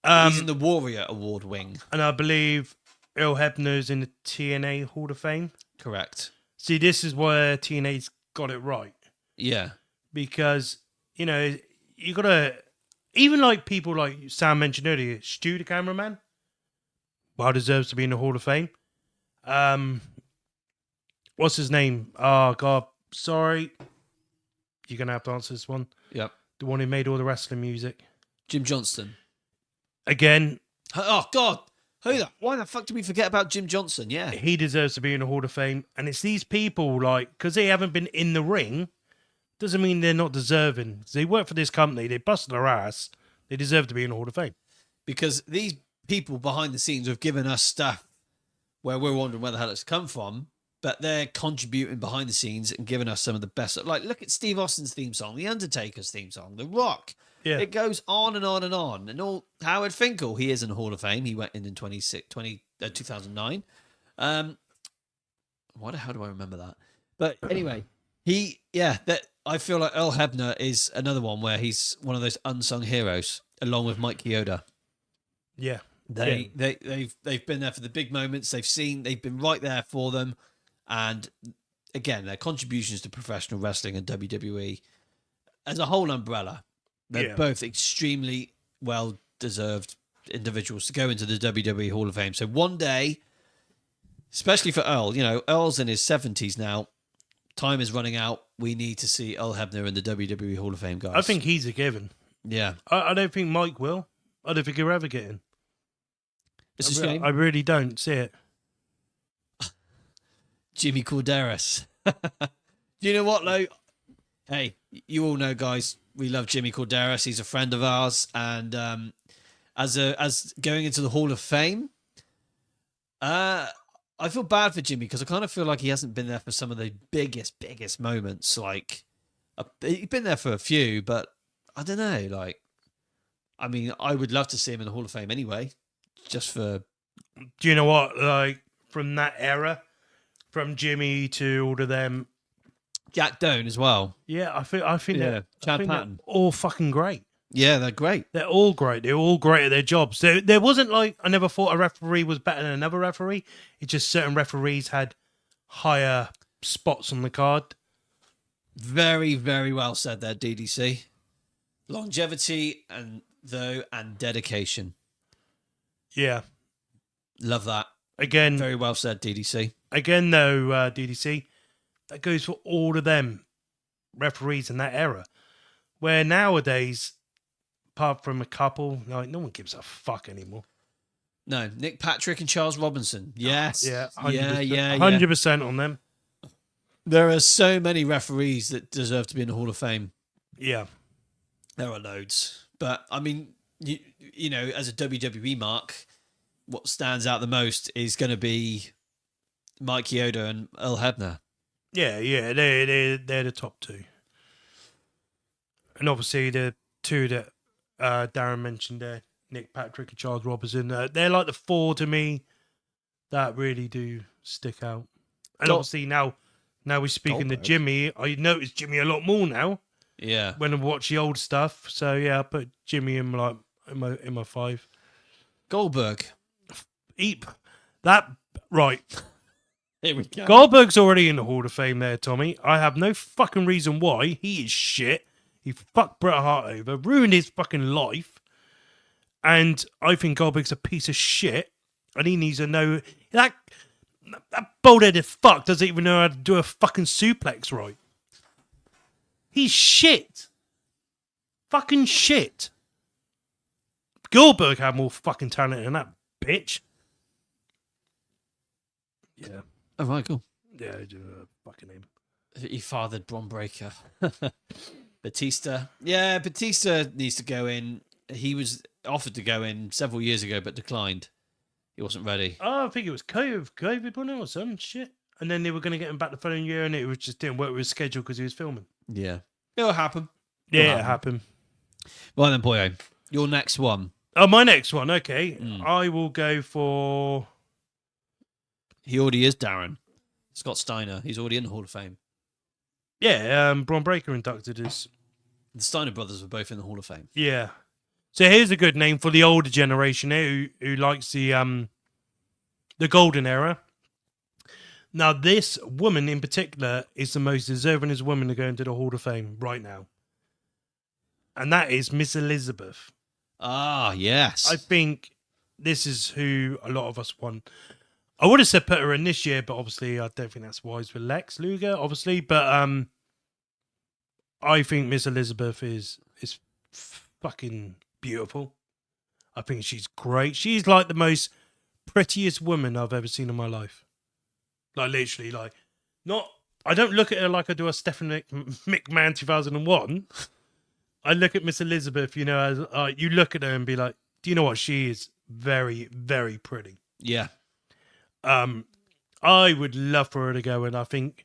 S2: He's in the Warrior Award wing.
S3: And I believe Earl Hebner's in the TNA Hall of Fame.
S2: Correct.
S3: See, this is where TNA's got it right.
S2: Yeah.
S3: Because, you got to... Even like people like Sam mentioned earlier, Stu, the cameraman, well deserves to be in the Hall of Fame. What's his name? Oh, God. Sorry. You're going to have to answer this one.
S2: Yep.
S3: The one who made all the wrestling music.
S2: Jim Johnston.
S3: Again.
S2: Oh, God. Why the fuck did we forget about Jim Johnson? Yeah.
S3: He deserves to be in the Hall of Fame. And it's these people, like, because they haven't been in the ring, doesn't mean they're not deserving. They work for this company. They busted their ass. They deserve to be in the Hall of Fame.
S2: Because these people behind the scenes have given us stuff where we're wondering where the hell it's come from, but they're contributing behind the scenes and giving us some of the best. Like, look at Steve Austin's theme song, The Undertaker's theme song, The Rock.
S3: Yeah.
S2: It goes on and on and on. And all Howard Finkel, he is in the Hall of Fame. He went in 2009. Why the hell do I remember that? But anyway, I feel like Earl Hebner is another one where he's one of those unsung heroes, along with Mike Chioda.
S3: Yeah.
S2: They've been there for the big moments. They've been right there for them. And again, their contributions to professional wrestling and WWE as a whole umbrella, they're both extremely well-deserved individuals to go into the WWE Hall of Fame. So one day, especially for Earl, Earl's in his 70s now. Time is running out. We need to see Earl Hebner in the WWE Hall of Fame, guys.
S3: I think he's a given.
S2: Yeah.
S3: I don't think Mike will. I don't think he'll ever get in.
S2: It's a shame.
S3: I really don't see it.
S2: Jimmy Corderas. Do you know what, though? Hey, you all know, guys, we love Jimmy Corderas. He's a friend of ours. And as going into the Hall of Fame, I feel bad for Jimmy because I kind of feel like he hasn't been there for some of the biggest moments. Like, he's been there for a few, but I don't know. Like, I mean, I would love to see him in the Hall of Fame anyway, just for...
S3: Do you know what? Like, from that era, from Jimmy to all of them...
S2: Jack Doan as well.
S3: Yeah, I think
S2: Chad Patton.
S3: they're all fucking great.
S2: Yeah, they're great.
S3: They're all great. They're all great at their jobs. There wasn't like, I never thought a referee was better than another referee. It's just certain referees had higher spots on the card.
S2: Very, very well said there, DDC. Longevity and dedication.
S3: Yeah.
S2: Love that.
S3: Again.
S2: Very well said, DDC.
S3: Again, though, DDC, that goes for all of them referees in that era. Where nowadays, apart from a couple, like, no one gives a fuck anymore.
S2: No, Nick Patrick and Charles Robinson. Yes.
S3: Yeah, 100%,
S2: yeah.
S3: 100% on them.
S2: There are so many referees that deserve to be in the Hall of Fame.
S3: Yeah.
S2: There are loads. But, I mean, you know, as a WWE mark, what stands out the most is going to be Mike Chioda and Earl Hebner.
S3: Yeah, they're the top two. And obviously the two that Darren mentioned there, Nick Patrick and Charles Robinson, they're like the four to me that really do stick out. And obviously now Now we're speaking to
S2: Goldberg.
S3: Jimmy. I notice Jimmy a lot more now
S2: Yeah.
S3: when I watch the old stuff. So yeah, I put Jimmy in my 5.
S2: Goldberg.
S3: Eat that right.
S2: Here we go.
S3: Goldberg's already in the Hall of Fame there, Tommy. I have no fucking reason why. He is shit. He fucked Bret Hart over, ruined his fucking life. And I think Goldberg's a piece of shit. And he needs to know that bald-headed fuck doesn't even know how to do a fucking suplex right. He's shit. Fucking shit. Goldberg had more fucking talent than that bitch. Yeah.
S2: Oh, right, cool.
S3: Yeah, fucking him.
S2: He fathered Bron Breakker. Batista. Yeah, Batista needs to go in. He was offered to go in several years ago, but declined. He wasn't ready.
S3: Oh, I think it was COVID, wasn't it, or some shit? And then they were going to get him back the following year, and it was just didn't work with his schedule because he was filming.
S2: Yeah. It'll happen.
S3: Yeah, it happened.
S2: Well then, boyo, your next one.
S3: Oh, my next one. Okay. I will go for...
S2: He already is Darren. Scott Steiner. He's already in the Hall of Fame.
S3: Yeah, Bron Breakker inducted us.
S2: The Steiner brothers were both in the Hall of Fame.
S3: Yeah. So here's a good name for the older generation here who likes the golden era. Now, this woman in particular is the most deserving woman to go into the Hall of Fame right now. And that is Miss Elizabeth.
S2: Ah, yes.
S3: I think this is who a lot of us want. I would have said put her in this year, but obviously I don't think that's wise with Lex Luger, obviously. But I think Miss Elizabeth is fucking beautiful. I think she's great. She's like the most prettiest woman I've ever seen in my life. Like literally, like not. I don't look at her like I do a Stephanie McMahon 2001. I look at Miss Elizabeth, as you look at her and be like, do you know what? She is very, very pretty.
S2: Yeah.
S3: I would love for her to go, and I think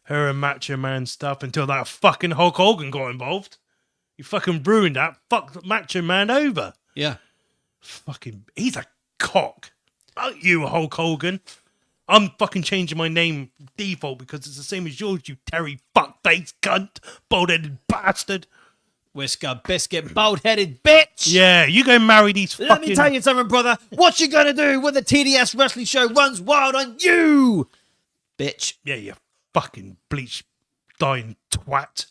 S3: her and Macho Man stuff until that fucking Hulk Hogan got involved. He fucking ruined that. Fucked Macho Man over.
S2: Yeah.
S3: Fucking, he's a cock. Fuck you, Hulk Hogan. I'm fucking changing my name default because it's the same as yours, you Terry fuckface cunt, bald-headed bastard.
S2: Whisker biscuit, bald-headed bitch.
S3: Yeah, you go marry these fucking...
S2: Let me tell you something, brother. What you gonna do when the TDS wrestling show runs wild on you, bitch?
S3: Yeah, you fucking bleach dying twat.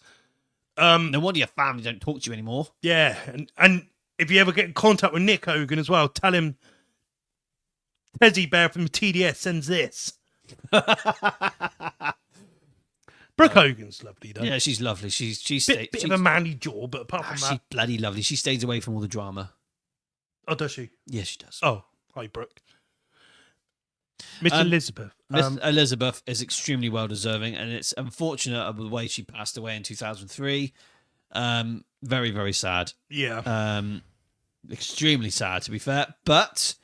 S2: No wonder your family don't talk to you anymore.
S3: Yeah, and if you ever get in contact with Nick Hogan as well, tell him Teddy Bear from TDS sends this. Brooke Hogan's lovely, though.
S2: Yeah, she's lovely. She's
S3: Bit of a manly jaw, but apart from
S2: she's
S3: that...
S2: bloody lovely. She stays away from all the drama.
S3: Oh, does she?
S2: Yes, she does.
S3: Oh, hi, Brooke. Miss Elizabeth.
S2: Miss Elizabeth is extremely well deserving, and it's unfortunate of the way she passed away in 2003. Very, very sad.
S3: Yeah.
S2: Extremely sad, to be fair. But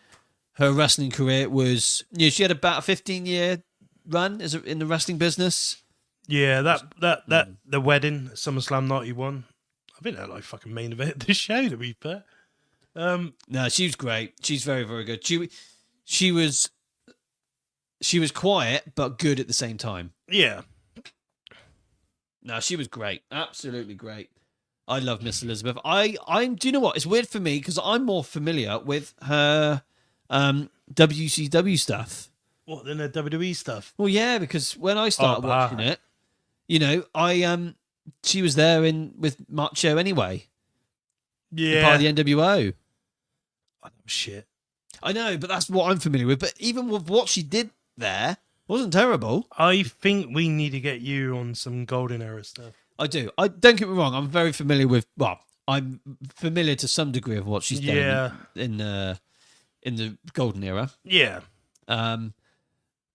S2: her wrestling career was, she had about a 15-year run in the wrestling business.
S3: Yeah, the wedding, SummerSlam 91. I think that like fucking main event of the show, to be fair.
S2: No, she was great. She's very, very good. She was quiet but good at the same time.
S3: Yeah.
S2: No, she was great. Absolutely great. I love Miss Elizabeth. Do you know what? It's weird for me because I'm more familiar with her WCW stuff.
S3: What, than the WWE stuff?
S2: Well, yeah, because when I started watching it, she was there with Macho anyway.
S3: Yeah.
S2: Part of the NWO.
S3: Oh, shit.
S2: I know, but that's what I'm familiar with. But even with what she did there, wasn't terrible.
S3: I think we need to get you on some golden era stuff.
S2: I do. I don't get me wrong. I'm very familiar with. Well, I'm familiar to some degree of what she's done in the golden era.
S3: Yeah.
S2: But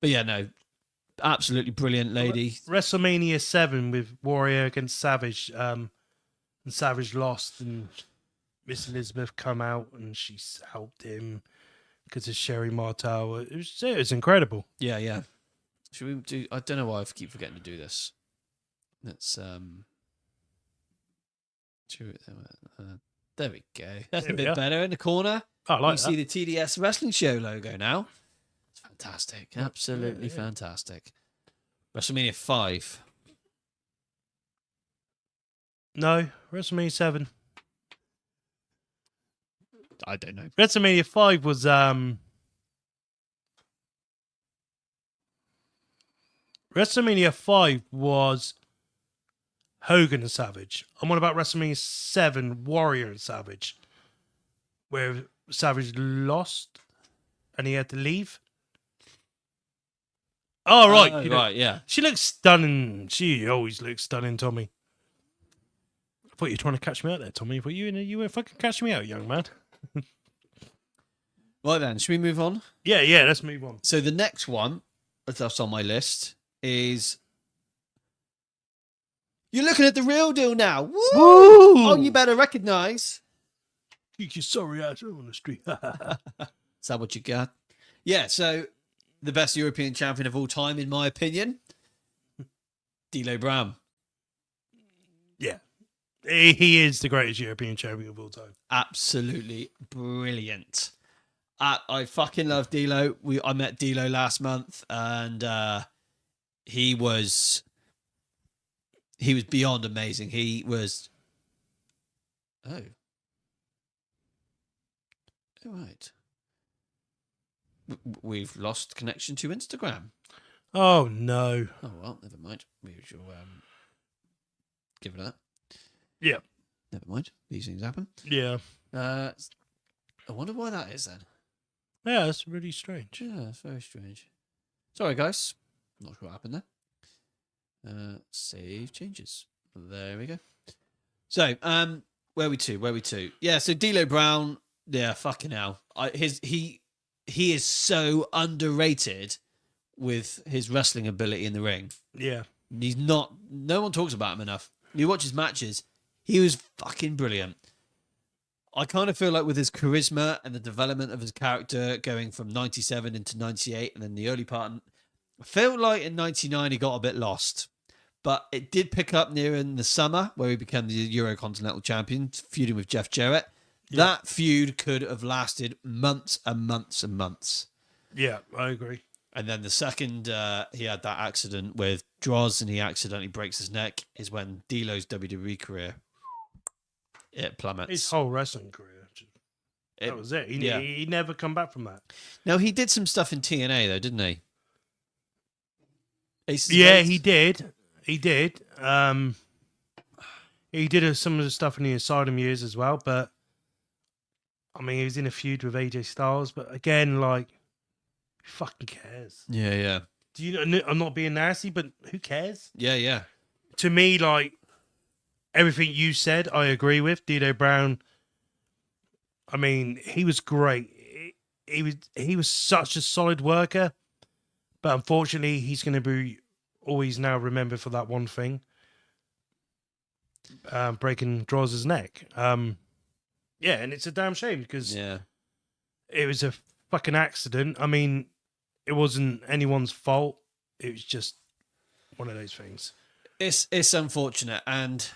S2: yeah, no, absolutely brilliant lady.
S3: WrestleMania 7 with Warrior against Savage, and Savage lost, and Miss Elizabeth come out and she helped him because of Sherry Martel. It was incredible.
S2: Yeah, yeah. Should we do? I don't know why I keep forgetting to do this. Let's there we go. That's a bit better in the corner.
S3: I like
S2: that. You see the TDS Wrestling Show logo now. It's fantastic. Absolutely fantastic. WrestleMania 5.
S3: No, WrestleMania 7.
S2: I don't know.
S3: WrestleMania 5 was WrestleMania 5 was Hogan and Savage. I'm on about WrestleMania 7, Warrior and Savage, where Savage lost and he had to leave. Oh, right.
S2: Right, yeah.
S3: She looks stunning. She always looks stunning, Tommy. I thought you were trying to catch me out there, Tommy. I thought you were fucking catching me out, young man.
S2: Right then, should we move on?
S3: Yeah, let's move on.
S2: So the next one that's on my list is... You're looking at the real deal now. Woo! Oh, you better recognise.
S3: Kick your sorry ass on the street.
S2: Is that what you got? Yeah, so the best European champion of all time, in my opinion, D'Lo Brown.
S3: Yeah. He is the greatest European champion of all time.
S2: Absolutely brilliant. I fucking love D'Lo. I met D'Lo last month, and he was beyond amazing. He was... Oh. All right. We've lost connection to Instagram.
S3: Oh, no.
S2: Oh, well, never mind. We shall give it that.
S3: Yeah.
S2: Never mind. These things happen.
S3: Yeah.
S2: I wonder why that is then.
S3: Yeah, that's really strange.
S2: Yeah, it's very strange. Sorry, guys. Not sure what happened there. Save changes. There we go. So, where we to? Yeah, so D'Lo Brown. Yeah, fucking hell. He is so underrated with his wrestling ability in the ring.
S3: Yeah.
S2: He's not. No one talks about him enough. You watch his matches. He was fucking brilliant. I kind of feel like with his charisma and the development of his character going from 97 into 98 and then the early part, I felt like in 99 he got a bit lost. But it did pick up near in the summer where he became the Eurocontinental champion, feuding with Jeff Jarrett. Yeah. That feud could have lasted months and months and months.
S3: Yeah, I agree.
S2: And then the second he had that accident with Droz and he accidentally breaks his neck is when D'Lo's WWE career, it plummets.
S3: His whole wrestling career. That was it. He never come back from that.
S2: Now, he did some stuff in TNA, though, didn't he?
S3: He did. He did. He did some of the stuff in the Asylum years as well, but I mean, he was in a feud with AJ Styles, but again, like, who fucking cares?
S2: Yeah.
S3: Do you know, I'm not being nasty, but who cares?
S2: Yeah.
S3: To me, like, everything you said, I agree with. D'Lo Brown, I mean, he was great. He was such a solid worker, but unfortunately, he's going to be always now remembered for that one thing, breaking Droz's neck. Yeah, and it's a damn shame because it was a fucking accident. I mean, it wasn't anyone's fault. It was just one of those things.
S2: It's unfortunate, and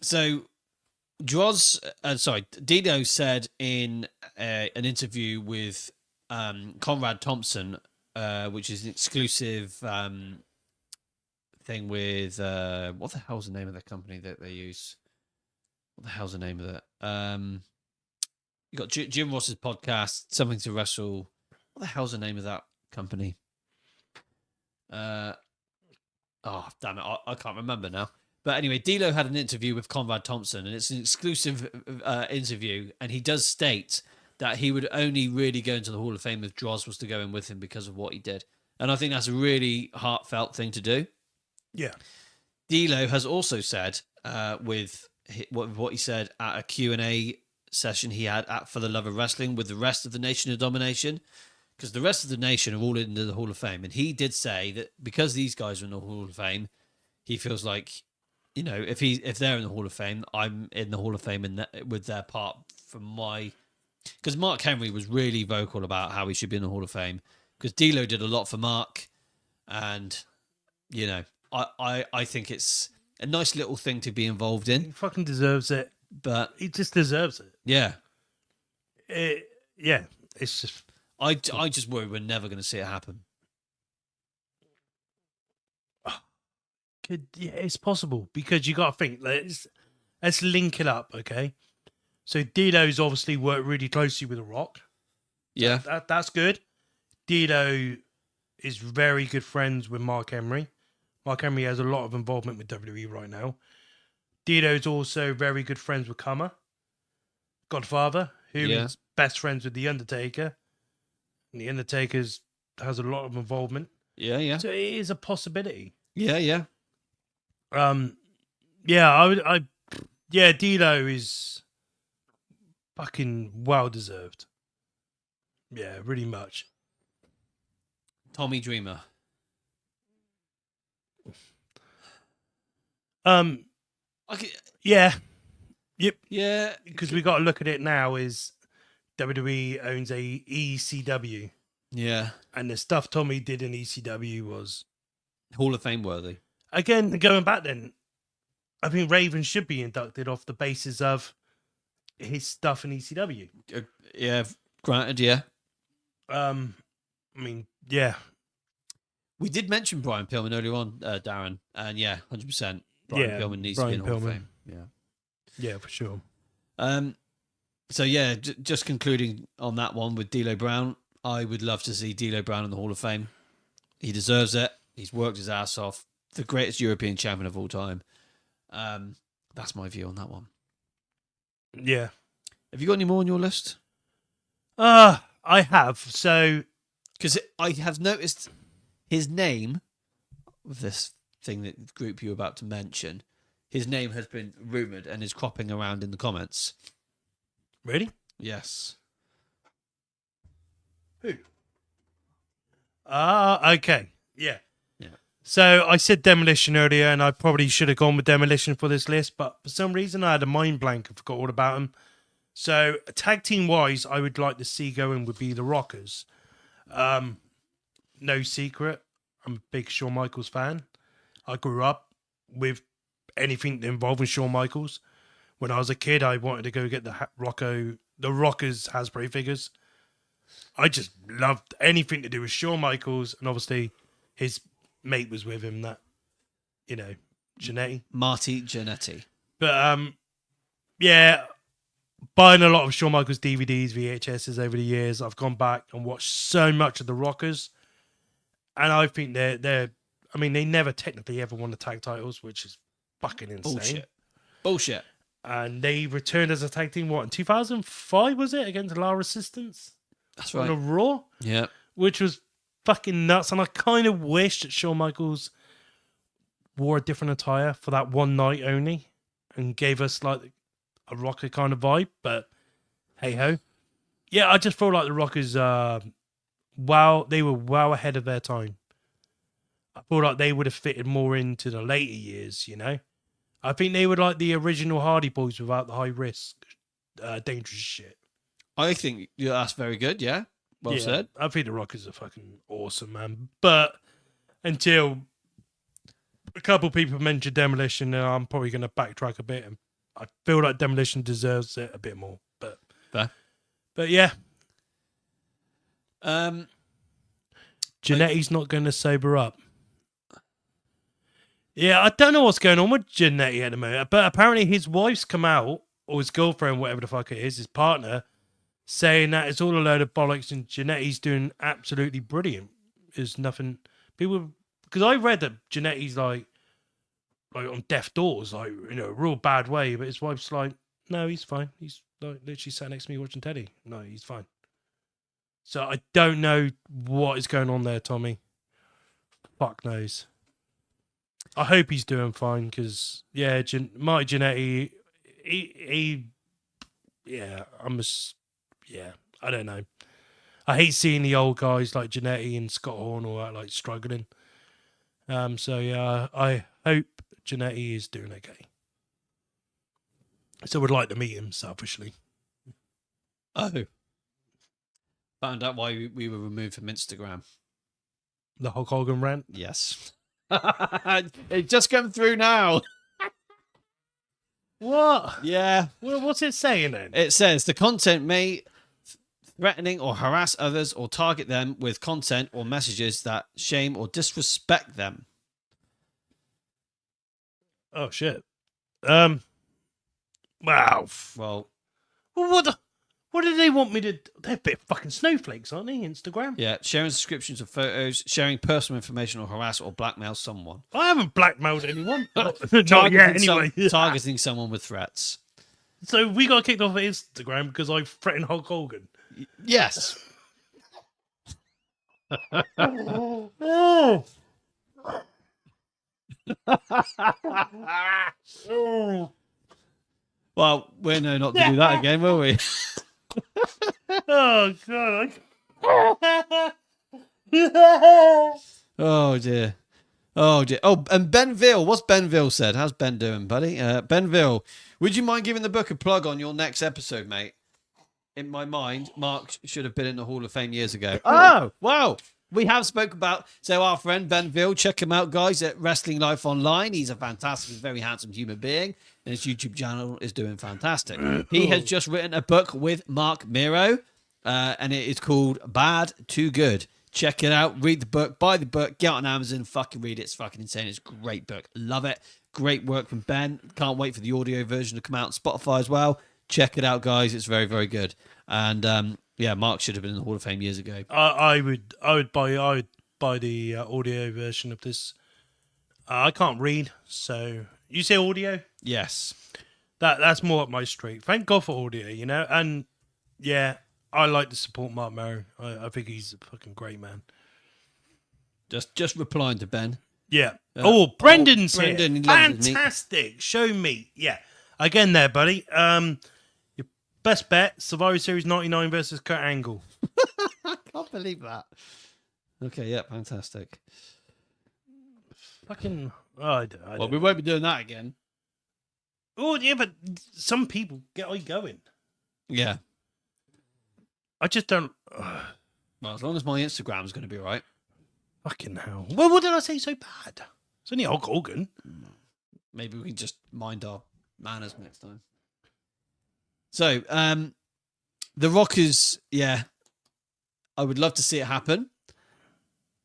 S2: so D'Lo said in an interview with Conrad Thompson, which is an exclusive thing with what the hell's the name of the company that they use? What the hell's the name of it? You got Jim Ross's podcast, Something to Wrestle. What the hell's the name of that company? Oh, damn it. I can't remember now. But anyway, D'Lo had an interview with Conrad Thompson, and it's an exclusive interview. And he does state that he would only really go into the Hall of Fame if Droz was to go in with him because of what he did. And I think that's a really heartfelt thing to do.
S3: Yeah.
S2: D'Lo has also said, with what he said at a Q&A session he had at For the Love of Wrestling with the rest of the Nation of Domination, because the rest of the nation are all into the Hall of Fame, and he did say that because these guys are in the Hall of Fame, he feels like, you know, if they're in the Hall of Fame, I'm in the Hall of Fame with their part from my... Because Mark Henry was really vocal about how he should be in the Hall of Fame, because D'Lo did a lot for Mark, and, you know, I think it's a nice little thing to be involved in.
S3: He fucking deserves it.
S2: But
S3: he just deserves it.
S2: Yeah.
S3: Yeah. It's just...
S2: I just worry we're never going to see it happen.
S3: Yeah, it's possible because you got to think. Let's link it up, okay? So D'Lo's obviously worked really closely with The Rock.
S2: Yeah.
S3: That's good. D'Lo is very good friends with Mark Henry. Mark Henry has a lot of involvement with WWE right now. D'Lo's also very good friends with Godfather, who
S2: Yeah.
S3: is best friends with The Undertaker. And The Undertaker's has a lot of involvement.
S2: Yeah, yeah.
S3: So it is a possibility.
S2: Yeah, yeah.
S3: Yeah, yeah, D'Lo is fucking well deserved. Yeah, really much.
S2: Tommy Dreamer. Okay.
S3: Yeah. Yep.
S2: Yeah.
S3: Because we got to look at it now is WWE owns a ECW.
S2: Yeah.
S3: And the stuff Tommy did in ECW was...
S2: Hall of Fame worthy.
S3: Again, going back then, I think Raven should be inducted off the basis of his stuff in ECW.
S2: Yeah, granted, yeah.
S3: I mean, yeah.
S2: We did mention Brian Pillman earlier on, Darren. And yeah, 100%. Brian Pillman needs to be in Hall of Fame. Yeah.
S3: Yeah, for sure.
S2: So yeah, just concluding on that one with D'Lo Brown, I would love to see D'Lo Brown in the Hall of Fame. He deserves it. He's worked his ass off. The greatest European champion of all time. That's my view on that one.
S3: Yeah.
S2: Have you got any more on your list?
S3: I have. So,
S2: because I have noticed his name with this thing that group you're about to mention. His name has been rumored and is cropping around in the comments.
S3: Really?
S2: Yes.
S3: Who? Okay. Yeah.
S2: Yeah.
S3: So I said Demolition earlier, and I probably should have gone with Demolition for this list, but for some reason I had a mind blank and forgot all about him. So tag team wise, I would like to see going would be the Rockers. No secret, I'm a big Shawn Michaels fan. I grew up with anything involving Shawn Michaels. When I was a kid, I wanted to go get the Rockers Hasbro figures. I just loved anything to do with Shawn Michaels, and obviously his mate was with him. That Jannetty,
S2: Marty Jannetty.
S3: But yeah, buying a lot of Shawn Michaels DVDs, VHSs over the years, I've gone back and watched so much of the Rockers, and I think they're. I mean, they never technically ever won the tag titles, which is fucking insane.
S2: Bullshit.
S3: And they returned as a tag team, what, in 2005, was it? Against La Resistance?
S2: That's right.
S3: On a Raw?
S2: Yeah.
S3: Which was fucking nuts. And I kind of wish that Shawn Michaels wore a different attire for that one night only and gave us like a rocker kind of vibe. But hey ho. Yeah, I just feel like the Rockers, they were well ahead of their time. I feel like they would have fitted more into the later years, I think they were like the original Hardy Boys without the high risk, dangerous shit.
S2: I think that's very good, yeah. Well said.
S3: I think the Rockers are fucking awesome, man. But until a couple people mentioned Demolition, I'm probably going to backtrack a bit. And I feel like Demolition deserves it a bit more. But
S2: fair.
S3: But yeah. Jannetty's not going to sober up. Yeah, I don't know what's going on with Jannetty at the moment, but apparently his wife's come out, or his girlfriend, whatever the fuck it is, his partner, saying that it's all a load of bollocks and Jannetty's doing absolutely brilliant. There's nothing... People... Because I read that Jannetty's like on death doors, like, a real bad way, but his wife's like, no, he's fine. He's like literally sat next to me watching telly. No, he's fine. So I don't know what is going on there, Tommy. Fuck knows. I hope he's doing fine because, yeah, Marty Jannetty, I don't know. I hate seeing the old guys like Jannetty and Scott Hall all that, like, struggling. So, yeah, I hope Jannetty is doing okay. So, I would like to meet him, selfishly.
S2: Oh. Found out why we were removed from Instagram.
S3: The Hulk Hogan rant?
S2: Yes. It's just come through now.
S3: What?
S2: Yeah.
S3: Well, what's it saying then?
S2: It says the content may threatening or harass others or target them with content or messages that shame or disrespect them.
S3: Oh shit. Wow.
S2: Well,
S3: What do they want me to? They're a bit of fucking snowflakes, aren't they? Instagram.
S2: yeah, sharing descriptions of photos, sharing personal information or harass or blackmail someone.
S3: I haven't blackmailed anyone. Not yet, anyway.
S2: Targeting someone with threats.
S3: So we got kicked off of Instagram because I threatened Hulk Hogan.
S2: Yes. Well, we're no not to do that again, will we?
S3: Oh god.
S2: Oh dear. Oh dear. Oh, and Benville. What's Benville said? How's Ben doing, buddy? Benville, would you mind giving the book a plug on your next episode, mate? In my mind, Mark should have been in the Hall of Fame years ago. Oh, wow. We have spoke about, so our friend Benville, check him out, guys, at Wrestling Life Online. He's a fantastic, very handsome human being, and his YouTube channel is doing fantastic. He has just written a book with Mark Miro, and it is called Bad to Good. Check it out, read the book, buy the book, get on Amazon, fucking read it. It's fucking insane. It's a great book. Love it. Great work from Ben. Can't wait for the audio version to come out on Spotify as well. Check it out, guys. It's very, very good. And yeah, Mark should have been in the Hall of Fame years ago.
S3: I would buy the audio version of this. I can't read, so you say audio?
S2: Yes.
S3: That's more up my street. Thank God for audio, you know. And yeah, I like to support Mark Merrow. I think he's a fucking great man.
S2: Just replying to Ben.
S3: Yeah.
S2: Brendan,
S3: Brendan's here.
S2: he loves his meat.
S3: Fantastic. Show meat. Yeah. Again there, buddy. Your best bet, Survivor Series 99 versus Kurt Angle.
S2: I can't believe that. Okay, yeah, fantastic.
S3: Fucking... I don't
S2: Well, we won't be doing that again.
S3: Oh, yeah, but some people get going.
S2: Yeah.
S3: I just don't...
S2: Well, as long as my Instagram's going to be right.
S3: Fucking hell. Well, what did I say so bad? It's only Hulk Hogan.
S2: Maybe we can just mind our manners next time. So, the Rockers, yeah, I would love to see it happen.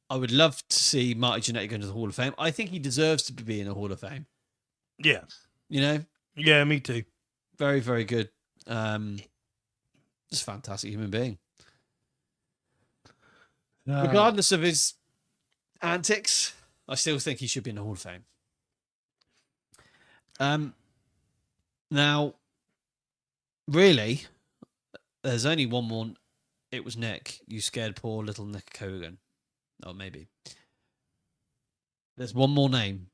S2: I would love to see Marty Jannetty go into the Hall of Fame. I think he deserves to be in the Hall of Fame.
S3: Yeah.
S2: You know?
S3: Yeah, me too.
S2: Very, very good. Just fantastic human being. Regardless of his antics, I still think he should be in the Hall of Fame. Now, really, there's only one more. It was Nick. You scared poor little Nick Hogan. Oh, maybe. There's one more name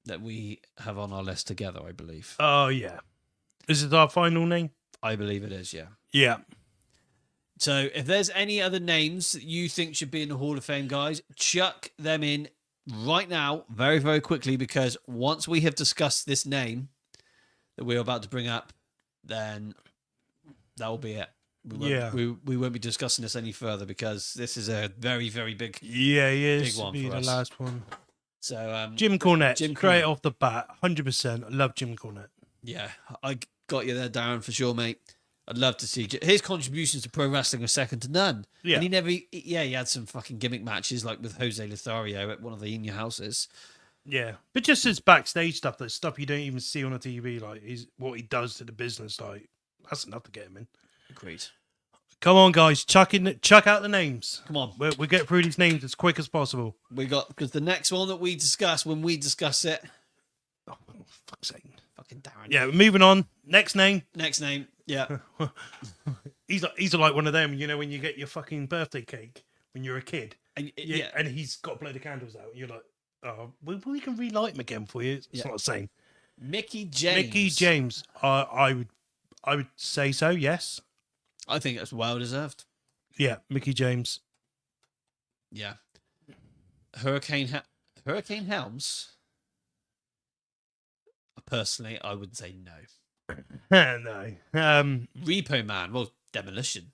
S2: that we have on our list together, I believe.
S3: Oh, yeah. Is it our final name?
S2: I believe it is, yeah.
S3: Yeah.
S2: So if there's any other names that you think should be in the Hall of Fame, guys, chuck them in right now, very, very quickly, because once we have discussed this name that we're about to bring up, then that will be it. We won't be discussing this any further because this is a very, very big
S3: big
S2: one
S3: be
S2: for
S3: the
S2: us.
S3: last one.
S2: So
S3: Jim Cornette, straight
S2: Cornette.
S3: off the bat, 100%. I love Jim Cornette.
S2: Yeah, I got you there, Darren, for sure, mate. I'd love to see his contributions to pro wrestling are second to none.
S3: Yeah.
S2: And he had some fucking gimmick matches like with Jose Lothario at one of the In Your Houses.
S3: Yeah, but just his backstage stuff, that stuff you don't even see on the TV, like what he does to the business, like that's enough to get him in.
S2: Agreed.
S3: Come on, guys, chuck out the names.
S2: Come on,
S3: we get through these names as quick as possible.
S2: We got because the next one that we discuss when we discuss it.
S3: Oh, fuck's sake!
S2: Fucking Darren.
S3: Yeah, moving on. Next name.
S2: Yeah.
S3: he's like one of them, you know, when you get your fucking birthday cake when you're a kid,
S2: And,
S3: and he's got to blow the candles out. You're like, oh, we can relight them again for you. It's not the same.
S2: Mickey James.
S3: Mickey James. I would say so. Yes.
S2: I think that's well deserved.
S3: Yeah, Mickey James.
S2: Yeah. Hurricane Helms. Personally, I would say no.
S3: No.
S2: Repo Man. Well, Demolition.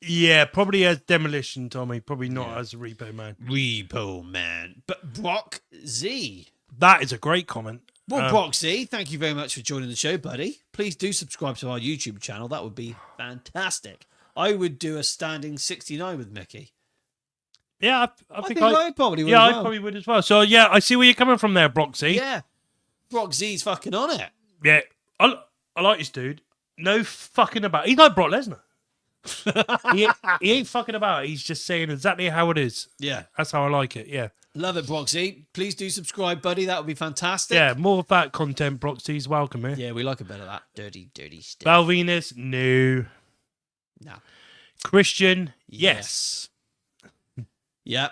S3: Yeah, probably as Demolition, Tommy. Probably not
S2: Yeah.
S3: as Repo Man.
S2: Repo Man. But Brock Z.
S3: That is a great comment.
S2: Well, Brock Z, thank you very much for joining the show, buddy. Please do subscribe to our YouTube channel. That would be fantastic. I would do a standing 69 with Mickey.
S3: Yeah, I think
S2: I probably would.
S3: Yeah,
S2: as well.
S3: I probably would as well. So yeah, I see where you're coming from there, Broxy.
S2: Yeah. Brock Z's fucking on it.
S3: Yeah, I like this dude. No fucking about. He's like Brock Lesnar. he ain't fucking about. He's just saying exactly how it is.
S2: Yeah.
S3: That's how I like it. Yeah.
S2: Love it, Brock Z. Please do subscribe, buddy. That would be fantastic.
S3: Yeah, more of that content, Brock C's welcome here.
S2: Yeah, we like a bit of that dirty stuff.
S3: Val Venus, no.
S2: No.
S3: Christian, yes.
S2: Yep.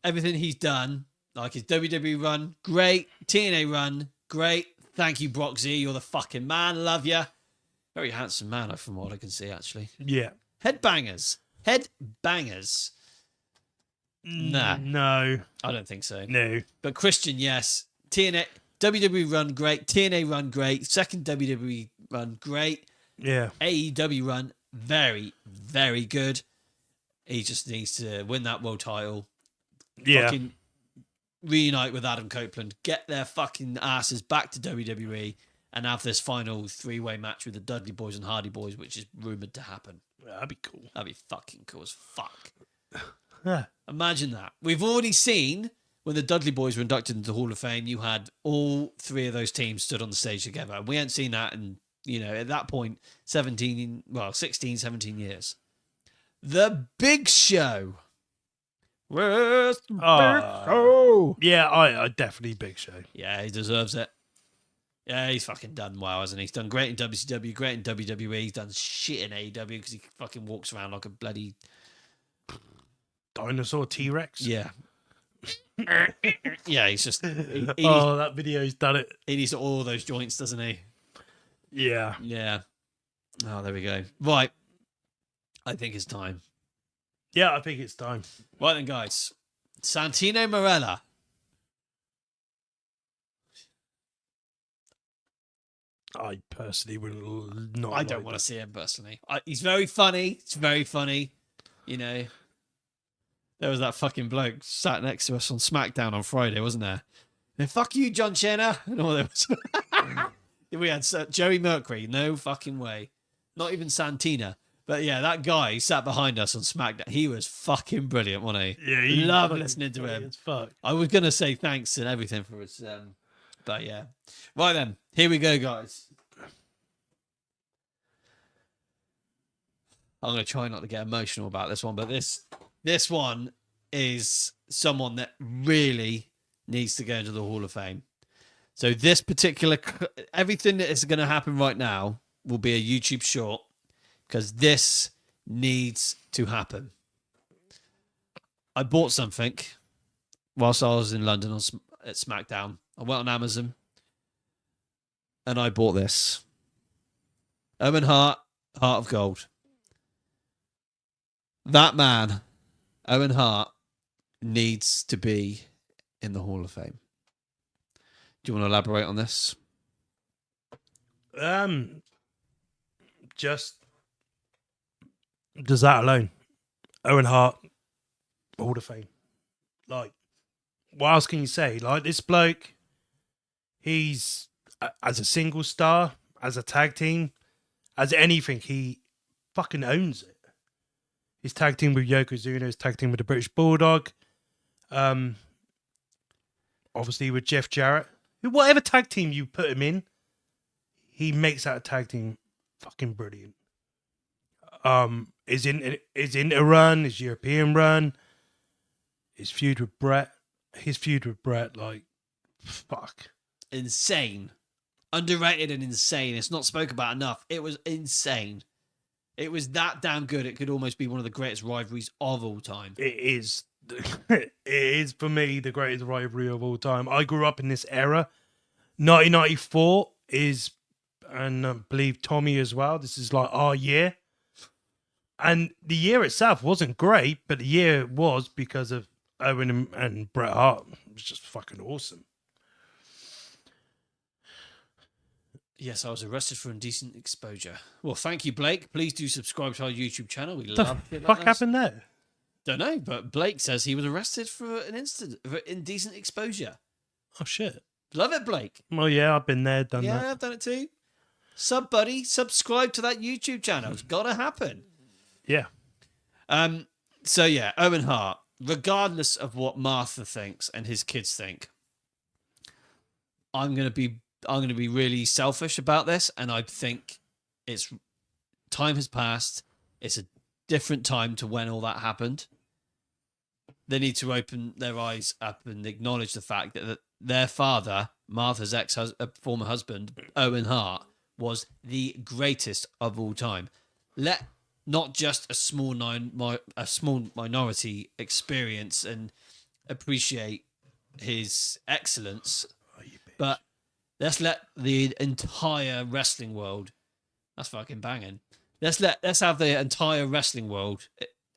S2: Everything he's done, like his WWE run, great. TNA run, great. Thank you, Brock Z. You're the fucking man. Love you. Very handsome man, from what I can see, actually.
S3: Yeah.
S2: Headbangers. Nah.
S3: No.
S2: I don't think so.
S3: No.
S2: But Christian, yes. TNA, WWE run, great. TNA run, great. Second WWE run, great.
S3: Yeah.
S2: AEW run, very, very good. He just needs to win that world title.
S3: Yeah.
S2: Fucking reunite with Adam Copeland. Get their fucking asses back to WWE and have this final 3-way match with the Dudley Boys and Hardy Boys, which is rumoured to happen.
S3: That'd be cool.
S2: That'd be fucking cool as fuck.
S3: Yeah.
S2: Imagine that. We've already seen when the Dudley Boys were inducted into the Hall of Fame, you had all three of those teams stood on the stage together. And we hadn't seen that in, at that point, 16, 17 years. The Big Show. Where's the Big Show?
S3: Yeah, I definitely Big Show.
S2: Yeah, he deserves it. Yeah, he's fucking done well, hasn't he? He's done great in WCW, great in WWE. He's done shit in AEW because he fucking walks around like a bloody
S3: dinosaur T-Rex.
S2: Yeah. Yeah, he's just...
S3: that video's done it.
S2: He needs all those joints, doesn't he?
S3: Yeah.
S2: Yeah. Oh, there we go. Right. I think it's time.
S3: Yeah, I think it's time.
S2: Right then, guys. Santino Marella.
S3: I personally would not.
S2: I don't want to see him personally. He's very funny. It's very funny. There was that fucking bloke sat next to us on SmackDown on Friday, wasn't there? And fuck you, John Cena. And all that was. We had Joey Mercury. No fucking way. Not even Santina. But yeah, that guy sat behind us on SmackDown. He was fucking brilliant, wasn't he?
S3: Yeah, he
S2: love listening to him.
S3: It's fuck.
S2: I was gonna say thanks and everything for his, but yeah. Right then, here we go, guys. I'm gonna try not to get emotional about this one, but this one is someone that really needs to go into the Hall of Fame. So this particular, everything that is going to happen right now will be a YouTube short because this needs to happen. I bought something whilst I was in London at SmackDown. I went on Amazon and I bought this. Owen Hart, Heart of Gold. That man, Owen Hart, needs to be in the Hall of Fame. Do you want to elaborate on this?
S3: Just does that alone. Owen Hart, Hall of Fame. Like, what else can you say? Like, this bloke, he's, as a single star, as a tag team, as anything, he fucking owns it. He's tag team with Yokozuna, he's tag team with the British Bulldog. Obviously with Jeff Jarrett. Whatever tag team you put him in, he makes that tag team fucking brilliant. His Inter run, his European run, his feud with Brett, like, fuck.
S2: Insane. Underrated and insane. It's not spoke about enough. It was insane. It was that damn good. It could almost be one of the greatest rivalries of all time.
S3: It is. It is, for me, the greatest rivalry of all time. I grew up in this era. 1994 is, and I believe Tommy as well, this is like our year. And the year itself wasn't great, but the year was because of Owen and Bret Hart. It was just fucking awesome.
S2: Yes, I was arrested for indecent exposure. Well, thank you, Blake. Please do subscribe to our YouTube channel. We love it.
S3: What happened there?
S2: Don't know, but Blake says he was arrested for an incident for indecent exposure.
S3: Oh, shit.
S2: Love it, Blake.
S3: Well, yeah, I've been there, done that.
S2: Yeah, I've done it too. Buddy. Subscribe to that YouTube channel. It's got to happen.
S3: Yeah.
S2: So, yeah, Owen Hart, regardless of what Martha thinks and his kids think, I'm going to be I'm going to be really selfish about this, and I think it's time has passed. It's a different time to when all that happened. They need to open their eyes up and acknowledge the fact that their father, Martha's former husband, Owen Hart, was the greatest of all time. Let not just a small minority experience and appreciate his excellence, but let's let the entire wrestling world. That's fucking banging. Let's have the entire wrestling world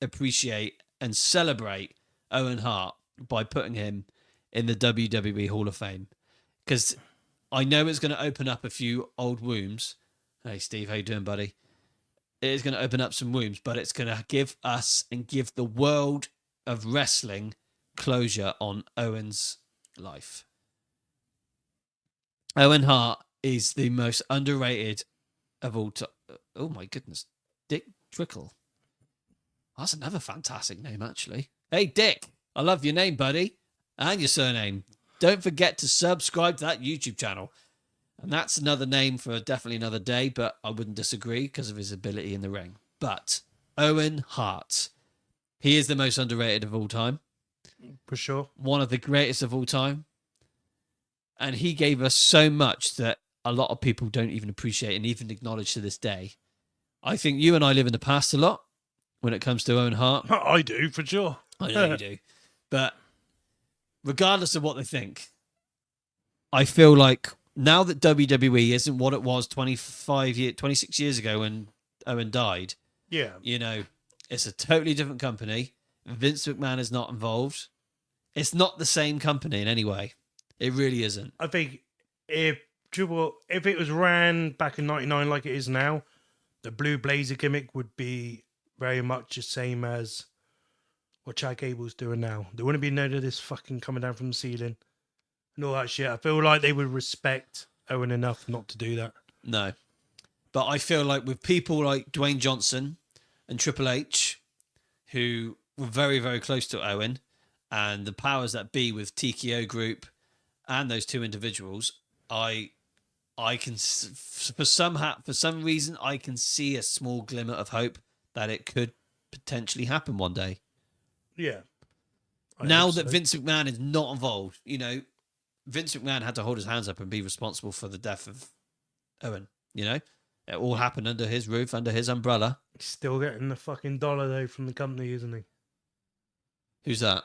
S2: appreciate and celebrate Owen Hart by putting him in the WWE Hall of Fame, because I know it's going to open up a few old wounds. Hey Steve, how you doing, buddy? It is going to open up some wounds, but it's going to give us and give the world of wrestling closure on Owen's life. Owen Hart is the most underrated of all time. Oh my goodness. Dick Trickle. That's another fantastic name, actually. Hey, Dick. I love your name, buddy. And your surname. Don't forget to subscribe to that YouTube channel. And that's another name for definitely another day, but I wouldn't disagree because of his ability in the ring. But Owen Hart. He is the most underrated of all time.
S3: For sure.
S2: One of the greatest of all time. And he gave us so much that a lot of people don't even appreciate and even acknowledge to this day. I think you and I live in the past a lot when it comes to Owen Hart.
S3: I do, for sure.
S2: I know you do. But regardless of what they think, I feel like now that WWE isn't what it was 26 years ago when Owen died,
S3: Yeah.
S2: you know, it's a totally different company. Vince McMahon is not involved. It's not the same company in any way. It really isn't.
S3: I think if it was ran back in '99 like it is now, the Blue Blazer gimmick would be very much the same as what Chad Gable's doing now. There wouldn't be none of this fucking coming down from the ceiling and all that shit. I feel like they would respect Owen enough not to do that.
S2: No. But I feel like with people like Dwayne Johnson and Triple H, who were very, very close to Owen, and the powers that be with TKO Group and those two individuals, I can, for some reason, I can see a small glimmer of hope that it could potentially happen one day.
S3: Yeah.
S2: Now that Vince McMahon is not involved, you know, Vince McMahon had to hold his hands up and be responsible for the death of Owen, you know? It all happened under his roof, under his umbrella.
S3: He's still getting the fucking dollar, though, from the company, isn't he?
S2: Who's that?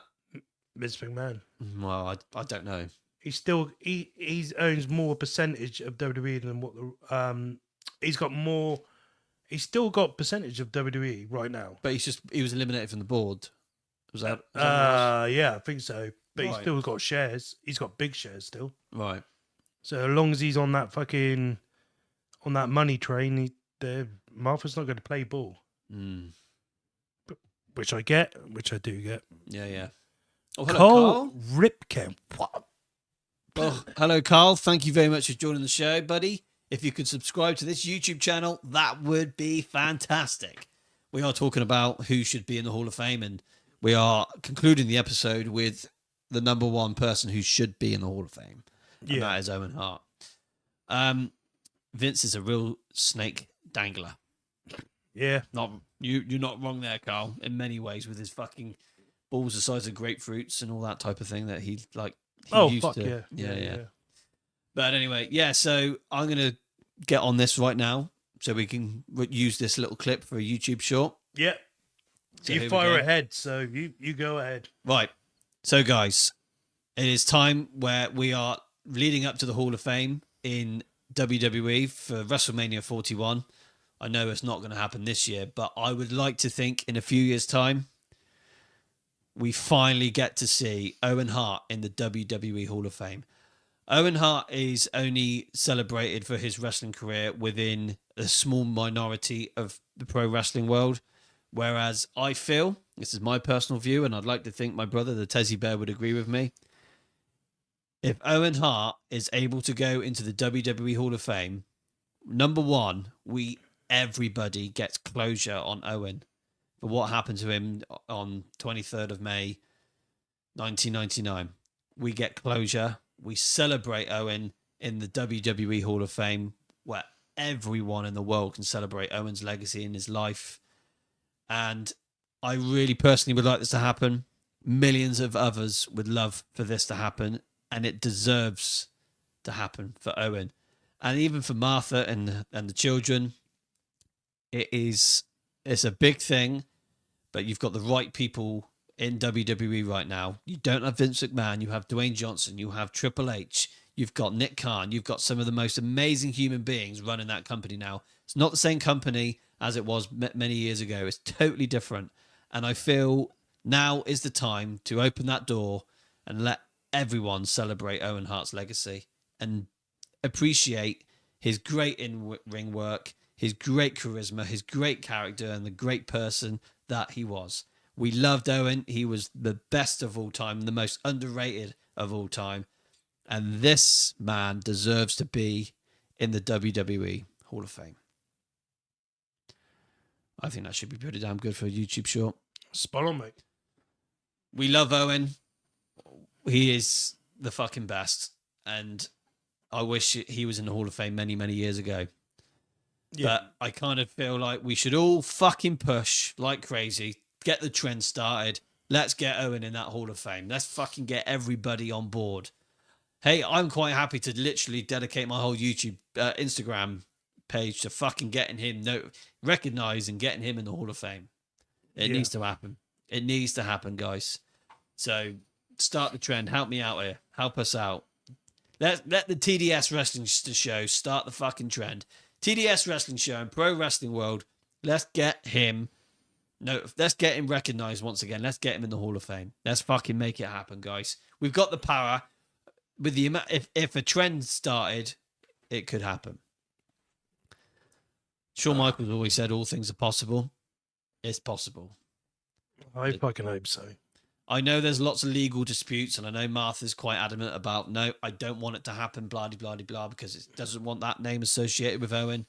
S3: Vince McMahon.
S2: Well, I don't know.
S3: He owns more percentage of WWE than what the he's got more. He's still got percentage of WWE right now.
S2: But he was eliminated from the board. Was that what it was?
S3: Yeah, I think so. But
S2: Right.
S3: he's still got shares. He's got big shares still.
S2: Right.
S3: So as long as he's on that money train, Martha's not going to play ball.
S2: Mm.
S3: Which I do get.
S2: Yeah. Oh, hello,
S3: Carl
S2: Carl.
S3: Ripken. What?
S2: Oh, hello, Carl. Thank you very much for joining the show, buddy. If you could subscribe to this YouTube channel, that would be fantastic. We are talking about who should be in the Hall of Fame, and we are concluding the episode with the number one person who should be in the Hall of Fame. And that is Owen Hart. Vince is a real snake dangler.
S3: Yeah.
S2: You're not wrong there, Carl, in many ways, with his fucking balls the size of grapefruits and all that type of thing that he used to. Yeah. But anyway, so I'm going to get on this right now so we can use this little clip for a YouTube short.
S3: Yeah.
S2: So
S3: you fire ahead, so you go ahead.
S2: Right. So, guys, it is time where we are leading up to the Hall of Fame in WWE for WrestleMania 41. I know it's not going to happen this year, but I would like to think in a few years' time, we finally get to see Owen Hart in the WWE Hall of Fame. Owen Hart is only celebrated for his wrestling career within a small minority of the pro wrestling world, whereas I feel, this is my personal view, and I'd like to think my brother, the Tezzy Bear, would agree with me. If Owen Hart is able to go into the WWE Hall of Fame, number one, everybody gets closure on Owen for what happened to him on 23rd of May, 1999. We get closure. We celebrate Owen in the WWE Hall of Fame, where everyone in the world can celebrate Owen's legacy in his life. And I really personally would like this to happen. Millions of others would love for this to happen, and it deserves to happen for Owen. And even for Martha and the children, it's a big thing, but you've got the right people in WWE right now. You don't have Vince McMahon, you have Dwayne Johnson, you have Triple H, you've got Nick Khan, you've got some of the most amazing human beings running that company now. It's not the same company as it was many years ago. It's totally different. And I feel now is the time to open that door and let everyone celebrate Owen Hart's legacy and appreciate his great in-ring work, his great charisma, his great character, and the great person that he was. We loved Owen. He was the best of all time, the most underrated of all time. And this man deserves to be in the WWE Hall of Fame. I think that should be pretty damn good for a YouTube short.
S3: Spot on, mate.
S2: We love Owen. He is the fucking best. And I wish he was in the Hall of Fame many, many years ago. Yeah. But I kind of feel like we should all fucking push like crazy. Get the trend started. Let's get Owen in that Hall of Fame. Let's fucking get everybody on board. Hey, I'm quite happy to literally dedicate my whole YouTube, Instagram page to fucking getting him recognized and getting him in the Hall of Fame. It needs to happen. It needs to happen, guys. So start the trend. Help me out here. Help us out. Let the TDS Wrestling Show start the fucking trend. TDS Wrestling Show and Pro Wrestling World. Let's get him. Let's get him recognized once again. Let's get him in the Hall of Fame. Let's fucking make it happen, guys. We've got the power. With the if a trend started, it could happen. Shawn Michaels always said all things are possible. It's possible.
S3: I fucking hope so.
S2: I know there's lots of legal disputes, and I know Martha's quite adamant about, no, I don't want it to happen, blah, blah, blah, blah, because it doesn't want that name associated with Owen.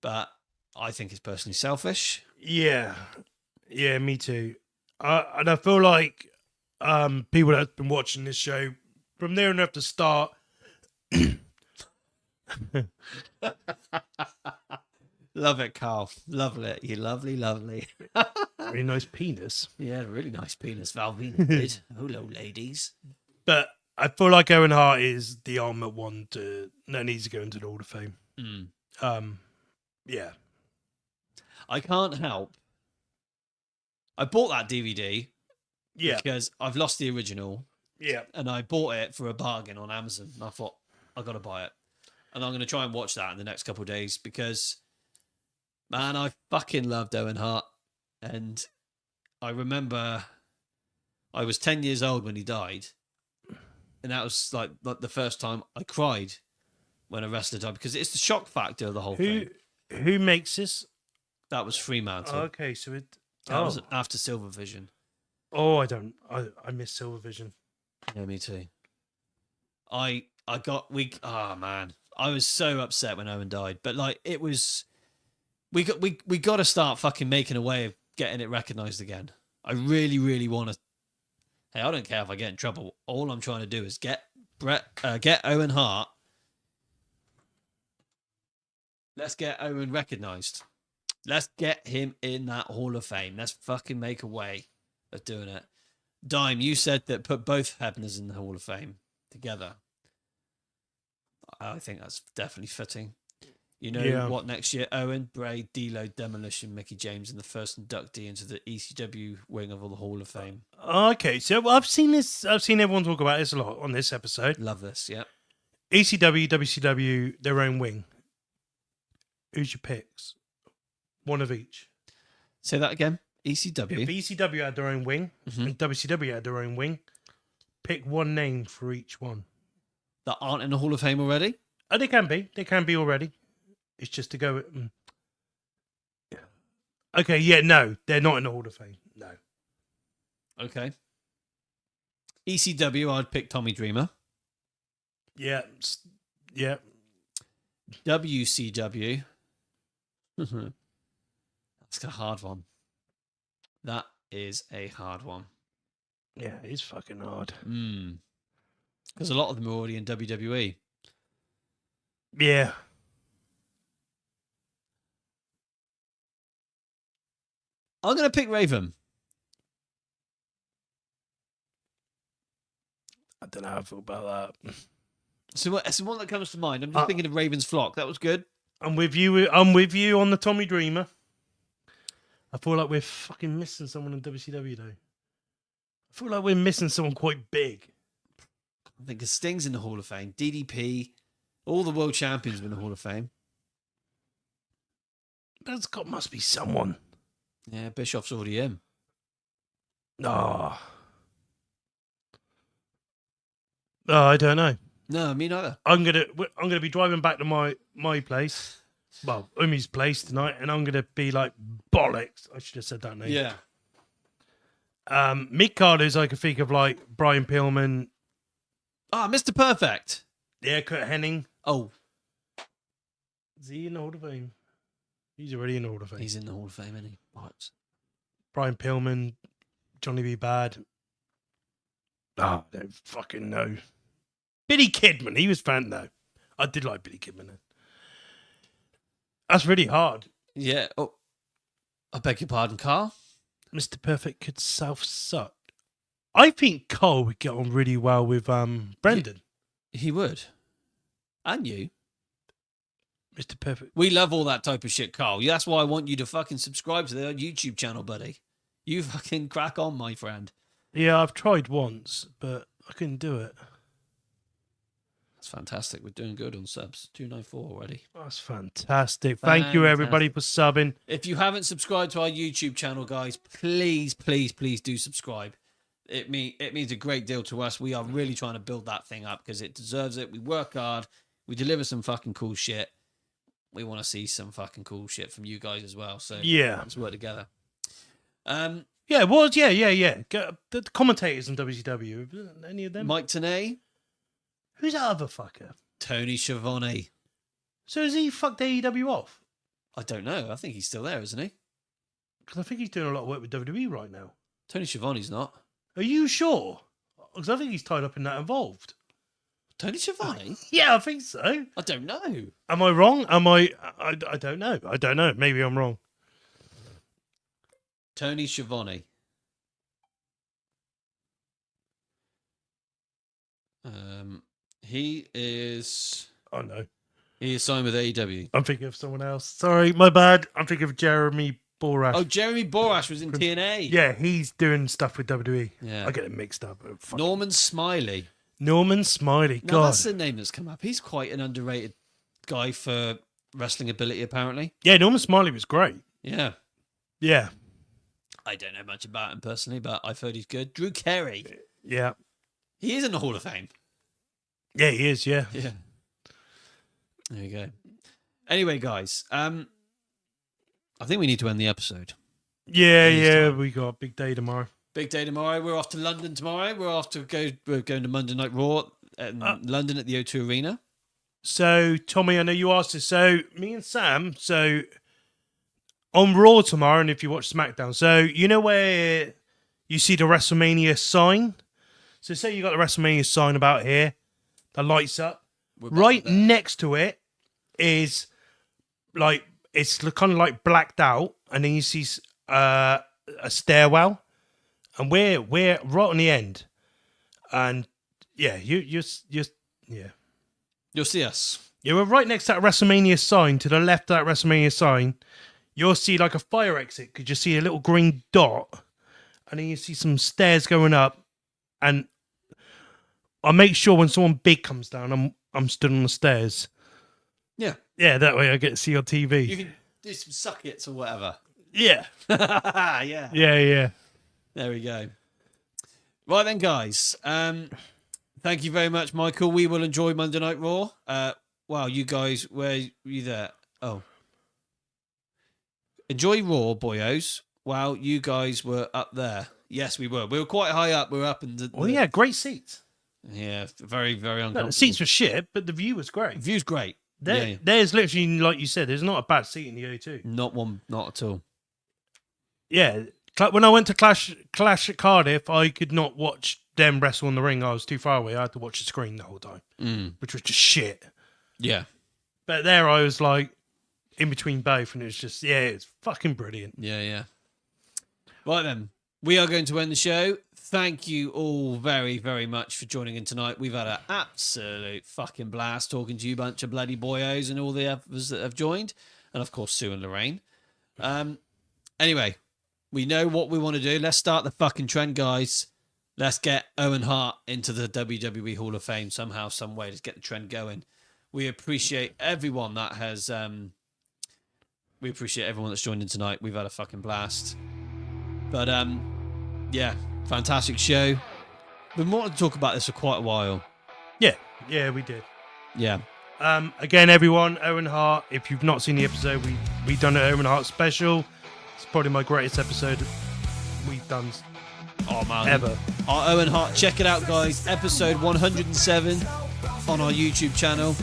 S2: But I think it's personally selfish.
S3: Yeah. Yeah, me too. And I feel like people that have been watching this show, from near enough to start...
S2: Love it, Carl. Love it. You lovely, lovely.
S3: Really nice penis.
S2: Yeah, really nice penis, Valvina did. Hello, ladies.
S3: But I feel like Owen Hart is the ultimate one that needs to go into the Hall of Fame. Yeah.
S2: I can't help. I bought that DVD.
S3: Yeah.
S2: Because I've lost the original.
S3: Yeah.
S2: And I bought it for a bargain on Amazon. And I thought, I've got to buy it. And I'm going to try and watch that in the next couple of days because, man, I fucking loved Owen Hart. And I remember I was 10 years old when he died. And that was like the first time I cried when a wrestler died because it's the shock factor of the whole thing.
S3: Who makes this?
S2: That was Fremantle.
S3: Oh, okay, so
S2: that was after Silver Vision.
S3: Oh, I miss Silver Vision.
S2: Yeah, me too. I was so upset when Owen died, but like it was, we got to start fucking making a way of getting it recognized again. I really, really want to. Hey, I don't care if I get in trouble. All I'm trying to do is get Owen Hart. Let's get Owen recognized. Let's get him in that Hall of Fame. Let's fucking make a way of doing it. Dime, you said that put both Hebners in the Hall of Fame together. I think that's definitely fitting. You know what? Next year, Owen, Bray, D'Lo, Demolition, Mickey James, and the first inductee into the ECW wing of the Hall of Fame.
S3: Okay, so I've seen this. I've seen everyone talk about this a lot on this episode.
S2: Love this. Yeah.
S3: ECW, WCW, their own wing. Who's your picks? One of each.
S2: Say that again. ECW.
S3: If ECW had their own wing and WCW had their own wing, pick one name for each one.
S2: That aren't in the Hall of Fame already?
S3: Oh, they can be. They can be already. It's just to go. Okay, yeah, no, they're not in the Hall of Fame. No.
S2: Okay. ECW, I'd pick Tommy Dreamer.
S3: Yeah, yeah.
S2: WCW. That's a hard one. That is a hard one.
S3: Yeah, it's fucking hard.
S2: Because a lot of them are already in WWE.
S3: Yeah.
S2: I'm going to pick Raven.
S3: I don't know how I feel about that.
S2: So it's the one that comes to mind. I'm just thinking of Raven's Flock. That was good.
S3: I'm with you on the Tommy Dreamer. I feel like we're fucking missing someone in WCW though. I feel like we're missing someone quite big.
S2: I think Sting's in the Hall of Fame. DDP, all the world champions are in the Hall of Fame.
S3: Must be someone.
S2: Yeah, Bischoff's already in.
S3: Oh, I don't know.
S2: No, me neither.
S3: I'm gonna be driving back to my place, well, Umi's place tonight, and I'm gonna be like bollocks. I should have said that name.
S2: Yeah.
S3: Mid carders I could think of like Brian Pillman.
S2: Ah, Mr. Perfect.
S3: Yeah, Kurt Hennig.
S2: Oh,
S3: Is he in the Hall of Fame? He's already in the Hall of Fame.
S2: he's in the Hall of Fame, isn't he? What?
S3: Brian Pillman, Johnny B. Bad. I don't fucking know. Billy Kidman, he was fan though. I did like Billy Kidman then. That's really hard.
S2: Yeah. Oh, I beg your pardon, Carl.
S3: Mr. Perfect could self-suck. I think Cole would get on really well with Brendan.
S2: He would. And you.
S3: Mr. Perfect.
S2: We love all that type of shit, Carl. That's why I want you to fucking subscribe to their YouTube channel, buddy. You fucking crack on, my friend.
S3: Yeah, I've tried once, but I couldn't do it.
S2: That's fantastic. We're doing good on subs. 294 already.
S3: That's fantastic. Thank you, everybody, for subbing.
S2: If you haven't subscribed to our YouTube channel, guys, please, please, please do subscribe. It means a great deal to us. We are really trying to build that thing up because it deserves it. We work hard. We deliver some fucking cool shit. We want to see some fucking cool shit from you guys as well. So
S3: Yeah.
S2: let's work together.
S3: Yeah, it was. Yeah. The commentators on WCW, any of them?
S2: Mike Tenay,
S3: Who's that other fucker?
S2: Tony Schiavone.
S3: So has he fucked AEW off?
S2: I don't know. I think he's still there, isn't he?
S3: Because I think he's doing a lot of work with WWE right now.
S2: Tony Schiavone's not.
S3: Are you sure? Because I think he's tied up in that involved.
S2: Tony Schiavone?
S3: Yeah, I think so.
S2: I don't know.
S3: Am I wrong? I don't know. I don't know. Maybe I'm wrong.
S2: Tony Schiavone. He is
S3: Oh, no.
S2: he is signed with AEW.
S3: I'm thinking of someone else. Sorry, my bad. I'm thinking of Jeremy Borash.
S2: Oh, Jeremy Borash was in TNA.
S3: Yeah, he's doing stuff with WWE.
S2: Yeah.
S3: I get it mixed up. Fuck.
S2: Norman Smiley.
S3: Norman Smiley.
S2: Now,
S3: God.
S2: that's the name that's come up. He's quite an underrated guy for wrestling ability, apparently.
S3: Yeah, Norman Smiley was great.
S2: Yeah.
S3: Yeah.
S2: I don't know much about him personally, but I've heard he's good. Drew Carey.
S3: Yeah.
S2: He is in the Hall of Fame.
S3: Yeah, he is, yeah.
S2: Yeah. There you go. Anyway, guys, I think we need to end the episode.
S3: Yeah, we got a big day tomorrow.
S2: Big day tomorrow. We're off to London tomorrow. We're going to Monday Night Raw in London at the O2 Arena.
S3: So, Tommy, I know you asked us. So, me and Sam, on Raw tomorrow, and if you watch SmackDown, so you know where you see the WrestleMania sign? So, say you got the WrestleMania sign about here, that lights up. Right next to it is like, it's kind of like blacked out, and then you see a stairwell, and we're right on the end. And yeah, you'll
S2: see us.
S3: Yeah, we're right next to that WrestleMania sign. To the left of that WrestleMania sign, you'll see like a fire exit because you see a little green dot, and then you see some stairs going up. And I make sure when someone big comes down, I'm stood on the stairs.
S2: Yeah.
S3: Yeah, that way I get to see on TV.
S2: You can do some suck-its or whatever.
S3: Yeah.
S2: Yeah.
S3: Yeah.
S2: There we go. Right then, guys. Thank you very much, Michael. We will enjoy Monday Night Raw. Wow, you guys, where were you there? Oh. Enjoy Raw, boyos. Wow, you guys were up there. Yes, we were. We were quite high up. We were up in the...
S3: Well, yeah, great seats.
S2: Yeah, very, very uncomfortable.
S3: No, the seats were shit, but the view was great.
S2: The view's great.
S3: There's literally, like you said, there's not a bad seat in the O2.
S2: Not at all.
S3: Yeah, when I went to Clash at Cardiff, I could not watch them wrestle in the ring. I was too far away. I had to watch the screen the whole time, which was just shit.
S2: Yeah.
S3: But there I was like in between both, and it was just, it's fucking brilliant.
S2: Yeah. Right then, we are going to end the show. Thank you all very, very much for joining in tonight. We've had an absolute fucking blast talking to you, bunch of bloody boyos, and all the others that have joined. And of course, Sue and Lorraine. Anyway, we know what we want to do. Let's start the fucking trend, guys. Let's get Owen Hart into the WWE Hall of Fame somehow, some way. Let's get the trend going. We appreciate everyone that has... we appreciate everyone that's joined in tonight. We've had a fucking blast. But, yeah, fantastic show. Been wanting to talk about this for quite a while.
S3: Yeah, we did.
S2: Yeah.
S3: Again, everyone, Owen Hart, if you've not seen the episode, we done an Owen Hart special. It's probably my greatest episode we've done ever.
S2: Our Owen Hart, check it out, guys. Episode 107 on our YouTube channel.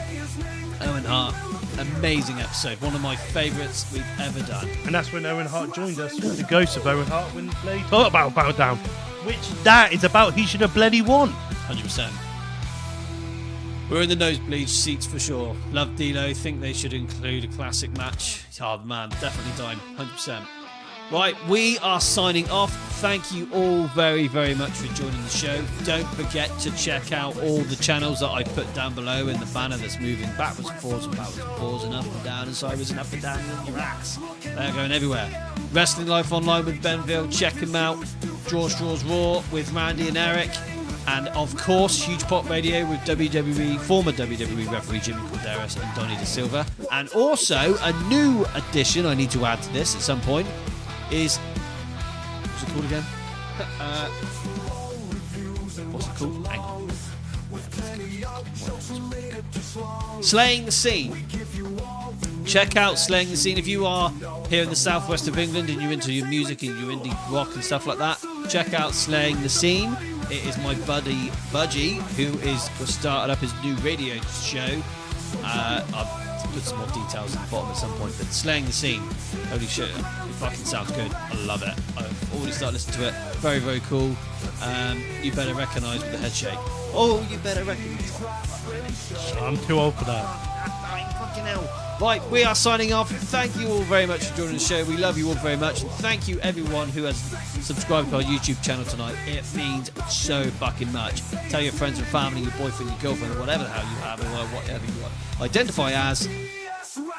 S2: Owen Hart, amazing episode. One of my favourites we've ever done.
S3: And that's when Owen Hart joined us, the ghost of Owen Hart, when they talked about Bow Down. Which that is about, he should have bloody won.
S2: 100%. We're in the nosebleed seats for sure. Love D'Lo. Think they should include a classic match. Oh man, definitely time. 100%. Right, we are signing off. Thank you all very, very much for joining the show. Don't forget to check out all the channels that I put down below in the banner that's moving backwards and forwards and up and down and sideways and up and down and your axe. They're going everywhere. Wrestling Life Online with Benville. Check him out. Draw Straws Raw with Randy and Eric. And of course, Huge Pop Radio with former WWE referee Jimmy Calderas and Donnie De Silva. And also, a new addition I need to add to this at some point is... What's it called again? What's it called? Hang on. Slaying the Scene. Check out Slaying the Scene. If you are here in the southwest of England and you're into your music and you're indie rock and stuff like that, check out Slaying the Scene. It is my buddy Budgie, who is started up his new radio show. I'll put some more details at the bottom at some point, but Slaying the Scene, holy shit, it fucking sounds good. I love it. I've already started listening to it. Very, very cool. You better recognise with the head shake. Oh, you better recognise.
S3: I'm too old for that.
S2: Fucking hell. Right, we are signing off. Thank you all very much for joining the show. We love you all very much. And thank you everyone who has subscribed to our YouTube channel tonight. It means so fucking much. Tell your friends and family, your boyfriend, your girlfriend, or whatever the hell you have, or whatever you identify as.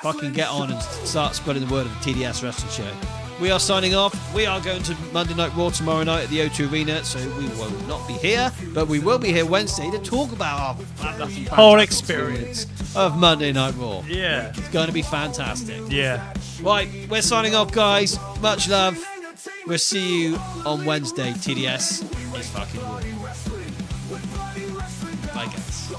S2: Fucking get on and start spreading the word of the TDS Wrestling Show. We are signing off. We are going to Monday Night Raw tomorrow night at the O2 Arena, so we will not be here, but we will be here Wednesday to talk about our
S3: whole experience
S2: of Monday Night Raw.
S3: Yeah.
S2: It's going to be fantastic.
S3: Yeah.
S2: Right, we're signing off, guys. Much love. We'll see you on Wednesday. TDS is fucking Raw. Bye, guys.